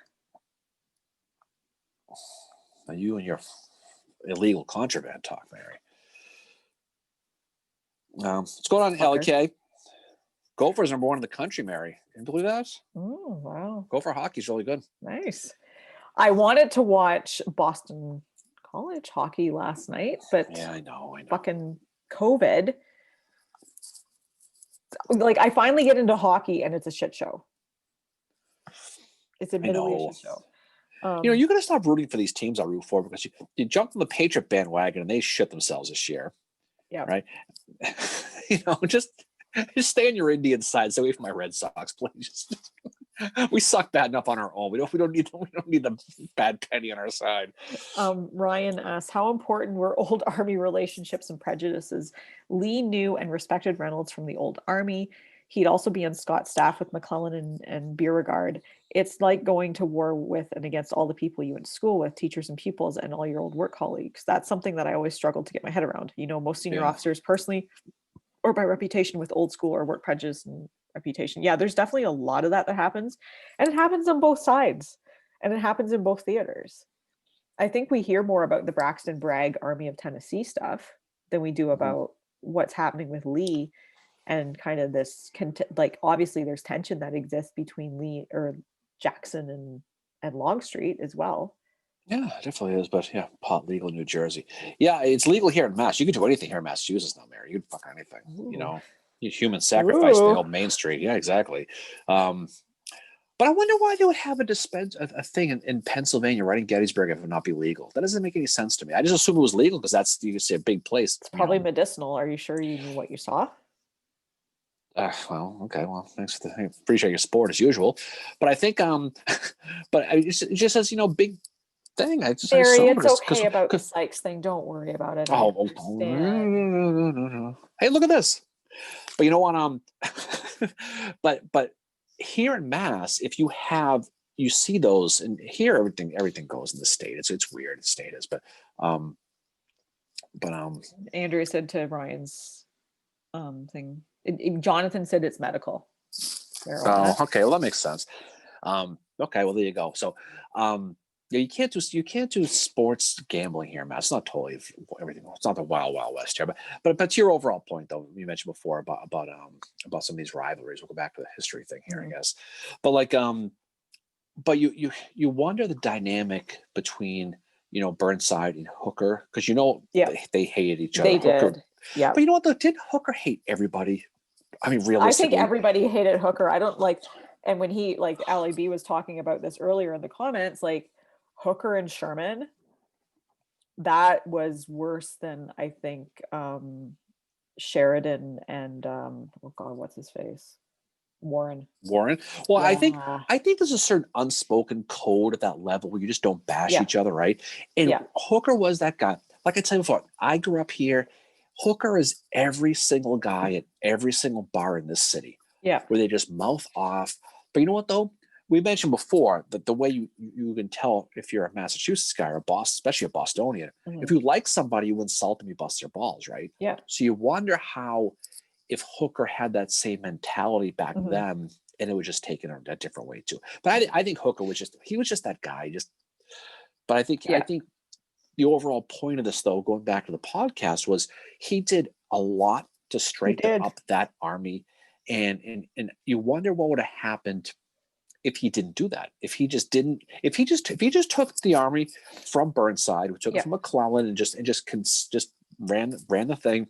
Now you and your illegal contraband talk, Mary. What's going on, LK? Gophers number 1 in the country, Mary. Can you believe that? Oh, wow. Gopher hockey's really good. Nice. I wanted to watch Boston College hockey last night, but yeah, I know. Fucking COVID. I finally get into hockey and it's a shit show. It's admittedly a shit show. You got to stop rooting for these teams I root for, because you jumped on the Patriot bandwagon and they shit themselves this year. Yeah. Right. Just stay on your Indian side. Stay away from my Red Sox, please. We suck bad enough on our own. We don't need the bad penny on our side. Ryan asks, how important were old Army relationships and prejudices? Lee knew and respected Reynolds from the old Army. He'd also be on Scott's staff with McClellan and Beauregard. It's like going to war with and against all the people you went to school with, teachers and pupils, and all your old work colleagues. That's something that I always struggled to get my head around. Most senior officers personally or by reputation with old school or work prejudice and reputation. Yeah, there's definitely a lot of that happens. And it happens on both sides. And it happens in both theaters. I think we hear more about the Braxton Bragg Army of Tennessee stuff than we do about what's happening with Lee, and kind of this like, obviously there's tension that exists between Lee or Jackson and Longstreet as well. Yeah, it definitely is. But yeah, pot legal in New Jersey. Yeah, it's legal here in Mass. You can do anything here in Massachusetts now, Mary. You can fuck anything. You Ooh. know, you human sacrifice in the Ooh. old Main Street. Yeah, exactly. But I wonder why they would have a thing in Pennsylvania, right in Gettysburg, if it would not be legal. That doesn't make any sense to me. I just assume it was legal because that's, you could say, a big place. It's probably medicinal. Are you sure you knew what you saw? Well, okay. Well, thanks. I appreciate your support as usual. But I think, but it just says, big thing. Barry, it's okay about the Sykes thing. Don't worry about it. Hey, look at this. But you know what? But here in Mass, if you see those, and here everything goes in the state. It's weird. The state is, but Andrew said to Ryan's thing. Jonathan said it's medical. Oh, okay. Well, that makes sense. Okay. Well, there you go. So, yeah, you can't do sports gambling here, Matt. It's not totally everything. It's not the wild west here, but to your overall point, though, you mentioned before about some of these rivalries. We'll go back to the history thing here, I guess. But like, but you wonder the dynamic between Burnside and Hooker, because they hated each other. They Hooker, did, yeah. But you know what though? Didn't Hooker hate everybody? I mean, realistically, I think everybody hated Hooker. I don't like, and when he, like, Ali B was talking about this earlier in the comments, like Hooker and Sherman, that was worse than I think Sheridan and oh God, what's his face? Warren. Well, yeah. I think there's a certain unspoken code at that level where you just don't bash each other, right? And Hooker was that guy. Like I said before, I grew up here. Hooker is every single guy at every single bar in this city. Yeah. Where they just mouth off. But you know what though? We mentioned before that the way you can tell if you're a Massachusetts guy or a Boston, especially a Bostonian, if you like somebody, you insult them, you bust their balls, right? Yeah. So you wonder how, if Hooker had that same mentality back then, and it was just taken a different way too. But I think Hooker was just that guy. But I think the overall point of this, though, going back to the podcast, was he did a lot to straighten up that army, and you wonder what would have happened if he didn't do that. If he just took the army from Burnside, we took it from McClellan, and just ran the thing,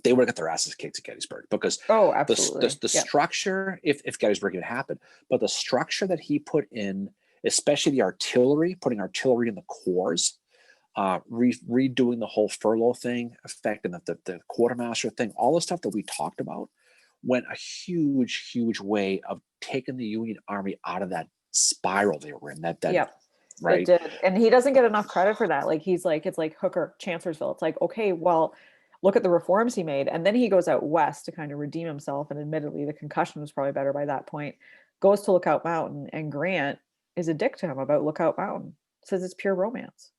they would have got their asses kicked at Gettysburg, because the structure, if Gettysburg had happened, but the structure that he put in, especially the artillery, putting artillery in the corps, redoing the whole furlough thing, affecting the quartermaster thing, all the stuff that we talked about, went a huge way of taking the Union Army out of that spiral they were in. Right? It did. And he doesn't get enough credit for that. Like, it's like Hooker, Chancellorsville. It's like, okay, well, look at the reforms he made. And then he goes out west to kind of redeem himself. And admittedly, the concussion was probably better by that point. Goes to Lookout Mountain, and Grant is a dick to him about Lookout Mountain. Says it's pure romance,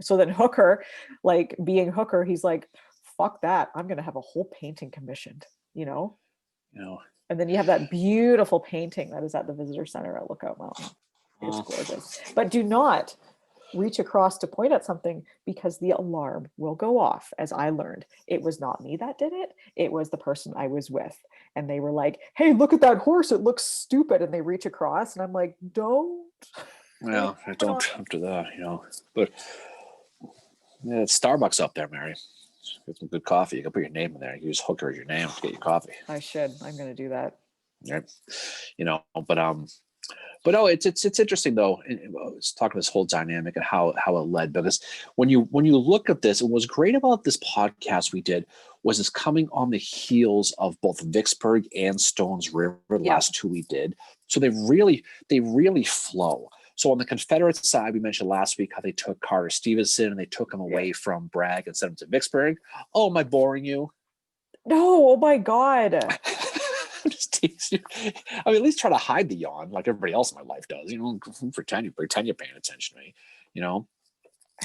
So then Hooker, like being Hooker, he's like, fuck that. I'm going to have a whole painting commissioned, And then you have that beautiful painting that is at the visitor center at Lookout Mountain. It's gorgeous. But do not reach across to point at something, because the alarm will go off. As I learned, it was not me that did it. It was the person I was with. And they were like, hey, look at that horse. It looks stupid. And they reach across, and I'm like, don't. Well, don't do that, But it's Starbucks up there, Mary. Get some good coffee. You can put your name in there. Use Hooker as your name to get your coffee. I should. I'm going to do that. Yeah. But no, it's interesting though. It's talking this whole dynamic and how it led, because when you look at this, and what's great about this podcast we did was it's coming on the heels of both Vicksburg and Stones River, the last two we did. So they really flow. So on the Confederate side, we mentioned last week how they took Carter Stevenson and they took him away from Bragg and sent him to Vicksburg. Oh, am I boring you? No, oh my God. I'm just teasing you. I mean, at least try to hide the yawn like everybody else in my life does. Pretend you're paying attention to me,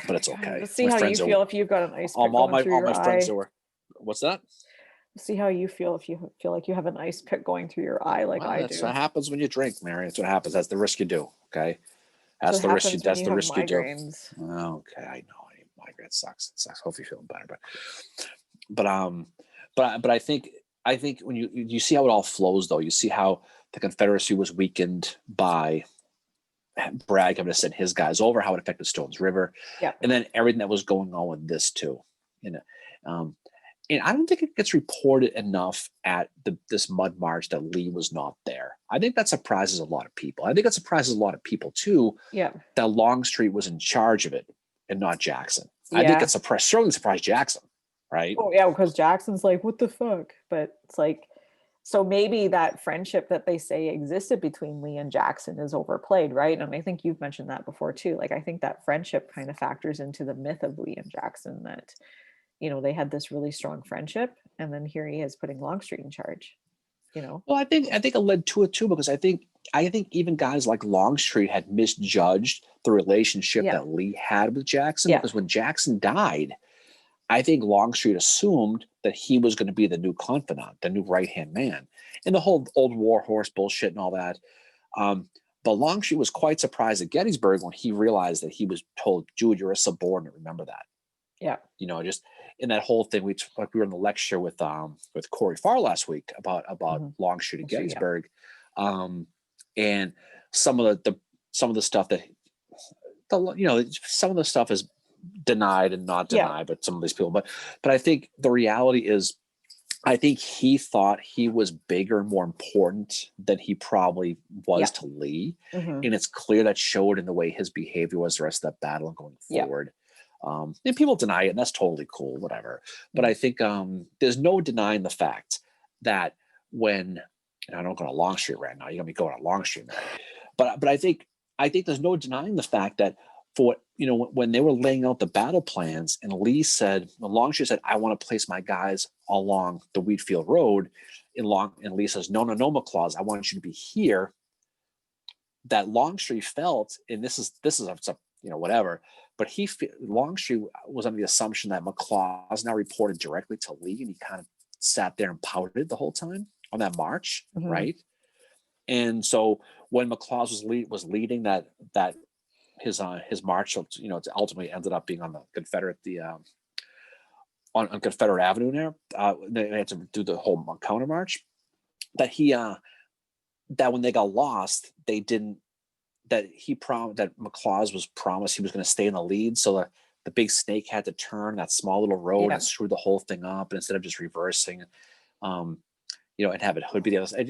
But it's okay. Let's see how you feel if you've got an ice pick going through your eye. All my friends were. What's that? See how you feel if you feel like you have an ice pick going through your eye, like I do. That's what happens when you drink, Mary. That's what happens. That's the risk you do. Okay. So That's it the risk. happens when That's you the have risk you do. migraines. Okay, I know. Migraine sucks. It sucks. Hopefully, you're feeling better. But I think when you see how it all flows, though, you see how the Confederacy was weakened by Bragg having to send his guys over, how it affected Stones River, Yeah. and then everything that was going on with this too. You know, and I don't think it gets reported enough at this mud march that Lee was not there. I think that surprises a lot of people. I think it surprises a lot of people too. Yeah. That Longstreet was in charge of it and not Jackson. I Yeah. think it certainly surprised Jackson, right? Oh yeah, because Jackson's like, what the fuck? But it's like, so maybe that friendship that they say existed between Lee and Jackson is overplayed, right? And I think you've mentioned that before too. Like, I think that friendship kind of factors into the myth of Lee and Jackson, that, you know, they had this really strong friendship, and then here he is putting Longstreet in charge, you know? Well, I think it led to it too, because I think even guys like Longstreet had misjudged the relationship Yeah. that Lee had with Jackson, Yeah. because when Jackson died, I think Longstreet assumed that he was going to be the new confidant, the new right hand man, and the whole old war horse bullshit and all that. But Longstreet was quite surprised at Gettysburg when he realized that he was told, "Dude, you're a subordinate. Remember that." Yeah. You know, just in that whole thing, we were in the lecture with Corey Farr last week about Longstreet at Longstreet, yeah. Gettysburg, and some of the stuff that some of the stuff is denied and not Yeah. denied, but some of these people, but I think the reality is, I think he thought he was bigger and more important than he probably was Yeah. to Lee. Mhm. And it's clear that showed in the way his behavior was the rest of that battle and going Yeah. forward. And people deny it, and that's totally cool, whatever. But I think there's no denying the fact that when, and I don't go to Longstreet right now, you're gonna be going to Longstreet, man. But I think there's no denying the fact that when they were laying out the battle plans, and Longstreet said, "I want to place my guys along the Wheatfield Road," and Lee says, "No, McLaws, I want you to be here." That Longstreet felt, and this is whatever, but Longstreet was under the assumption that McLaws now reported directly to Lee, and he kind of sat there and pouted the whole time on that march, right? And so when McLaws was leading that his march, it ultimately ended up being on the Confederate on Confederate Avenue there. They had to do the whole counter march. That when they got lost, they didn't. That McLaws was promised he was going to stay in the lead, so the big snake had to turn that small little road and screw the whole thing up, and instead of just reversing, and have it be the other side.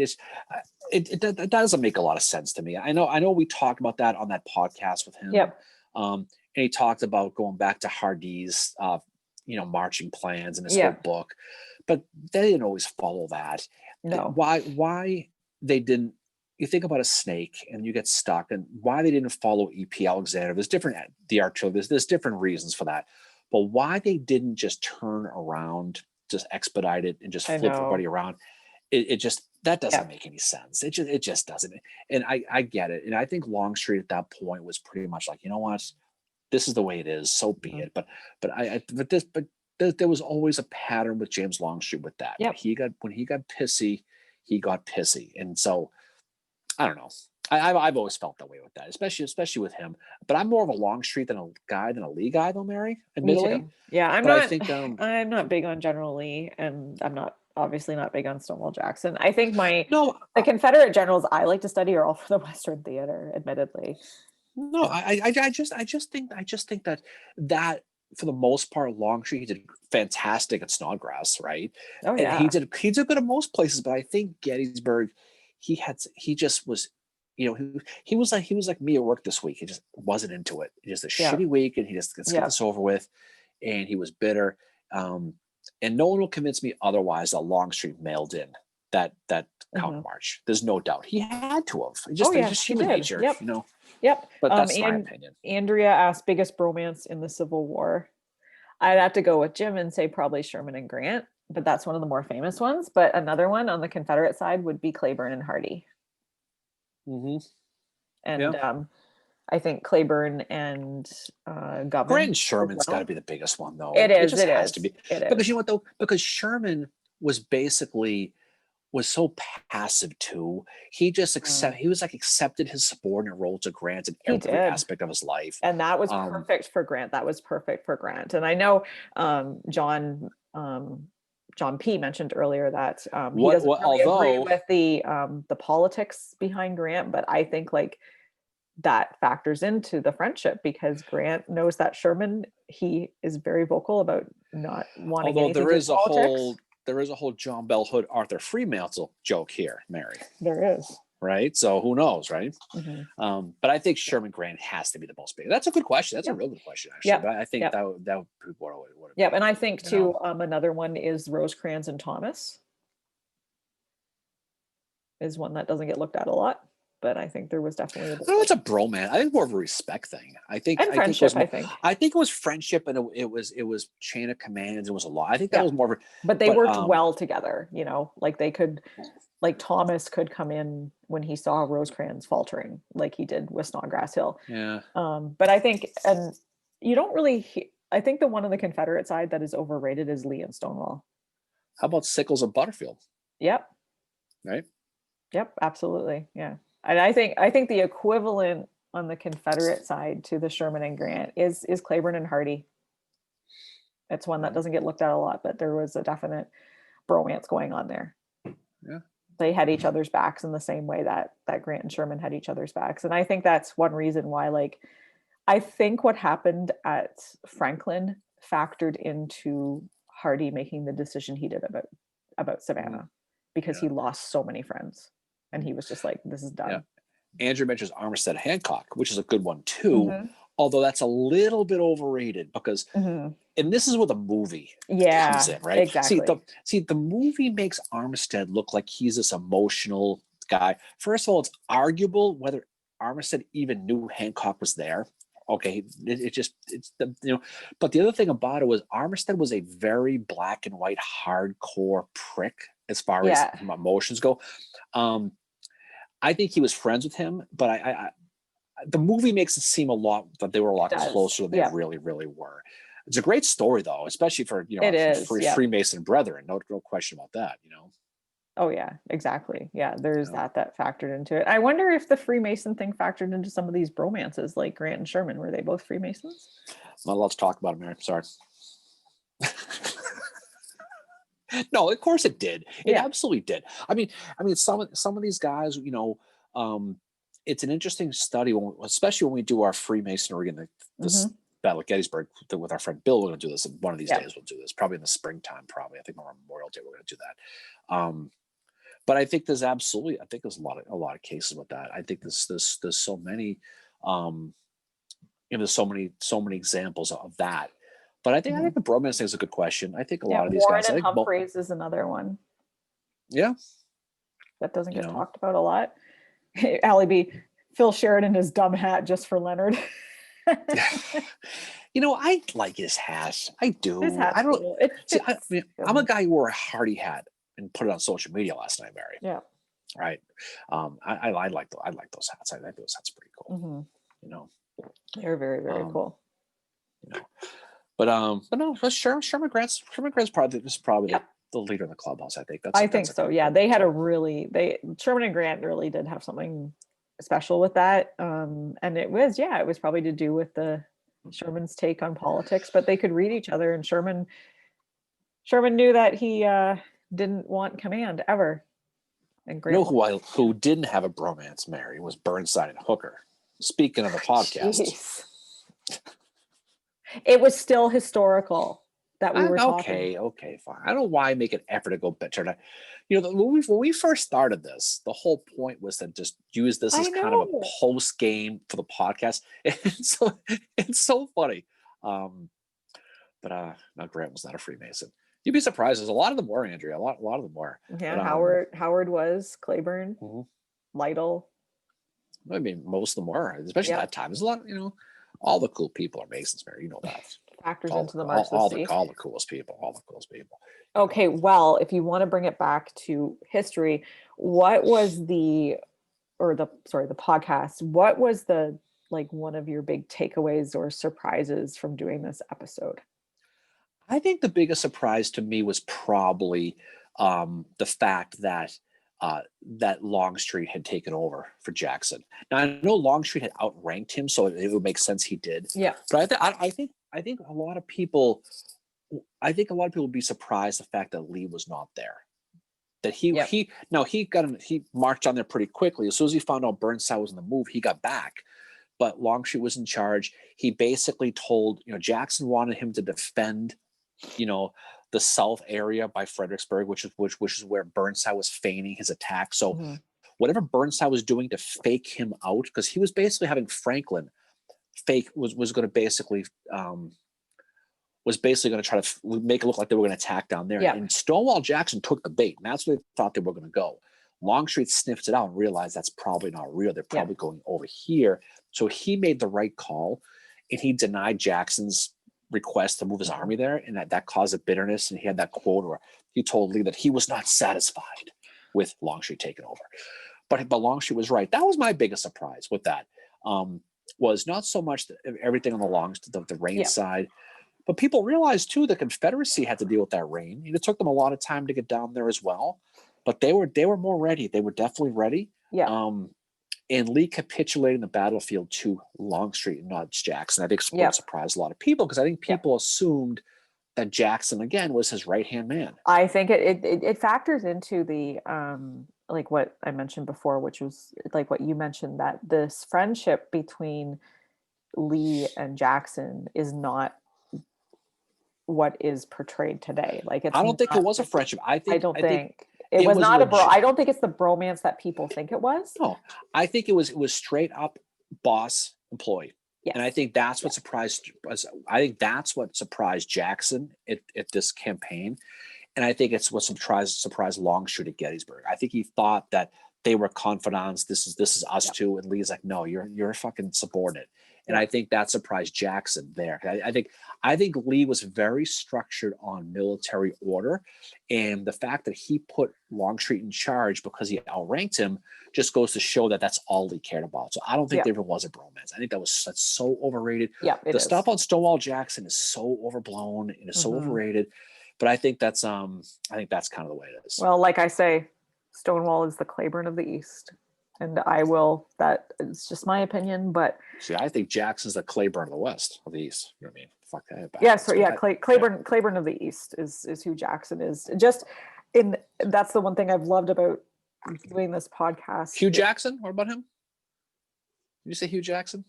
That doesn't make a lot of sense to me. I know we talked about that on that podcast with him. Yep. And he talked about going back to Hardee's, marching plans in his whole book, but they didn't always follow that. No. Why they didn't? You think about a snake and you get stuck, and why they didn't follow E.P. Alexander. There's the artillery. There's different reasons for that, but why they didn't just turn around, just expedite it, and just flip everybody around? That doesn't make any sense. It just doesn't. And I get it. And I think Longstreet at that point was pretty much like, you know what, this is the way it is. So be it. But there was always a pattern with James Longstreet with that. Yep. When he got pissy, he got pissy. And so I don't know. I've always felt that way with that, especially with him. But I'm more of a Longstreet than a Lee guy, though, Mary. Admittedly. Me too. Yeah, I'm not big on General Lee, and I'm obviously not big on Stonewall Jackson. I think the Confederate generals I like to study are all for the Western Theater, admittedly. No, I just think that for the most part, Longstreet did fantastic at Snodgrass, right? Oh yeah. And he did good at most places, but I think Gettysburg, he just was, he was like me at work this week. He just wasn't into it. Just a shitty week, and he just let's get this over with. And he was bitter. And no one will convince me otherwise that Longstreet mailed in that counter march. There's no doubt he had to have. Just human nature, Yep. Yep. But that's my opinion. Andrea asked, biggest bromance in the Civil War. I'd have to go with Jim and say probably Sherman and Grant, but that's one of the more famous ones. But another one on the Confederate side would be Cleburne and Hardee. And I think Cleburne and Govan. Grant and Sherman's got to be the biggest one, though. It is. It just has to be. It is. Because you know what, though? Because Sherman was basically was so passive too. He just he was like accepted his subordinate role to Grant in He every did. aspect of his life. And that was perfect for Grant. That was perfect for Grant. And I know John P mentioned earlier that he doesn't really agree with the politics behind Grant, but I think like that factors into the friendship because Grant knows that Sherman, he is very vocal about not wanting anything to do with politics. There is a whole John Bell Hood, Arthur Fremantle joke here, Mary. There is. Right. So who knows, right? Mm-hmm. But I think Sherman Grant has to be the most big. That's a good question. That's a real good question, actually. But I think that would be what it would. Yeah, and I think too, another one is Rosecrans and Thomas. Is one that doesn't get looked at a lot, but I think there was definitely it's a bromance. I think more of a respect thing. I think friendship. I think it was friendship, and it was chain of commands. It was a lot. I think that was more of a. But they worked well together. You know, like they could. Like Thomas could come in when he saw Rosecrans faltering, like he did with Snodgrass Hill. Yeah. But I think, and you don't really. I think the one on the Confederate side that is overrated is Lee and Stonewall. How about Sickles and Butterfield? Yep. Right. Yep. Absolutely. Yeah. And I think the equivalent on the Confederate side to the Sherman and Grant is Claiborne and Hardee. It's one that doesn't get looked at a lot, but there was a definite bromance going on there. Yeah. They had each other's backs in the same way that Grant and Sherman had each other's backs. And I think that's one reason why, like, I think what happened at Franklin factored into Hardee making the decision he did about Savannah, because he lost so many friends and he was just like, this is done. Yeah. Andrew mentions Armistead Hancock, which is a good one too. Although that's a little bit overrated because, and this is where the movie comes in, right? Exactly. See, the movie makes Armistead look like he's this emotional guy. First of all, it's arguable whether Armistead even knew Hancock was there. Okay, but the other thing about it was Armistead was a very black and white, hardcore prick as far as emotions go. I think he was friends with him, but I the movie makes it seem that they were a lot closer than they really, really were. It's a great story, though, especially for Freemason brethren. No question about that. Oh yeah, exactly. Yeah, there's that factored into it. I wonder if the Freemason thing factored into some of these bromances, like Grant and Sherman. Were they both Freemasons? Not allowed to talk about it, Mary. Sorry. No, of course it did. It absolutely did. I mean, some of these guys, it's an interesting study, especially when we do our Freemasonry and this Battle of Gettysburg with our friend Bill. We're going to do this, and one of these days we'll do this, probably in the springtime. Probably, I think on Memorial Day we're going to do that. But I think there's a lot of cases with that. I think there's so many, there's so many examples of that. But I think the bromance thing is a good question. I think a lot of these Warren guys. And Humphreys is another one. Yeah, that doesn't get talked about a lot. Allie B. Phil Sheridan his dumb hat just for Leonard. I like his hat. I do. His hat's cool. I'm a guy who wore a Hardee hat and put it on social media last night, Mary. Yeah. Right. I like those hats. I think those hats pretty cool. They're very, very cool. But no, Sherman Grant's probably the leader in the clubhouse. I think I think so. Yeah, they had Sherman and Grant really did have something special with that, and it was probably to do with the Sherman's take on politics, but they could read each other, and Sherman knew that he didn't want command ever. And Grant, who didn't have a bromance, Mary, was Burnside and Hooker. Speaking of the podcast. It was still historical that we were talking. Okay, fine. I don't know why I make an effort to go better. When we first started this, the whole point was to just use this as kind of a post game for the podcast. It's so funny. But no, Grant was not a Freemason. You'd be surprised. There's a lot of them were, Andrea. A lot of them were. Yeah, but, Howard was, Claiborne, Lytle. I mean, most of them were, especially that time. There's a lot, all the cool people are Masons, Mary. You know that. Factors into the marks all the coolest people. Okay, well, if you want to bring it back to history, what was the podcast? What was one of your big takeaways or surprises from doing this episode? I think the biggest surprise to me was probably the fact that that Longstreet had taken over for Jackson. Now I know Longstreet had outranked him, so it would make sense he did. Yeah. But I think a lot of people, would be surprised the fact that Lee was not there. That he he marched on there pretty quickly. As soon as he found out Burnside was in the move, he got back. But Longstreet was in charge. He basically told, Jackson wanted him to defend, the south area by Fredericksburg, which is where Burnside was feigning his attack. So whatever Burnside was doing to fake him out, because he was basically having Franklin was going to basically going to try to make it look like they were going to attack down there. Yeah. And Stonewall Jackson took the bait, and that's where they thought they were going to go. Longstreet sniffed it out and realized that's probably not real. They're probably going over here. So he made the right call, and he denied Jackson's request to move his army there, and that caused a bitterness. And he had that quote where he told Lee that he was not satisfied with Longstreet taking over. But Longstreet was right. That was my biggest surprise with that. Was not so much everything on the rain side, but people realized too the Confederacy had to deal with that rain. It took them a lot of time to get down there as well, but they were more ready. They were definitely ready. Yeah. And Lee capitulated the battlefield to Longstreet and not Jackson. I think surprised a lot of people, because I think people assumed that Jackson again was his right-hand man. I think it factors into the like what I mentioned before, which was like what you mentioned, that this friendship between Lee and Jackson is not what is portrayed today. Like, I don't think it was a friendship. I think it was not legit. I don't think it's the bromance that people think it was. No, I think it was straight up boss employee. Yes. And I think that's what surprised us. I think that's what surprised Jackson at this campaign. And I think it's what surprised Longstreet at Gettysburg. I think he thought that they were confidants. This is us too. And Lee's like, no, you're a fucking subordinate. And I think that surprised Jackson there. I think Lee was very structured on military order, and the fact that he put Longstreet in charge because he outranked him just goes to show that that's all Lee cared about. So I don't think there ever was a bromance. I think that's so overrated. Yeah, the stuff on Stonewall Jackson is so overblown and is so overrated. But I think that's kind of the way it is. Well, like I say, Stonewall is the Claiborne of the East. And that is just my opinion, but see, I think Jackson's the Claiborne of the West, of the East. You know what I mean? Fuck that. Yeah, so yeah, Claiborne of the East is who Jackson is. That's the one thing I've loved about doing this podcast. Hugh Jackson? What about him? Did you say Hugh Jackson?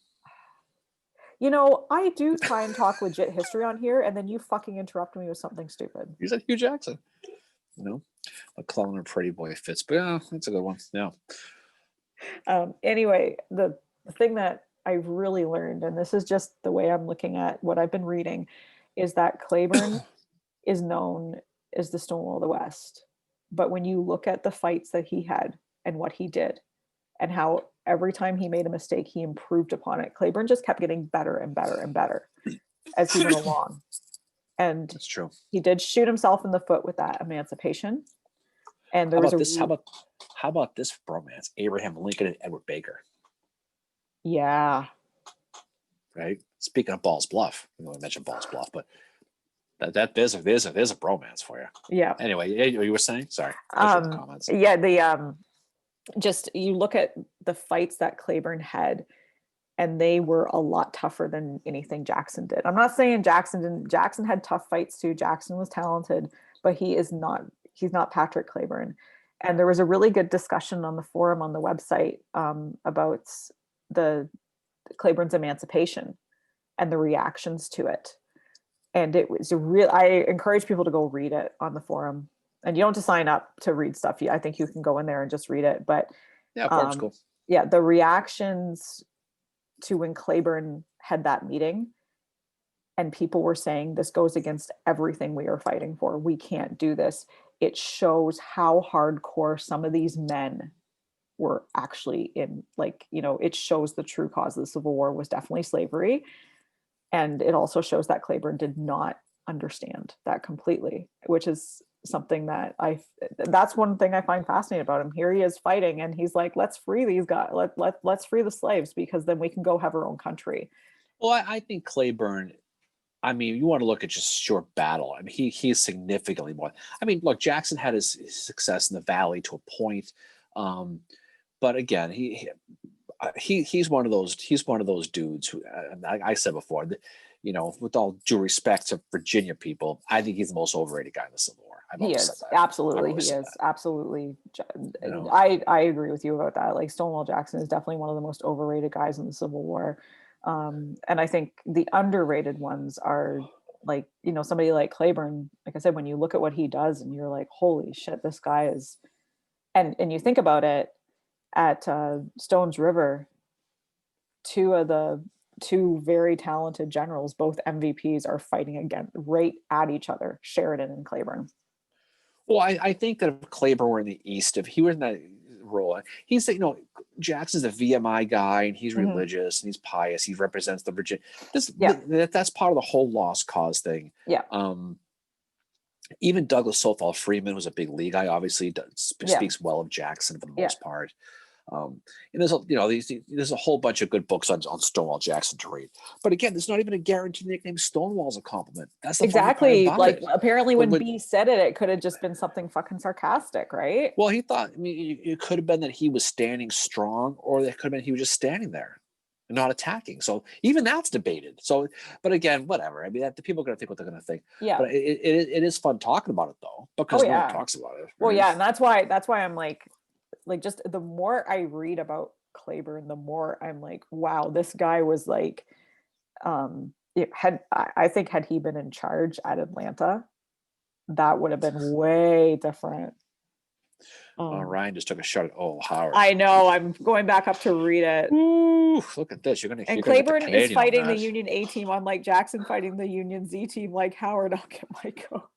I do try and talk legit history on here, and then you fucking interrupt me with something stupid. You said Hugh Jackson. McClellan and Pretty Boy fits, but yeah, that's a good one. Yeah. Anyway, the thing that I've really learned, and this is just the way I'm looking at what I've been reading, is that Claiborne is known as the Stonewall of the West. But when you look at the fights that he had and what he did, and how every time he made a mistake, he improved upon it, Claiborne just kept getting better and better and better as he went along. And that's true. He did shoot himself in the foot with that emancipation. And there how about this bromance? Abraham Lincoln and Edward Baker. Yeah. Right. Speaking of Ball's Bluff, I mentioned Ball's Bluff, but there's a bromance for you. Yeah. Anyway, you were saying? Sorry. Comments. Yeah. Just you look at the fights that Claiborne had, and they were a lot tougher than anything Jackson did. I'm not saying Jackson didn't. Jackson had tough fights too. Jackson was talented, but he's not Patrick Claiborne. And there was a really good discussion on the forum on the website about the Claiborne's emancipation and the reactions to it. And it was I encourage people to go read it on the forum. And you don't have to sign up to read stuff. I think you can go in there and just read it. But yeah, forum's cool. Yeah, the reactions to when Claiborne had that meeting, and people were saying, this goes against everything we are fighting for. We can't do this. It shows how hardcore some of these men were actually in, it shows the true cause of the Civil War was definitely slavery. And it also shows that Claiborne did not understand that completely, which is something that that's one thing I find fascinating about him. Here he is fighting, and he's like, let's free these guys. Let's free the slaves, because then we can go have our own country. Well, I think Claiborne, I mean, you want to look at just short battle. I mean, he's significantly more. I mean, look, Jackson had his success in the Valley to a point, but again, he's one of those. He's one of those dudes who I said before. That, with all due respect to Virginia people, I think he's the most overrated guy in the Civil War. He is absolutely. He is absolutely. I agree with you about that. Like Stonewall Jackson is definitely one of the most overrated guys in the Civil War. And I think the underrated ones are like, somebody like Claiborne. Like I said, when you look at what he does and you're like, holy shit, this guy is, and you think about it, at Stones River, two very talented generals, both MVPs, are fighting again right at each other, Sheridan and Claiborne. Well, I think that if Claiborne were in the East, if he were in that role, he's Jackson's a VMI guy and he's religious and he's pious. He represents the Virginia. That's part of the whole lost cause thing. Yeah. Even Douglas Sothall Freeman was a big league guy. Obviously, speaks well of Jackson for the most part. And there's there's a whole bunch of good books on Stonewall Jackson to read. But again, there's not even a guaranteed nickname. Stonewall's a compliment. That's the exactly like it. Apparently when B said it could have just been something fucking sarcastic, right? Well, he thought. I mean, it could have been that he was standing strong, or it could have been he was just standing there and not attacking. So even that's debated. So, but again, whatever. I mean, the people are going to think what they're going to think. Yeah. But it is fun talking about it though, because no one talks about it. Right? Well, yeah, and that's why I'm like just the more I read about Claiborne, the more I'm like, wow, this guy was like, I think had he been in charge at Atlanta, that would have been way different. Ryan just took a shot at Howard. I know. I'm going back up to read it. Ooh, look at this. And Claiborne is fighting the Union A team, unlike Jackson fighting the Union Z team. Like Howard, I'll get my coat.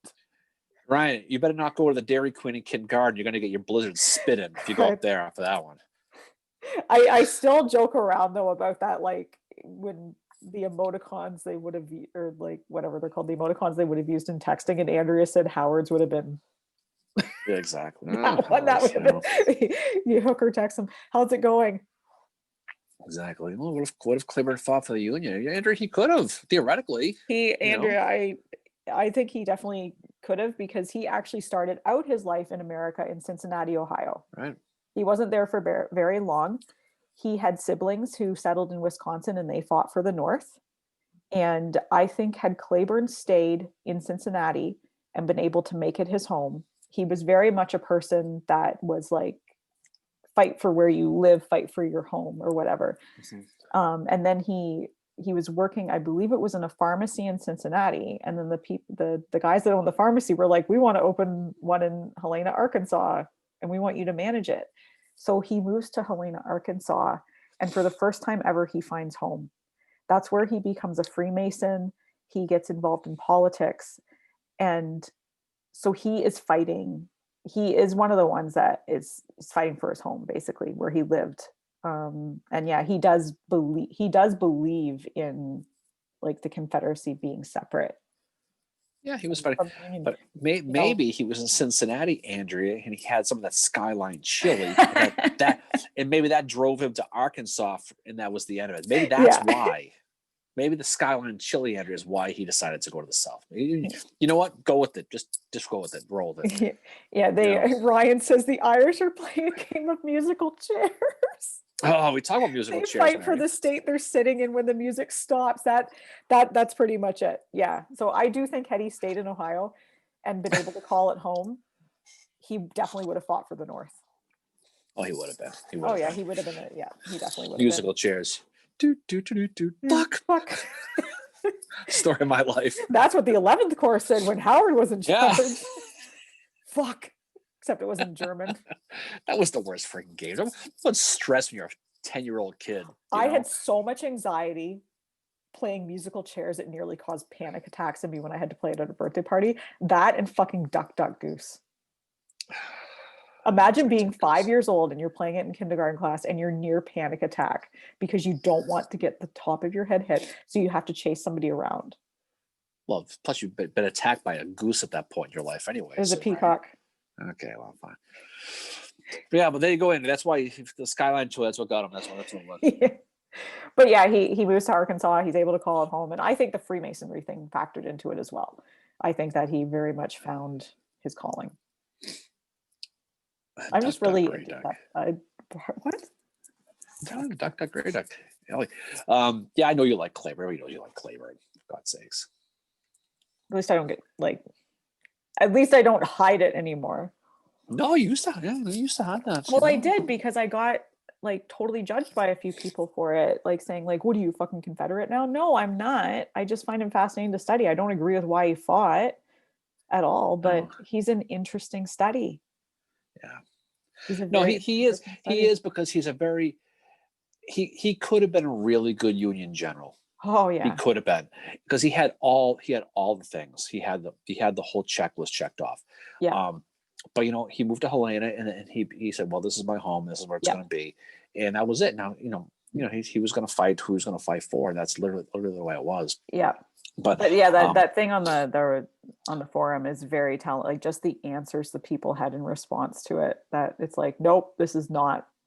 Ryan, you better not go to the Dairy Queen in Kindergarten. You're going to get your blizzard spit in if you go up there after that one. I still joke around though about that, like when the emoticons they would have, or like whatever they're called, the emoticons they would have used in texting, and Andrea said Howard's would have been. Yeah, exactly. You hook or text him. How's it going? Exactly. Well, what if Claiborne fought for the Union? Andrea, he could have theoretically. Andrea, I think he definitely could have, because he actually started out his life in America in Cincinnati, Ohio. Right. He wasn't there for very long. He had siblings who settled in Wisconsin and they fought for the North. And I think had Claiborne stayed in Cincinnati and been able to make it his home, he was very much a person that was like, fight for where you live, fight for your home or wadaver. Mm-hmm. And then he was working, I believe it was in a pharmacy in Cincinnati. And then the guys that own the pharmacy were like, we want to open one in Helena, Arkansas, and we want you to manage it. So he moves to Helena, Arkansas. And for the first time ever, he finds home. That's where he becomes a Freemason. He gets involved in politics. And so he is fighting. He is one of the ones that is fighting for his home, basically, where he lived. And yeah, he does believe in like the Confederacy being separate. Yeah, he was fighting, but maybe he was in Cincinnati, Andrea, and he had some of that Skyline chili, and maybe that drove him to Arkansas, and that was the end of it. Maybe that's why. Maybe the Skyline chili, Andrea, is why he decided to go to the South. You know what? Go with it. Just go with it. Roll with it. Yeah. Ryan says the Irish are playing a game of musical chairs. Oh, we talk about musical chairs. They fight for the state they're sitting in when the music stops. That's pretty much it. Yeah. So I do think had he stayed in Ohio and been able to call it home, he definitely would have fought for the North. Oh, he would have been. He would have been. He definitely would have. Musical chairs. Fuck. Story of my life. That's what the 11th Corps said when Howard was in charge. Yeah. Fuck. Except it was in German. That was the worst freaking game. What stress when you're a 10-year-old kid. I had so much anxiety playing musical chairs, it nearly caused panic attacks in me when I had to play it at a birthday party. That and fucking Duck Duck Goose. Imagine being 5 years old and you're playing it in kindergarten class and you're near panic attack because you don't want to get the top of your head hit, so you have to chase somebody around. Well, plus you've been attacked by a goose at that point in your life anyway. It was a peacock. Right? Okay, well, fine. But yeah, but there you go in. That's why the Skyline tool, that's what got him. That's what it was. But yeah, he moves to Arkansas. He's able to call it home, and I think the Freemasonry thing factored into it as well. I think that he very much found his calling. I'm just really Grey Duck. what? Duck, Grey Duck. Yeah, I know you like Clayburn. Everybody knows you like Clayburn. For God's sakes. At least I don't get like. At least I don't hide it anymore. No, you used to. Yeah, you used to hide that. Well, I did because I got like totally judged by a few people for it, like saying like, "What are you, fucking Confederate now?" No, I'm not. I just find him fascinating to study. I don't agree with why he fought at all, but he's an interesting study. Yeah. He's a No, he is because he's a very he could have been a really good Union general. Oh yeah. He could have been because he had all the things. He had the whole checklist checked off. Yeah. But he moved to Helena and he said, well, this is my home. This is where it's going to be. And that was it. Now, he was going to fight who he was going to fight for. And that's literally the way it was. Yeah. But yeah, that thing on the forum is very telling. Like just the answers the people had in response to it, that it's like, nope,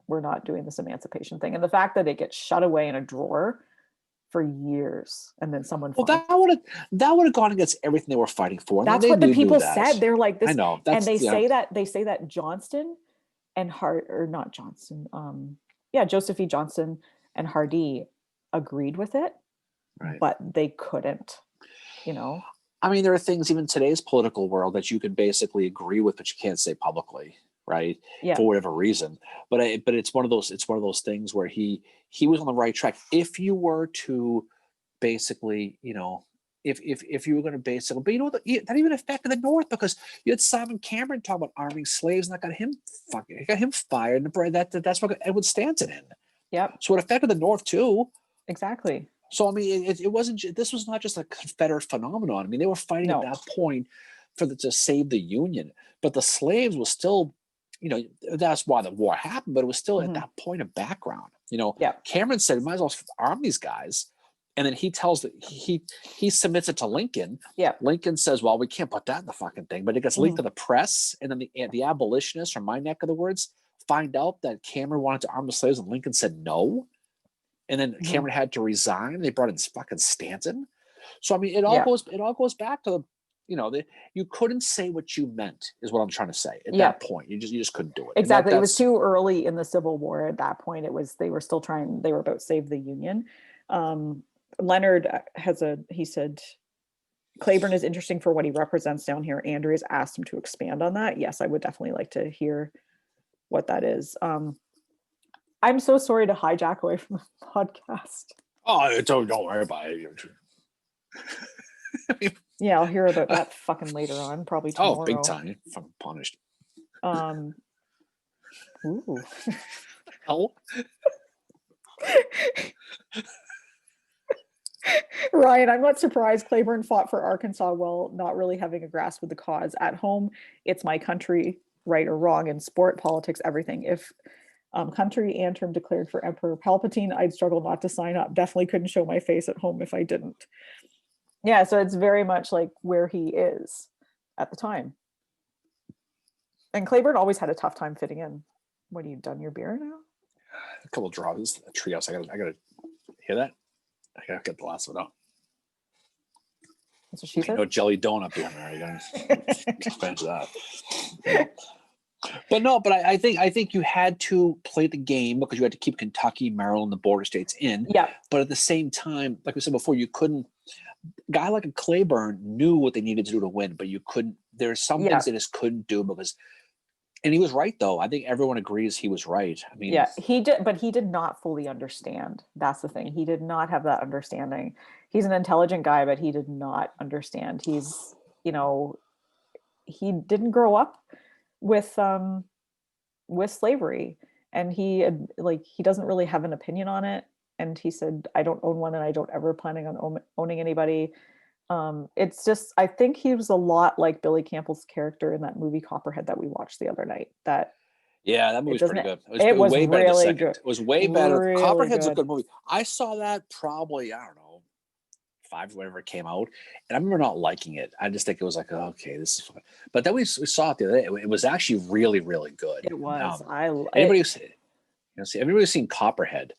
we're not doing this emancipation thing. And the fact that it gets shut away in a drawer for years and then someone that would have gone against everything they were fighting for. That's what the people said. They're like this. I know. And they say that Johnston and not Johnston. Joseph E. Johnston and Hardee agreed with it, right, but they couldn't, I mean, there are things even in today's political world that you can basically agree with, but you can't say publicly, right? Yeah. For whatever reason. But it's one of those things where he was on the right track. If you were to basically, if you were going to basically, but that even affected the North because you had Simon Cameron talk about arming slaves, and that got him fired. And that's what Edward Stanton in. Yep. So it affected the North too. Exactly. So I mean, it wasn't. This was not just a Confederate phenomenon. I mean, they were fighting at that point to save the Union, but the slaves was still, that's why the war happened. But it was still at that point of background. Cameron said, "Might as well arm these guys," and then he tells that he submits it to Lincoln. Yeah. Lincoln says, "Well, we can't put that in the fucking thing," but it gets leaked to the press, and then the abolitionists from my neck of the woods find out that Cameron wanted to arm the slaves, and Lincoln said no. And then Cameron had to resign. They brought in fucking Stanton. So I mean, it all goes back to you couldn't say what you meant is what I'm trying to say at that point. You just couldn't do it. Exactly. It was too early in the Civil War at that point. They were still trying. They were about to save the Union. Leonard he said, Clayburn is interesting for what he represents down here. Andrea's asked him to expand on that. Yes, I would definitely like to hear what that is. I'm so sorry to hijack away from the podcast. Oh, don't worry about it. Yeah, I'll hear about that fucking later on, probably tomorrow. Oh, big time. Fucking punished. Ooh. Hell. Ryan, I'm not surprised Clayburn fought for Arkansas while not really having a grasp of the cause. At home, it's my country, right or wrong, in sport, politics, everything. If country Antrim declared for Emperor Palpatine, I'd struggle not to sign up. Definitely couldn't show my face at home if I didn't. Yeah, so it's very much like where he is at the time. And Clayburn always had a tough time fitting in. What, are you done your beer now? A couple of drops. A treehouse. I gotta hear that. I gotta get the last one out. That's what she said. No jelly donut being there. You gotta finish that. But I think you had to play the game because you had to keep Kentucky, Maryland, the border states in. Yeah. But at the same time, like we said before, you couldn't. A guy like a Clayburn knew what they needed to do to win, but you couldn't. There's some things they just couldn't do because. And he was right, though. I think everyone agrees he was right. I mean, yeah, he did, but he did not fully understand. That's the thing. He did not have that understanding. He's an intelligent guy, but he did not understand. He's, he didn't grow up with slavery, and he doesn't really have an opinion on it. And he said, "I don't own one, and I don't ever planning on owning anybody." It's just, I think he was a lot like Billy Campbell's character in that movie Copperhead that we watched the other night. That movie's pretty good. It was way really better. Good. It was way better. Really Copperhead's good. a good movie. I saw that probably, I don't know, 5 whenever it came out, and I remember not liking it. I just think it was like, oh, okay, this is fun. But then we saw it the other day. It was actually really, really good. It was. Everybody's seen Copperhead.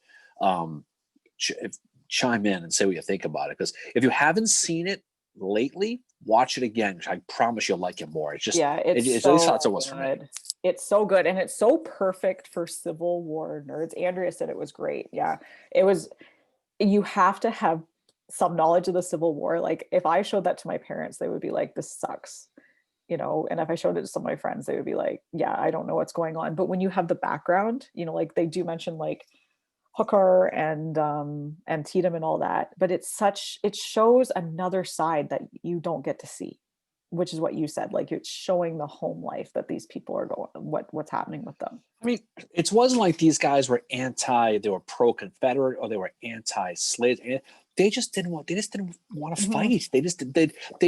chime in and say what you think about it. Because if you haven't seen it lately, watch it again. I promise you'll like it more. It's just, it's at least so that's what it was for me. good. It's so good, and it's so perfect for Civil War nerds. Andrea said it was great. Yeah, it was. You have to have some knowledge of the Civil War. Like if I showed that to my parents, they would be like, "This sucks." And if I showed it to some of my friends, they would be like, yeah, I don't know what's going on. But when you have the background, like they do mention like Hooker and Tatum and all that, but it shows another side that you don't get to see, which is what you said. Like it's showing the home life that these people are going, what's happening with them. I mean, it wasn't like these guys were they were pro-Confederate or they were anti-slave. They just didn't want to fight. They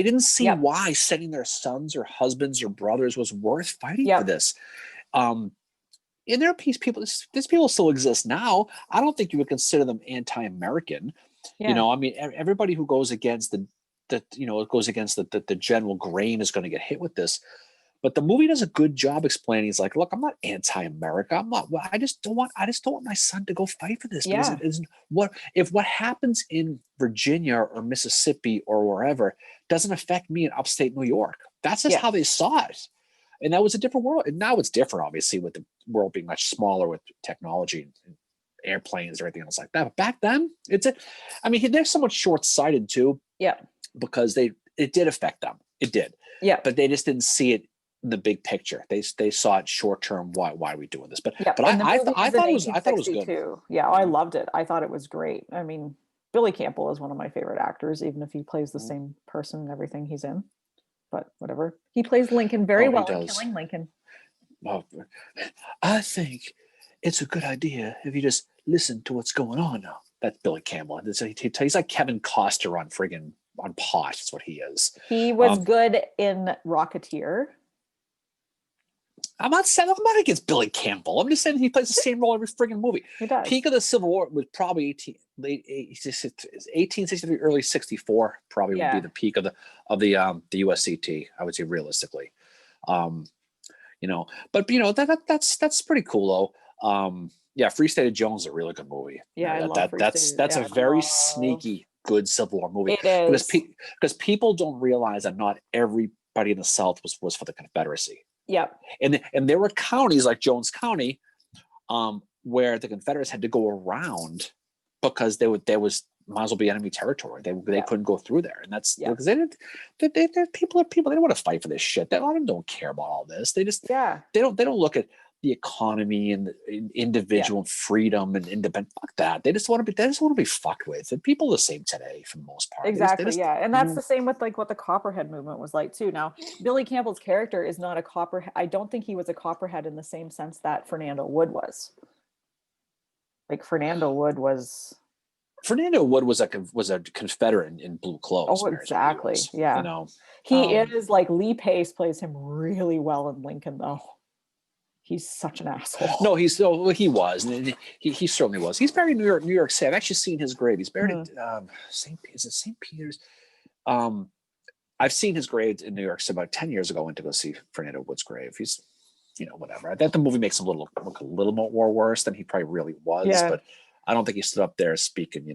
didn't see why sending their sons or husbands or brothers was worth fighting for this. And there are these people still exist now. I don't think you would consider them anti-American. I mean, everybody who goes against the general grain is going to get hit with this. But the movie does a good job explaining. He's like, look, I'm not anti-America. I'm not. I just don't want my son to go fight for this. Yeah. Because what happens in Virginia or Mississippi or wherever doesn't affect me in upstate New York. That's just how they saw it. And that was a different world. And now it's different, obviously, with the world being much smaller with technology and airplanes or everything else like that. But back then, they're somewhat short-sighted too. Yeah. Because it did affect them. It did. Yeah. But they just didn't see it in the big picture. They saw it short term. Why are we doing this? But I thought it was good. Yeah, I loved it. I thought it was great. I mean, Billy Campbell is one of my favorite actors, even if he plays the same person in everything he's in. But whatever, he plays Lincoln very well in Killing Lincoln. Well, I think it's a good idea if you just listen to what's going on now. That's Billy Campbell. He's like Kevin Costner on pot. That's what he is. He was good in Rocketeer. I'm not against Billy Campbell. I'm just saying he plays the same role every friggin' movie. He does. Peak of the Civil War was probably 1863, early 64. Probably would be the peak of the USCT. I would say realistically, But that's pretty cool though. Free State of Jones is a really good movie. Yeah, I love that's a very sneaky good Civil War movie. It is because people don't realize that not everybody in the South was for the Confederacy. Yep. And there were counties like Jones County, where the Confederates had to go around because there was might as well be enemy territory. They couldn't go through there, and that's because people are people. They don't want to fight for this shit. A lot of them don't care about all this. They just they don't look at the economy and individual freedom and independence. Fuck that. They just want to be fucked with. And people are the same today for the most part. Exactly. And that's the same with like what the Copperhead movement was like too. Now, Billy Campbell's character is not a Copperhead. I don't think he was a Copperhead in the same sense that Fernando Wood was. Like Fernando Wood was a Confederate in blue clothes. Oh, exactly. Yeah. He is like Lee Pace plays him really well in Lincoln though. He's such an asshole. No, he was. And he certainly was. He's buried in New York City. I've actually seen his grave. He's buried at St. Peter's. I've seen his grave in New York City about 10 years ago. I went to go see Fernando Wood's grave. He's, whatever. I think the movie makes him look a little more worse than he probably really was. Yeah. But I don't think he stood up there speaking,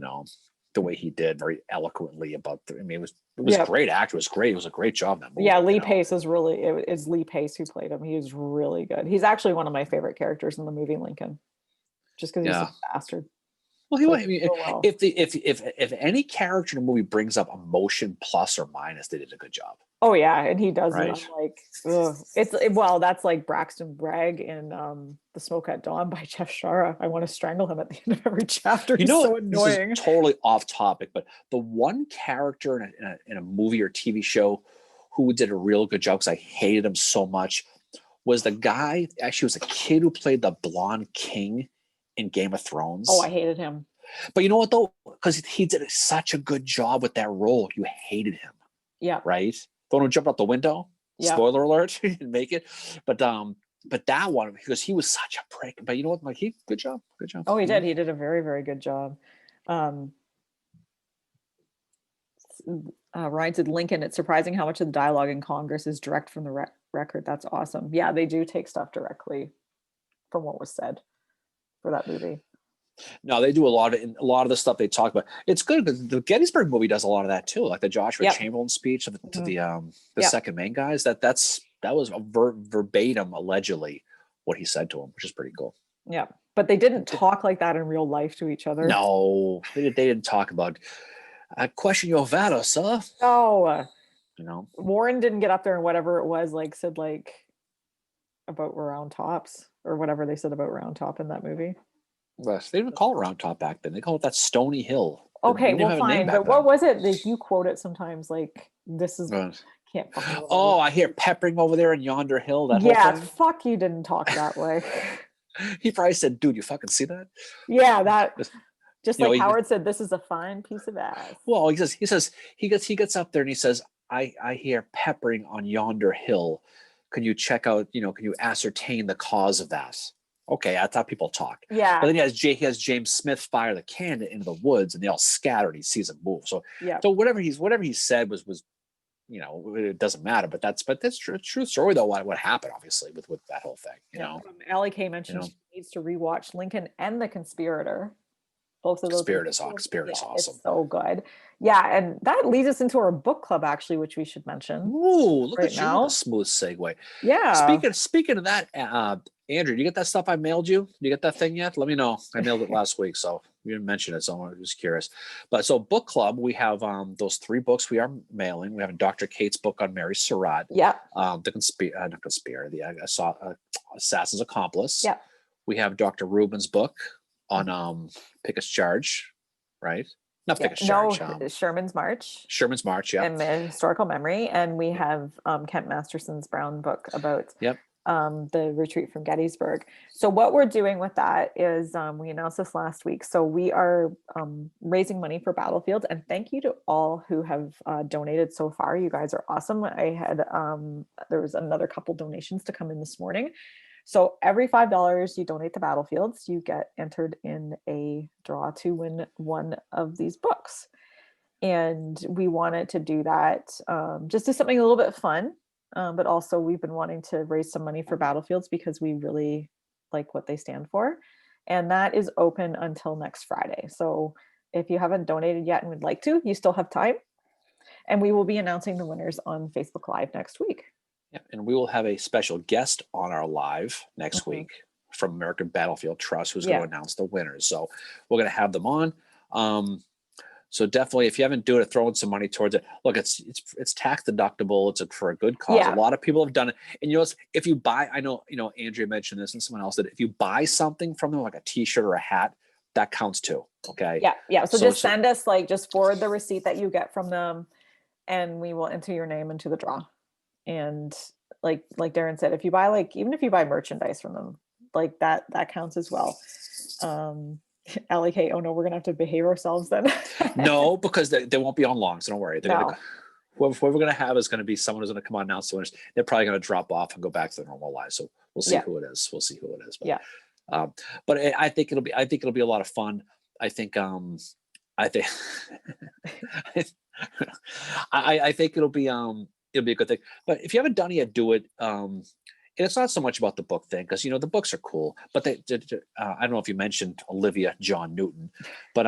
the way he did very eloquently about it was a great actor. It was great. It was a great job. That movie, Lee Pace is really, it's Lee Pace who played him. He was really good. He's actually one of my favorite characters in the movie Lincoln, just because he's a bastard. Well, if any character in a movie brings up emotion plus or minus, they did a good job. Oh yeah, and he does. Right. That's like Braxton Bragg in The Smoke at Dawn by Jeff Shara. I want to strangle him at the end of every chapter. He's so annoying. This is totally off topic, but the one character in a movie or TV show who did a real good job, because I hated him so much, was the guy. Actually, was a kid who played the blonde king in Game of Thrones. Oh, I hated him. But you know what though? Because he did such a good job with that role, you hated him. Yeah. Right. The one who jumped out the window. Yeah. Spoiler alert! He didn't make it. But that one, because he was such a prick. But you know what? Like good job. Oh, he did. He did a very, very good job. Ryan said, Lincoln, it's surprising how much of the dialogue in Congress is direct from the record. That's awesome. Yeah, they do take stuff directly from what was said for that movie. No, they do a lot of the stuff they talk about. It's good because the Gettysburg movie does a lot of that too, like the Joshua Yep. Chamberlain speech to Mhm. the Yep. second Maine guys. That was a verbatim, allegedly, what he said to him, which is pretty cool. Yeah. But they didn't talk like that in real life to each other. No, they didn't talk about. I question your valor, sir. Oh, You know, Warren didn't get up there and whatever it was, like said like about round tops or whatever they said about round top in that movie. but they didn't call it Round Top back then. They called it that Stony Hill. They Okay, didn't even well, have a name fine. back But what then. was it? Like you quote it sometimes, like this is Right. can't fucking remember. Oh, I hear peppering over there in yonder hill. That Yeah, whole thing. fuck you didn't talk that way. He probably said, "Dude, you fucking see that?" Yeah, that just You know, like Howard said, this is a fine piece of ass. well, he gets up there and he says, I hear peppering on yonder hill. Can you check out, can you ascertain the cause of that? Okay, that's how people talk. But Yeah, then he has James Smith fire the cannon into the woods and they all scatter and he sees them move. So yeah. whatever he said was it doesn't matter. But that's true story though, what happened obviously with that whole thing, Yeah. Allie K you mentioned know. she needs to rewatch Lincoln and The Conspirator. Both of those. Spirit is awesome. It's so good. Yeah, and that leads us into our book club actually, which we should mention Ooh, look right at you with a now. smooth segue. Yeah. Speaking of that, Andrew, do you get that stuff I mailed you? Do you get that thing yet? Let me know. I mailed it last week, so you didn't mention it, so I'm just curious. But so book club, we have those 3 books we are mailing. We have Dr. Kate's book on Mary Surratt, Yeah. not conspirator, the Assassin's Accomplice. Yeah. We have Dr. Rubin's book on Pickett's Charge, right? Not Yeah. Pickett's No, Charge. Sherman's March. Sherman's March, yeah. And historical memory. And we have Kent Masterson's Brown book about Yep. the retreat from Gettysburg. So what we're doing with that is we announced this last week. So we are raising money for Battlefield, and thank you to all who have donated so far. You guys are awesome. I had there was another couple donations to come in this morning. So every $5 you donate to Battlefields, you get entered in a draw to win one of these books. And we wanted to do that, just do something a little bit fun. But also we've been wanting to raise some money for Battlefields because we really like what they stand for. And that is open until next Friday. So if you haven't donated yet and would like to, you still have time. And we will be announcing the winners on Facebook Live next week. Yeah, and we will have a special guest on our live next Mhm. week from American Battlefield Trust, who's Yeah. going to announce the winners. So we're going to have them on. So definitely, if you haven't done it, throw in some money towards it. Look, it's tax deductible. It's for a good cause. Yeah. A lot of people have done it. And if you buy, I know, Andrea mentioned this and someone else that if you buy something from them, like a T-shirt or a hat, that counts too. Okay. Yeah. Yeah. So So- just send us just forward the receipt that you get from them, and we will enter your name into the draw. And like Darren said, if you buy even if you buy merchandise from them, that counts as well. LK, oh no, we're gonna have to behave ourselves then. No, because they won't be on long, so don't worry. They're No. gonna, whoever we're going to have is going to be someone who's going to come on and announce the winners. They're probably going to drop off and go back to their normal lives. So we'll see Yeah. who it is. But, Yeah. But I think it'll be a lot of fun. I think I think I think it'll be a good thing. But if you haven't done it yet, do it. And it's not so much about the book thing because the books are cool, but I don't know if you mentioned Olivia John Newton, but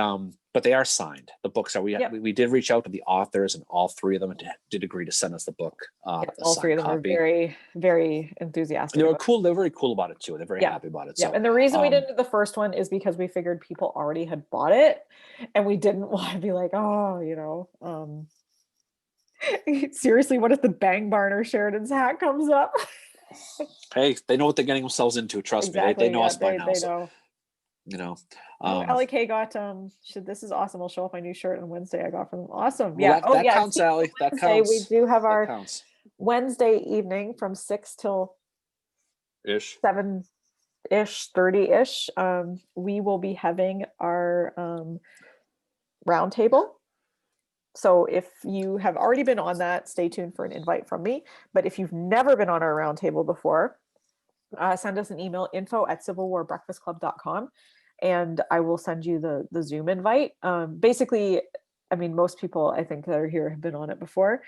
they are signed. The books are we did reach out to the authors, and all 3 of them did agree to send us the book. All 3 of them copy. are very, very enthusiastic. And they were cool. They're very cool about it too. They're very Yeah. happy about it. Yeah, So and the reason we didn't do the first one is because we figured people already had bought it, and we didn't want to be like, seriously, what if the Bang Barn or Sheridan's hat comes up? hey, they know what they're getting themselves into. Trust me, they know us by now. They so, know. um, Allie K got this is awesome. I'll show off my new shirt on Wednesday. I got from them. Awesome. well, Yeah. that counts, Allie. That Wednesday, counts. we do have That our counts. Wednesday evening from 6 till Ish. 7-ish, 30-ish. We will be having our round table. So if you have already been on that, stay tuned for an invite from me. But if you've never been on our round table before, send us an email, info@civilwarbreakfastclub.com, and I will send you the Zoom invite. Basically, I mean, most people I think that are here have been on it before.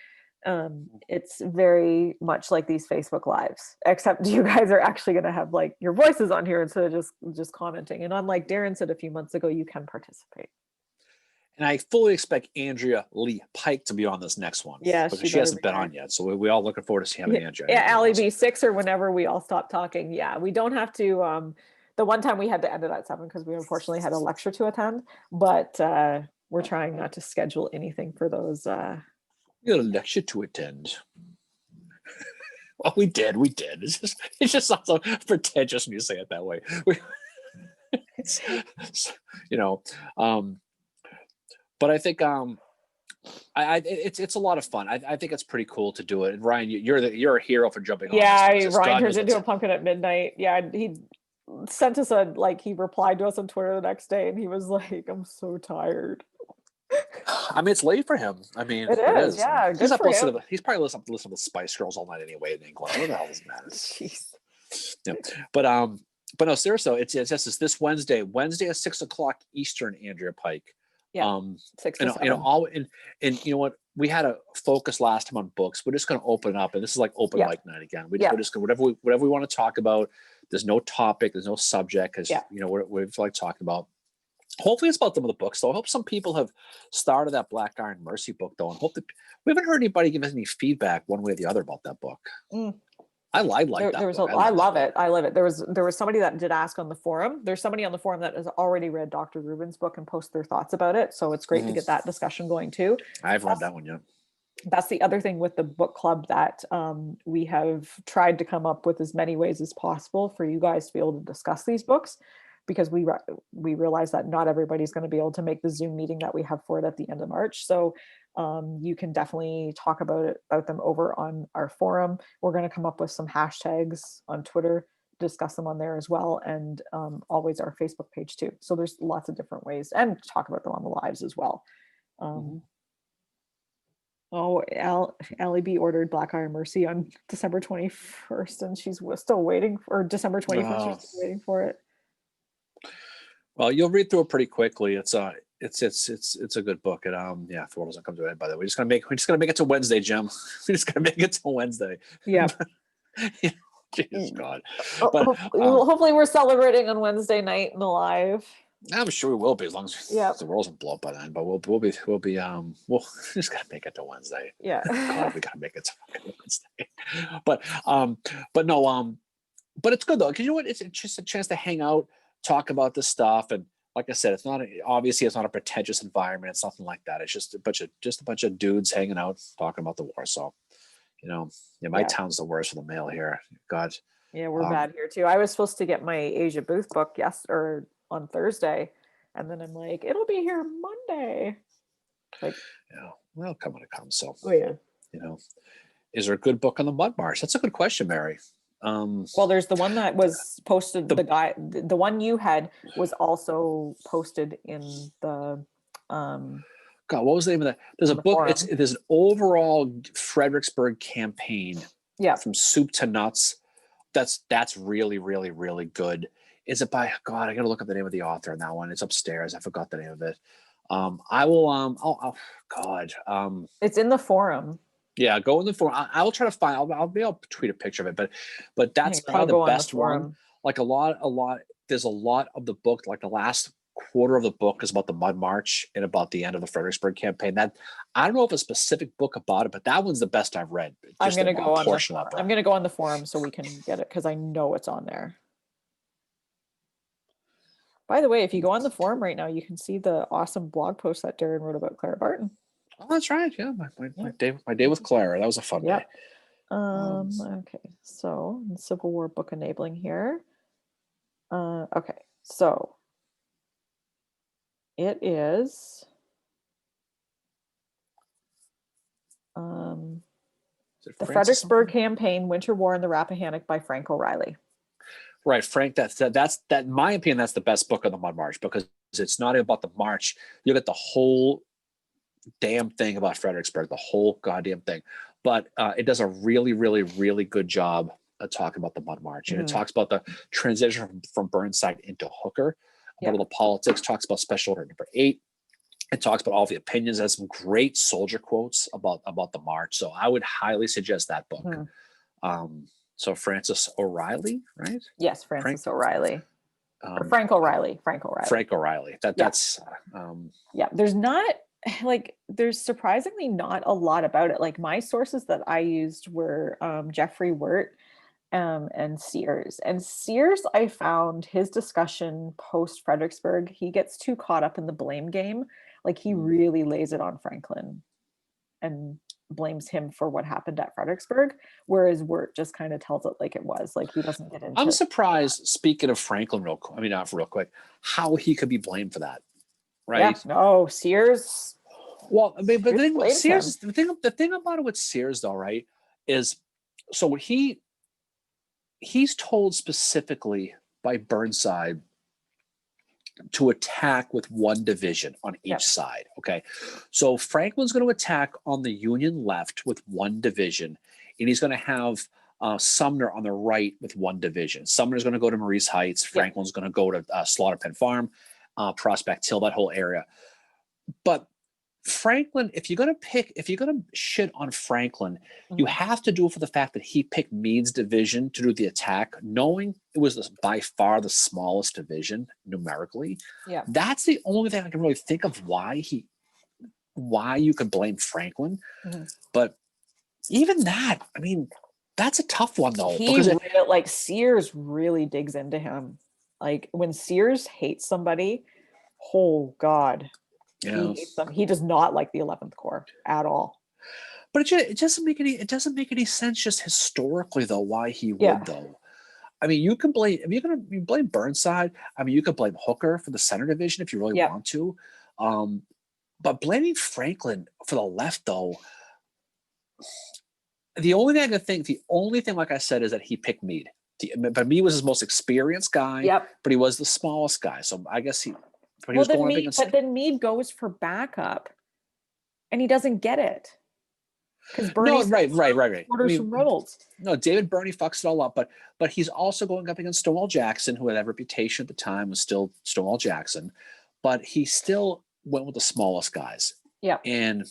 It's very much like these Facebook lives, except you guys are actually going to have like your voices on here instead of just commenting. And unlike Darren said a few months ago, you can participate. And I fully expect Andrea Lee Pike to be on this next one. Yeah, because she hasn't been on yet. So we all looking forward to seeing Andrea. Yeah, Allie B6 or whenever we all stop talking. Yeah, we don't have to. The one time we had to end it at 7 because we unfortunately had a lecture to attend, but we're trying not to schedule anything for those. You got a lecture to attend. Well, we did. It's just not so pretentious when you say it that way. But I think it's a lot of fun. I think it's pretty cool to do it. And Ryan, you're a hero for jumping on. Yeah, Ryan turns into a pumpkin at midnight. Yeah, he sent us he replied to us on Twitter the next day, and he was like, "I'm so tired." I mean, it's late for him. I mean, it is. Yeah, he's he's probably listening to the Spice Girls all night anyway in England. What the hell does it matter? Jeez. Yeah. But no, seriously, it's just this Wednesday at 6:00 Eastern, Andrea Pike. Yeah. 6 to 7. And you know what? We had a focus last time on books. We're just going to open up, and this is like open mic night again. We're just going whatever we want to talk about. There's no topic. There's no subject because we've like talked about. Hopefully, it's about some of the books, though. I hope some people have started that Black Iron Mercy book, though, and hope that we haven't heard anybody give us any feedback one way or the other about that book. I like that. I love it. I love it. There was somebody that did ask on the forum. There's somebody on the forum that has already read Dr. Rubin's book and post their thoughts about it. So it's great to get that discussion going too. I've read that one yet. That's the other thing with the book club that we have tried to come up with as many ways as possible for you guys to be able to discuss these books, because we realize that not everybody's going to be able to make the Zoom meeting that we have for it at the end of March. So you can definitely talk about them over on our forum. We're going to come up with some hashtags on Twitter, discuss them on there as well, and always our Facebook page too. So there's lots of different ways, and talk about them on the lives as well. Oh, Allie B ordered Black Iron Mercy on December 21st, and she's still waiting for December 21st. She's still waiting for it. Well, you'll read through it pretty quickly. It's a good book. And Thor doesn't come to an end, by the way. We're just gonna make it to Wednesday, Jim. We're just gonna make it to Wednesday. Yeah. Jesus God. But hopefully we're celebrating on Wednesday night in the live. I'm sure we will be, as long as the world doesn't blow up by then. But we'll just gotta make it to Wednesday. Yeah. God, we gotta make it to fucking Wednesday. But no, but it's good though, because you know what? It's just a chance to hang out, talk about this stuff, and like I said, it's not a pretentious environment. It's nothing like that. It's just a bunch of dudes hanging out, talking about the war. So, my town's the worst for the mail here. God. Yeah, we're bad here too. I was supposed to get my Asia Booth book on Thursday, and then I'm like, it'll be here Monday. Well, come when it comes. So, is there a good book on the Mud March? That's a good question, Mary. Well, there's the one that was posted. The one you had was also posted in the. God, what was the name of that? There's a book. There's an overall Fredericksburg campaign. Yeah. From soup to nuts. That's really, really, really good. Is it by God? I got to look up the name of the author on that one. It's upstairs. I forgot the name of it. I will. God. It's in the forum. Yeah, go in the forum. I will try to find. I'll tweet a picture of it. But that's probably the best one. Like a lot. There's a lot of the book. Like the last quarter of the book is about the Mud March and about the end of the Fredericksburg campaign. That I don't know if a specific book about it, but that one's the best I've read. I'm going to go on the forum so we can get it, because I know it's on there. By the way, if you go on the forum right now, you can see the awesome blog post that Darren wrote about Clara Barton. Oh, that's right. Yeah, my day with Clara. That was a fun day. Okay, so Civil War book enabling here. Okay, so it is The Fredericksburg Campaign, Winter War and the Rappahannock by Frank O'Reilly. Right, Frank. That's in my opinion, that's the best book of the Mud March, because it's not about the march. You get the whole damn thing about Fredericksburg, the whole goddamn thing. But it does a really, really, really good job of talking about the Mud March. And it talks about the transition from Burnside into Hooker, about all the politics, talks about Special Order Number 8, It talks about all the opinions. It has some great soldier quotes about the march. So I would highly suggest that book. Mhm. So Francis O'Reilly, right? Yes, Frank Francis O'Reilly or um, Frank O'Reilly. Frank O'Reilly. Frank O'Reilly. Yeah. That's um, Yeah. There's not like there's surprisingly not a lot about it. Like my sources that I used were Jeffrey Wirt and Sears. And Sears, I found his discussion post Fredericksburg, he gets too caught up in the blame game. Like he really lays it on Franklin and blames him for what happened at Fredericksburg, whereas Wirt just kind of tells it like it was. Like he doesn't get I'm into. surprised. Speaking of Franklin, I mean, not real quick, how he could be blamed for that, Yeah, right? no, Sears. Well, I mean, but the Sears thing about blames him. Sears, the thing about it with Sears, though, right, is so he's told specifically by Burnside to attack with one division on each Yep. side. Okay. So Franklin's going to attack on the Union left with one division, and he's going to have Sumner on the right with one division. Sumner's going to go to Maurice Heights. Yep. Franklin's going to go to Slaughter Pen Farm, Prospect Hill, that whole area. But Franklin, if you're going to shit on Franklin, you have to do it for the fact that he picked Meade's division to do the attack, knowing it was by far the smallest division numerically. Yeah. That's the only thing I can really think of why you could blame Franklin. But even that, I mean, that's a tough one though. Like Sears really digs into him. Like when Sears hates somebody, oh God. Yeah. He hates them. He does not like the 11th Corps at all. But it doesn't make any sense just historically though why he would though. I mean, you can blame if you're going to blame Burnside. I mean, you could blame Hooker for the center division if you really want to. But blaming Franklin for the left though, the only thing like I said is that he picked Meade. But Meade was his most experienced guy. But he was the smallest guy, so I guess he. But he was going up against. But then Meade goes for backup, and he doesn't get it because Bernie. Right. Orders from Reynolds. No, David Birney fucks it all up, but he's also going up against Stonewall Jackson, who had that reputation at the time, was still Stonewall Jackson, but he still went with the smallest guys. Yeah, and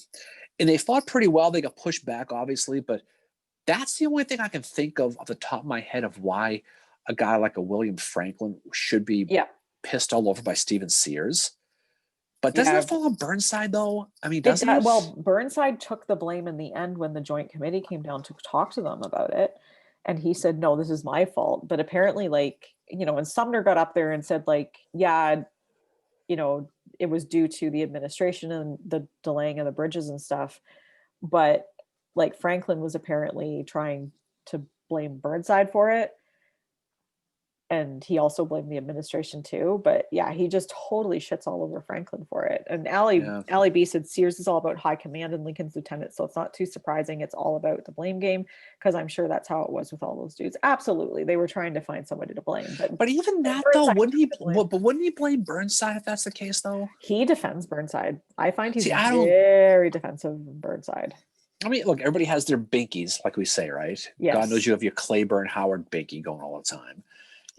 they fought pretty well. They got pushed back, obviously, but that's the only thing I can think of off the top of my head of why a guy like a William Franklin should be pissed all over by Stephen Sears. But doesn't that fall on Burnside, though? I mean, doesn't it? Well, Burnside took the blame in the end when the Joint Committee came down to talk to them about it. And he said, no, this is my fault. But apparently, like, when Sumner got up there and said, like, yeah, it was due to the administration and the delaying of the bridges and stuff. But like Franklin was apparently trying to blame Burnside for it. And he also blamed the administration too. But yeah, he just totally shits all over Franklin for it. And Allie B said Sears is all about high command and Lincoln's lieutenant. So it's not too surprising. It's all about the blame game, because I'm sure that's how it was with all those dudes. Absolutely. They were trying to find somebody to blame. But even that though, wouldn't he blame Burnside if that's the case though? He defends Burnside. I find he's very defensive of Burnside. I mean, look, everybody has their binkies, like we say, right? Yes. God knows you have your Claiborne Howard binky going all the time.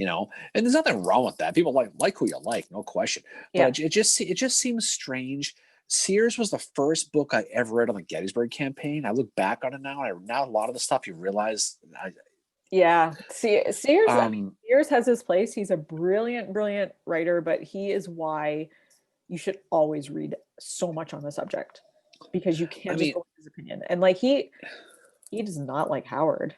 And there's nothing wrong with that. People like who you like, no question. But it just seems strange. Sears was the first book I ever read on the Gettysburg campaign. I look back on it now, and now a lot of the stuff you realize. Sears. Sears has his place. He's a brilliant writer, but he is why you should always read so much on the subject, because you can't just go with his opinion. And like he does not like Howard.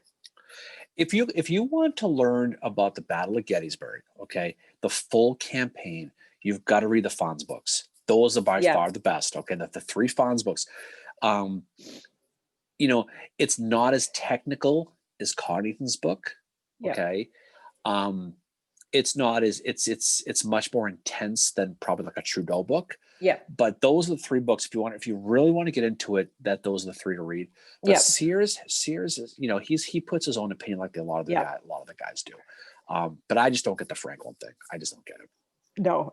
If you want to learn about the Battle of Gettysburg, okay, the full campaign, you've got to read the Fonz books. Those are by far the best. Okay, the three Fonz books. It's not as technical as Connington's book. Okay, it's not as it's much more intense than probably like a Trudeau book. Yeah. But those are the three books. If you really want to get into it, those are the three to read. But Sears is, he puts his own opinion like a lot of the guys do. But I just don't get the Franklin thing. I just don't get it. No,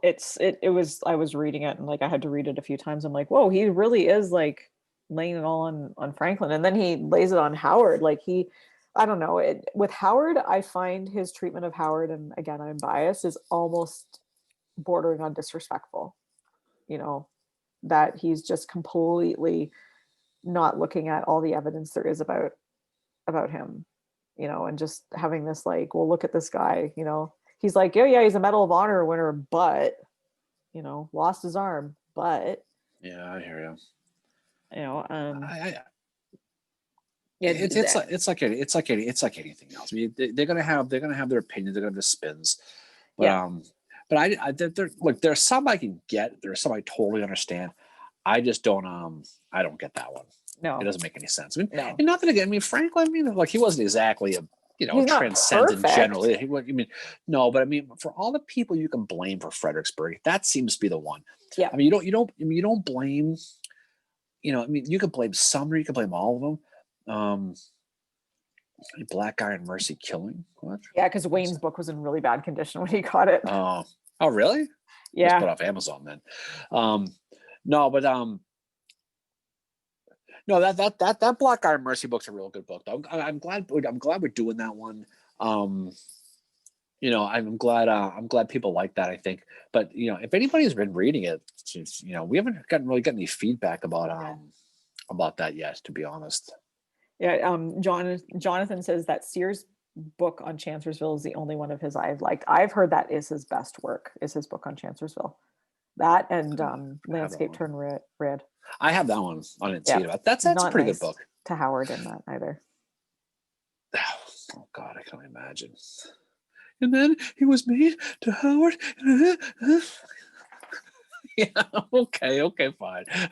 I was reading it and like I had to read it a few times. I'm like, whoa, he really is like laying it all on Franklin. And then he lays it on Howard. Like I don't know. With Howard, I find his treatment of Howard, and again, I'm biased, is almost bordering on disrespectful. that he's just completely not looking at all the evidence there is about him, and just having this like, well, look at this guy, he's like, oh yeah, he's a Medal of Honor winner, but lost his arm, but Yeah, I hear you. yeah, It's like anything else. I mean, they're gonna have their opinions. They're gonna have their spins, but yeah. but look, there's some I can get. There's some I totally understand. I just don't I don't get that one. No, It doesn't make any sense. I mean, no, and not that again. I mean, Franklin. I mean, like he wasn't exactly a he's not transcendent general. perfect. I mean, no, but I mean, for all the people you can blame for Fredericksburg, that seems to be the one. Yeah. I mean, you don't blame. I mean, you could blame Sumner. You could blame all of them. Black Guy and Mercy Killing. What? Yeah, because Wayne's book was in really bad condition when he got it. Oh, really? Yeah. Just put off Amazon then. No, but no, that Black Guy and Mercy book's a real good book. Though. I'm glad we're doing that one. I'm glad people like that. I think, but if anybody's been reading it, we haven't really gotten any feedback about that yet. To be honest. Yeah. Jonathan says that Sears book on Chancellorsville is the only one of his I've liked. I've heard that is his best work. Is his book on Chancellorsville. That and Landscape Turned Red. I have that one. I didn't see it. That's a pretty good book. To Howard in that either. Oh God, I can only imagine. And then he was made to Howard. Yeah. Okay, fine. I'm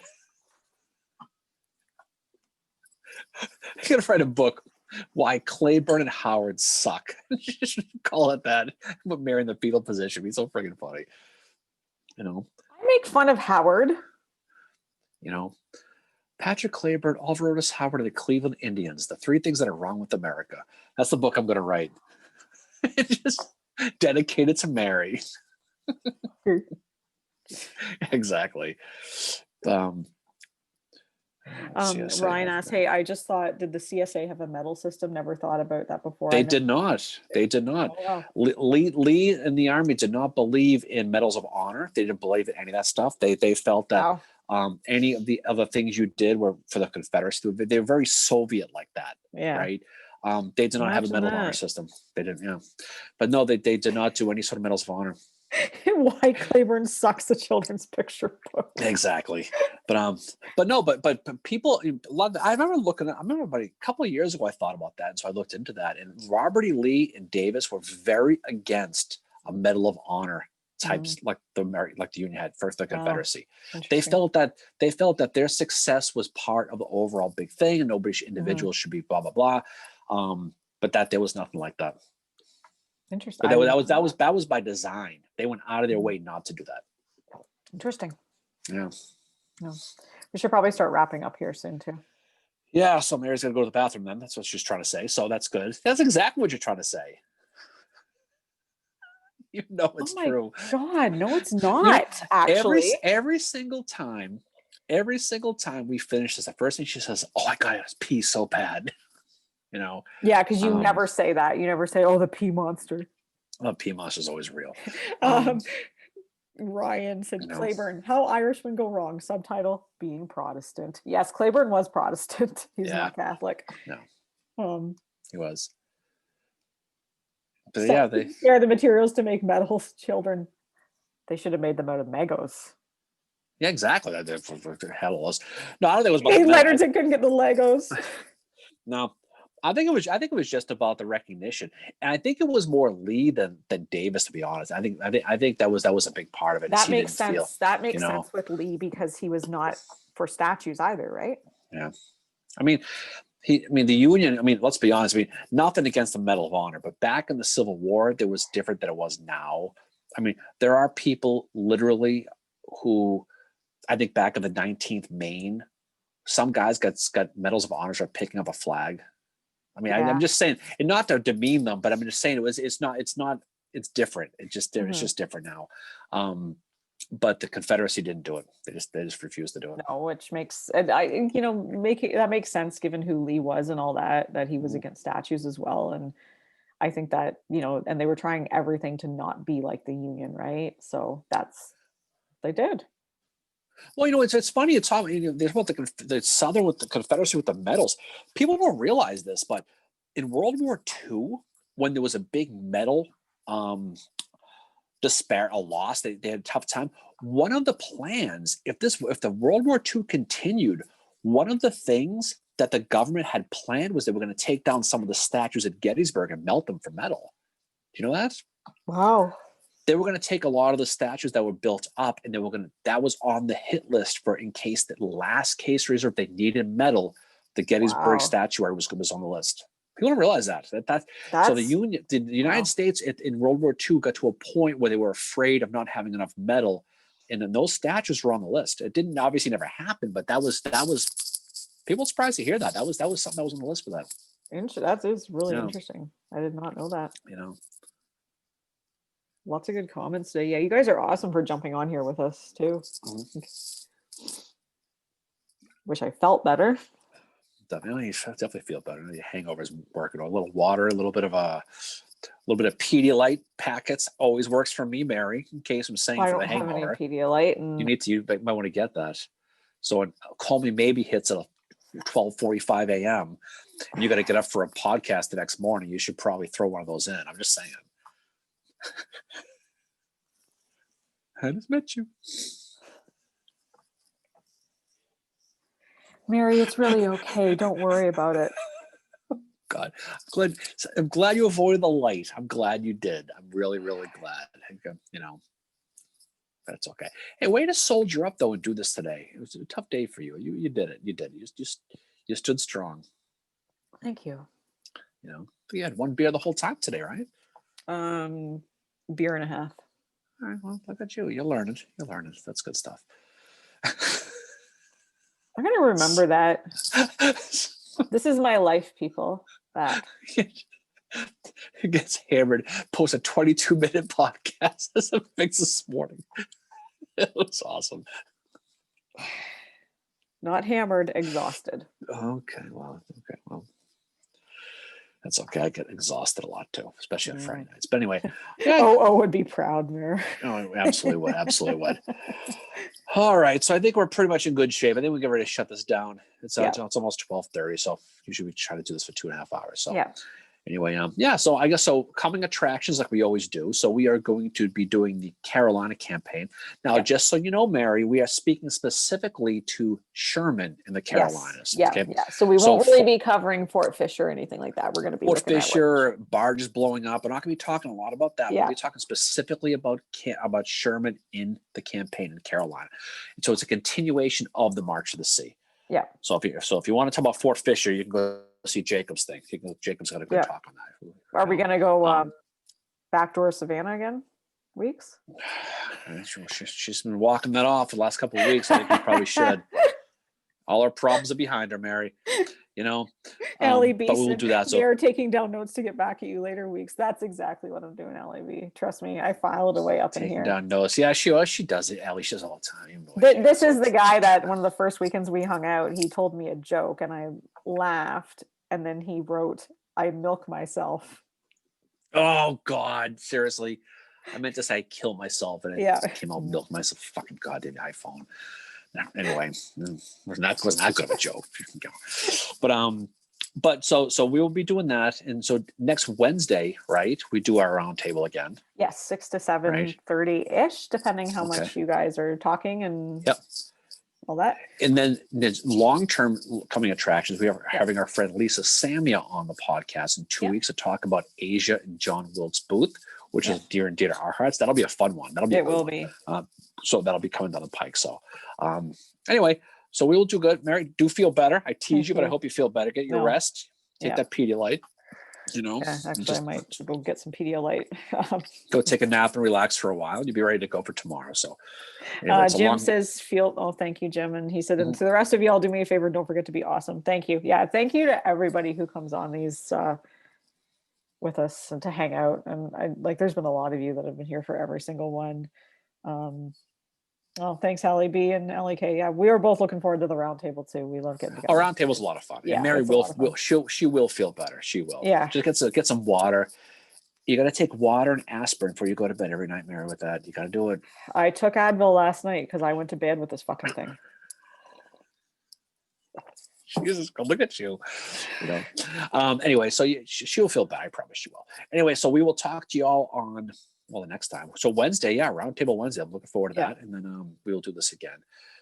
gonna write a book. Why Claiborne and Howard suck. Just call it that. But Mary in the fetal position. He's so freaking funny. I make fun of Howard. Patrick Claiborne, Oliver Otis Howard, and the Cleveland Indians. The 3 things that are wrong with America. That's the book I'm going to write. Just dedicated to Mary. Exactly. Ryan asked, hey, I just thought, did the CSA have a medal system? Never thought about that before. They did not. Oh, wow. Lee and the Army did not believe in medals of honor. They didn't believe in any of that stuff. They felt that any of the other things you did were for the Confederacy. They were very Soviet like that. Yeah. Right. They did not have a medal of honor system. They didn't. Yeah. But no, they did not do any sort of medals of honor. Why Claiborne sucks, the children's picture book. Exactly. But people, I remember about a couple of years ago, I thought about that. And so I looked into that, and Robert E. Lee and Davis were very against a Medal of Honor types like the Union had first the Confederacy. They felt that their success was part of the overall big thing, and individuals should be blah, blah, blah. But that there was nothing like that. Interesting. But that was by design. They went out of their way not to do that. Interesting. Yeah. No. We should probably start wrapping up here soon too. Yeah, so Mary's gonna go to the bathroom then. That's what she's trying to say. So that's good. That's exactly what you're trying to say. It's true. God, no, it's not. Actually, every single time we finish this, the first thing she says, "Oh, I gotta pee so bad." Yeah, because you never say that. You never say, "Oh, the pee monster." The pee monster is always real. Ryan said, Claiborne, how Irishmen go wrong. Subtitle, being Protestant. Yes, Claiborne was Protestant. He's not Catholic. No. He was. But so they share the materials to make medals. Children, they should have made them out of Legos. Yeah, exactly. That hell was. No, I don't think it was. Dave Letterton couldn't get the Legos. No. I think it was just about the recognition, and I think it was more Lee than Davis, to be honest. I think that was a big part of it. That makes sense. That makes sense with Lee because he was not for statues either, right? Yeah, I mean, the Union. I mean, let's be honest. I mean, nothing against the Medal of Honor, but back in the Civil War, there was different than it was now. I mean, there are people literally who, I think, back in the 19th Maine, some guys got medals of honor for picking up a flag. I mean, I'm just saying, and not to demean them, but I'm just saying it's different. It's just different now. But the Confederacy didn't do it. They just refused to do it. No, which makes, that makes sense given who Lee was and all that he was against statues as well. And I think that, and they were trying everything to not be like the Union, right? So they did. Well, it's funny. It's all there's what the Southern with the Confederacy with the medals. People don't realize this, but in World War II, when there was a big medal a loss, they had a tough time. One of the plans, if the World War II continued, one of the things that the government had planned was they were going to take down some of the statues at Gettysburg and melt them for metal. Do you know that? Wow. They were going to take a lot of the statues that were built up, and that was on the hit list for in case that last case reserve they needed metal. The Gettysburg statuary was on the list. People don't realize that. So the United States in World War II got to a point where they were afraid of not having enough metal, and then those statues were on the list. It didn't obviously never happen, but that was people were surprised to hear that. That was something that was on the list for that. That is really interesting. I did not know that. Lots of good comments today. Yeah, you guys are awesome for jumping on here with us too. Mm-hmm. Wish I felt better. Definitely feel better. The hangover's working. A little water, a little bit of Pedialyte packets always works for me, Mary. In case I'm saying for the hangover, I don't have any Pedialyte. And... You might want to get that. So Call Me Maybe hits at 12:45 a.m. and you got to get up for a podcast the next morning. You should probably throw one of those in. I'm just saying. I just met you. Mary, it's really okay. Don't worry about it. God, I'm glad you avoided the light. I'm glad you did. I'm really, really glad. That's okay. Hey, way to soldier up though and do this today. It was a tough day for you. You did it. You did. You stood strong. Thank you. You had one beer the whole time today, right? Beer and a half. All right. Well, look at you. You're learning. That's good stuff. I'm going to remember that. This is my life, people. That. He gets hammered, posts a 22-minute podcast as a fix this morning. It was awesome. Not hammered, exhausted. Okay, well. That's okay. I get exhausted a lot too, especially on Friday nights. But anyway. Yeah. Oh, would be proud, Mayor. Oh, absolutely would. Absolutely would. All right. So I think we're pretty much in good shape. I think we get ready to shut this down. It's almost 12:30. So usually we try to do this for 2.5 hours. So anyway, so I guess coming attractions like we always do. So we are going to be doing the Carolina campaign. Now, just so you know, Mary, we are speaking specifically to Sherman in the Carolinas. Yes. Yeah. So we won't really be covering Fort Fisher or anything like that. We're going to be Fort Fisher, barges blowing up. We're not going to be talking a lot about that. We'll be talking specifically about Sherman in the campaign in Carolina. And so it's a continuation of the March of the Sea. Yeah. So if you want to talk about Fort Fisher, you can go see Jacob's thing. Jacob's got a good talk on that. Are we going to go backdoor Savannah again? Weeks? She's been walking that off for the last couple of weeks. I think we probably should. All our problems are behind her, Mary. Allie B. But we'll do that. So they're taking down notes to get back at you later weeks. That's exactly what I'm doing, Allie B. Trust me, I filed away up in here. Taking down notes. Yeah, she does it. Allie, she does all the time. This is the guy that one of the first weekends we hung out, he told me a joke and I laughed. And then he wrote, "I milk myself." Oh God, seriously. I meant to say kill myself, and it came out milk myself. Fucking goddamn iPhone. Anyway, wasn't that good of a joke. But so we will be doing that, and so next Wednesday, right? We do our roundtable again. Yes, 6 to 7:30-ish, depending how much you guys are talking and all that. And then there's long-term coming attractions. We are having our friend Lisa Samia on the podcast in 2 weeks to talk about Asia and John Wilkes Booth, which is dear and dear to our hearts. That'll be a fun one. That'll be so that'll be coming down the pike. So anyway, so we will do good. Mary, do feel better. I tease you, but I hope you feel better. Get your rest. Take that Pedialyte. Actually, I might go get some Pedialyte. Go take a nap and relax for a while. You'll be ready to go for tomorrow. So, Jim says, thank you, Jim. And he said, and to the rest of y'all, do me a favor. Don't forget to be awesome. Thank you. Yeah. Thank you to everybody who comes on these with us and to hang out. And there's been a lot of you that have been here for every single one. Thanks, Allie B and Allie K. Yeah, we are both looking forward to the roundtable too. We love getting together. Our roundtable's a lot of fun. Yeah, and Mary she will feel better. She will. Yeah. Just get some water. You got to take water and aspirin before you go to bed every night, Mary, with that. You got to do it. I took Advil last night because I went to bed with this fucking thing. Jesus, look at you. Anyway, so she'll feel bad. I promise she will. Anyway, so we will talk to you all on, well, the next time. So Wednesday, Roundtable Wednesday. I'm looking forward to that. And then we will do this again.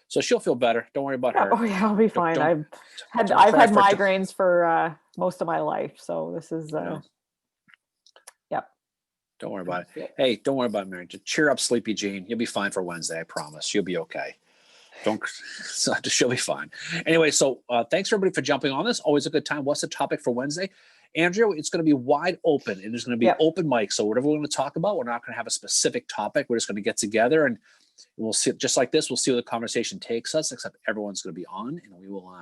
So she'll feel better. Don't worry about her. Oh yeah, I'll be fine. I've had migraines for most of my life. So this is Don't worry about it. Hey, don't worry about it, Mary. Just cheer up, Sleepy Jean. You'll be fine for Wednesday. I promise. You'll be okay. She'll be fine. Anyway, so thanks everybody for jumping on this. Always a good time. What's the topic for Wednesday? Andrea, it's going to be wide open and there's going to be open mic. So whatever we're going to talk about, we're not going to have a specific topic. We're just going to get together and we'll see, just like this, we'll see where the conversation takes us, except everyone's going to be on and we will,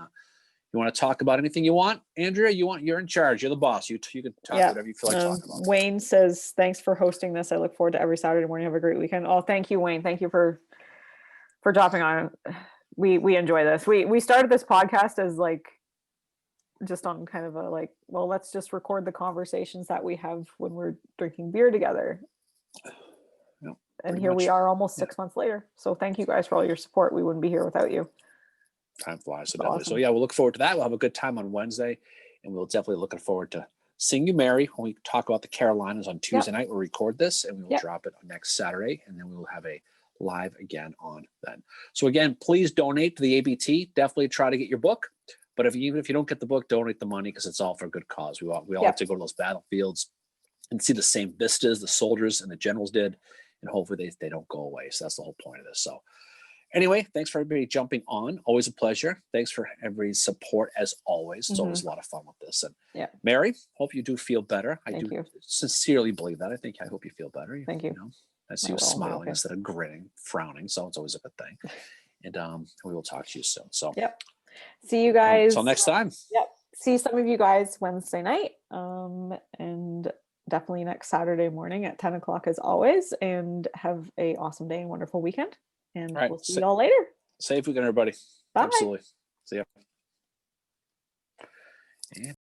you want to talk about anything you want? Andrea, you're in charge. You're the boss. You can talk whatever you feel like talking about. Wayne says, thanks for hosting this. I look forward to every Saturday morning. Have a great weekend. Oh, thank you, Wayne. Thank you for dropping on. We enjoy this. We started this podcast as like just on kind of a like, well, let's just record the conversations that we have when we're drinking beer together. Yep, and here we are almost 6 months later. So thank you guys for all your support. We wouldn't be here without you. Time flies. So definitely. Awesome. So yeah, we'll look forward to that. We'll have a good time on Wednesday and we'll definitely looking forward to seeing you, Mary, when we talk about the Carolinas on Tuesday night. We'll record this and we will drop it on next Saturday and then we will have a live again on then. So again, please donate to the ABT. Definitely try to get your book. But even if you don't get the book, donate the money because it's all for a good cause. We all have to go to those battlefields and see the same vistas the soldiers and the generals did, and hopefully they don't go away. So that's the whole point of this. So anyway, thanks for everybody jumping on. Always a pleasure. Thanks for everybody's support as always. It's always a lot of fun with this. And Mary, hope you do feel better. I do sincerely believe that. I hope you feel better. Thank you. You know, I see you smiling instead of grinning, frowning. So it's always a good thing. And we will talk to you soon. So see you guys. Until next time. See some of you guys Wednesday night. And definitely next Saturday morning at 10 o'clock as always. And have a awesome day and wonderful weekend. And we'll see you all later. Safe weekend, everybody. Bye. Absolutely. See ya.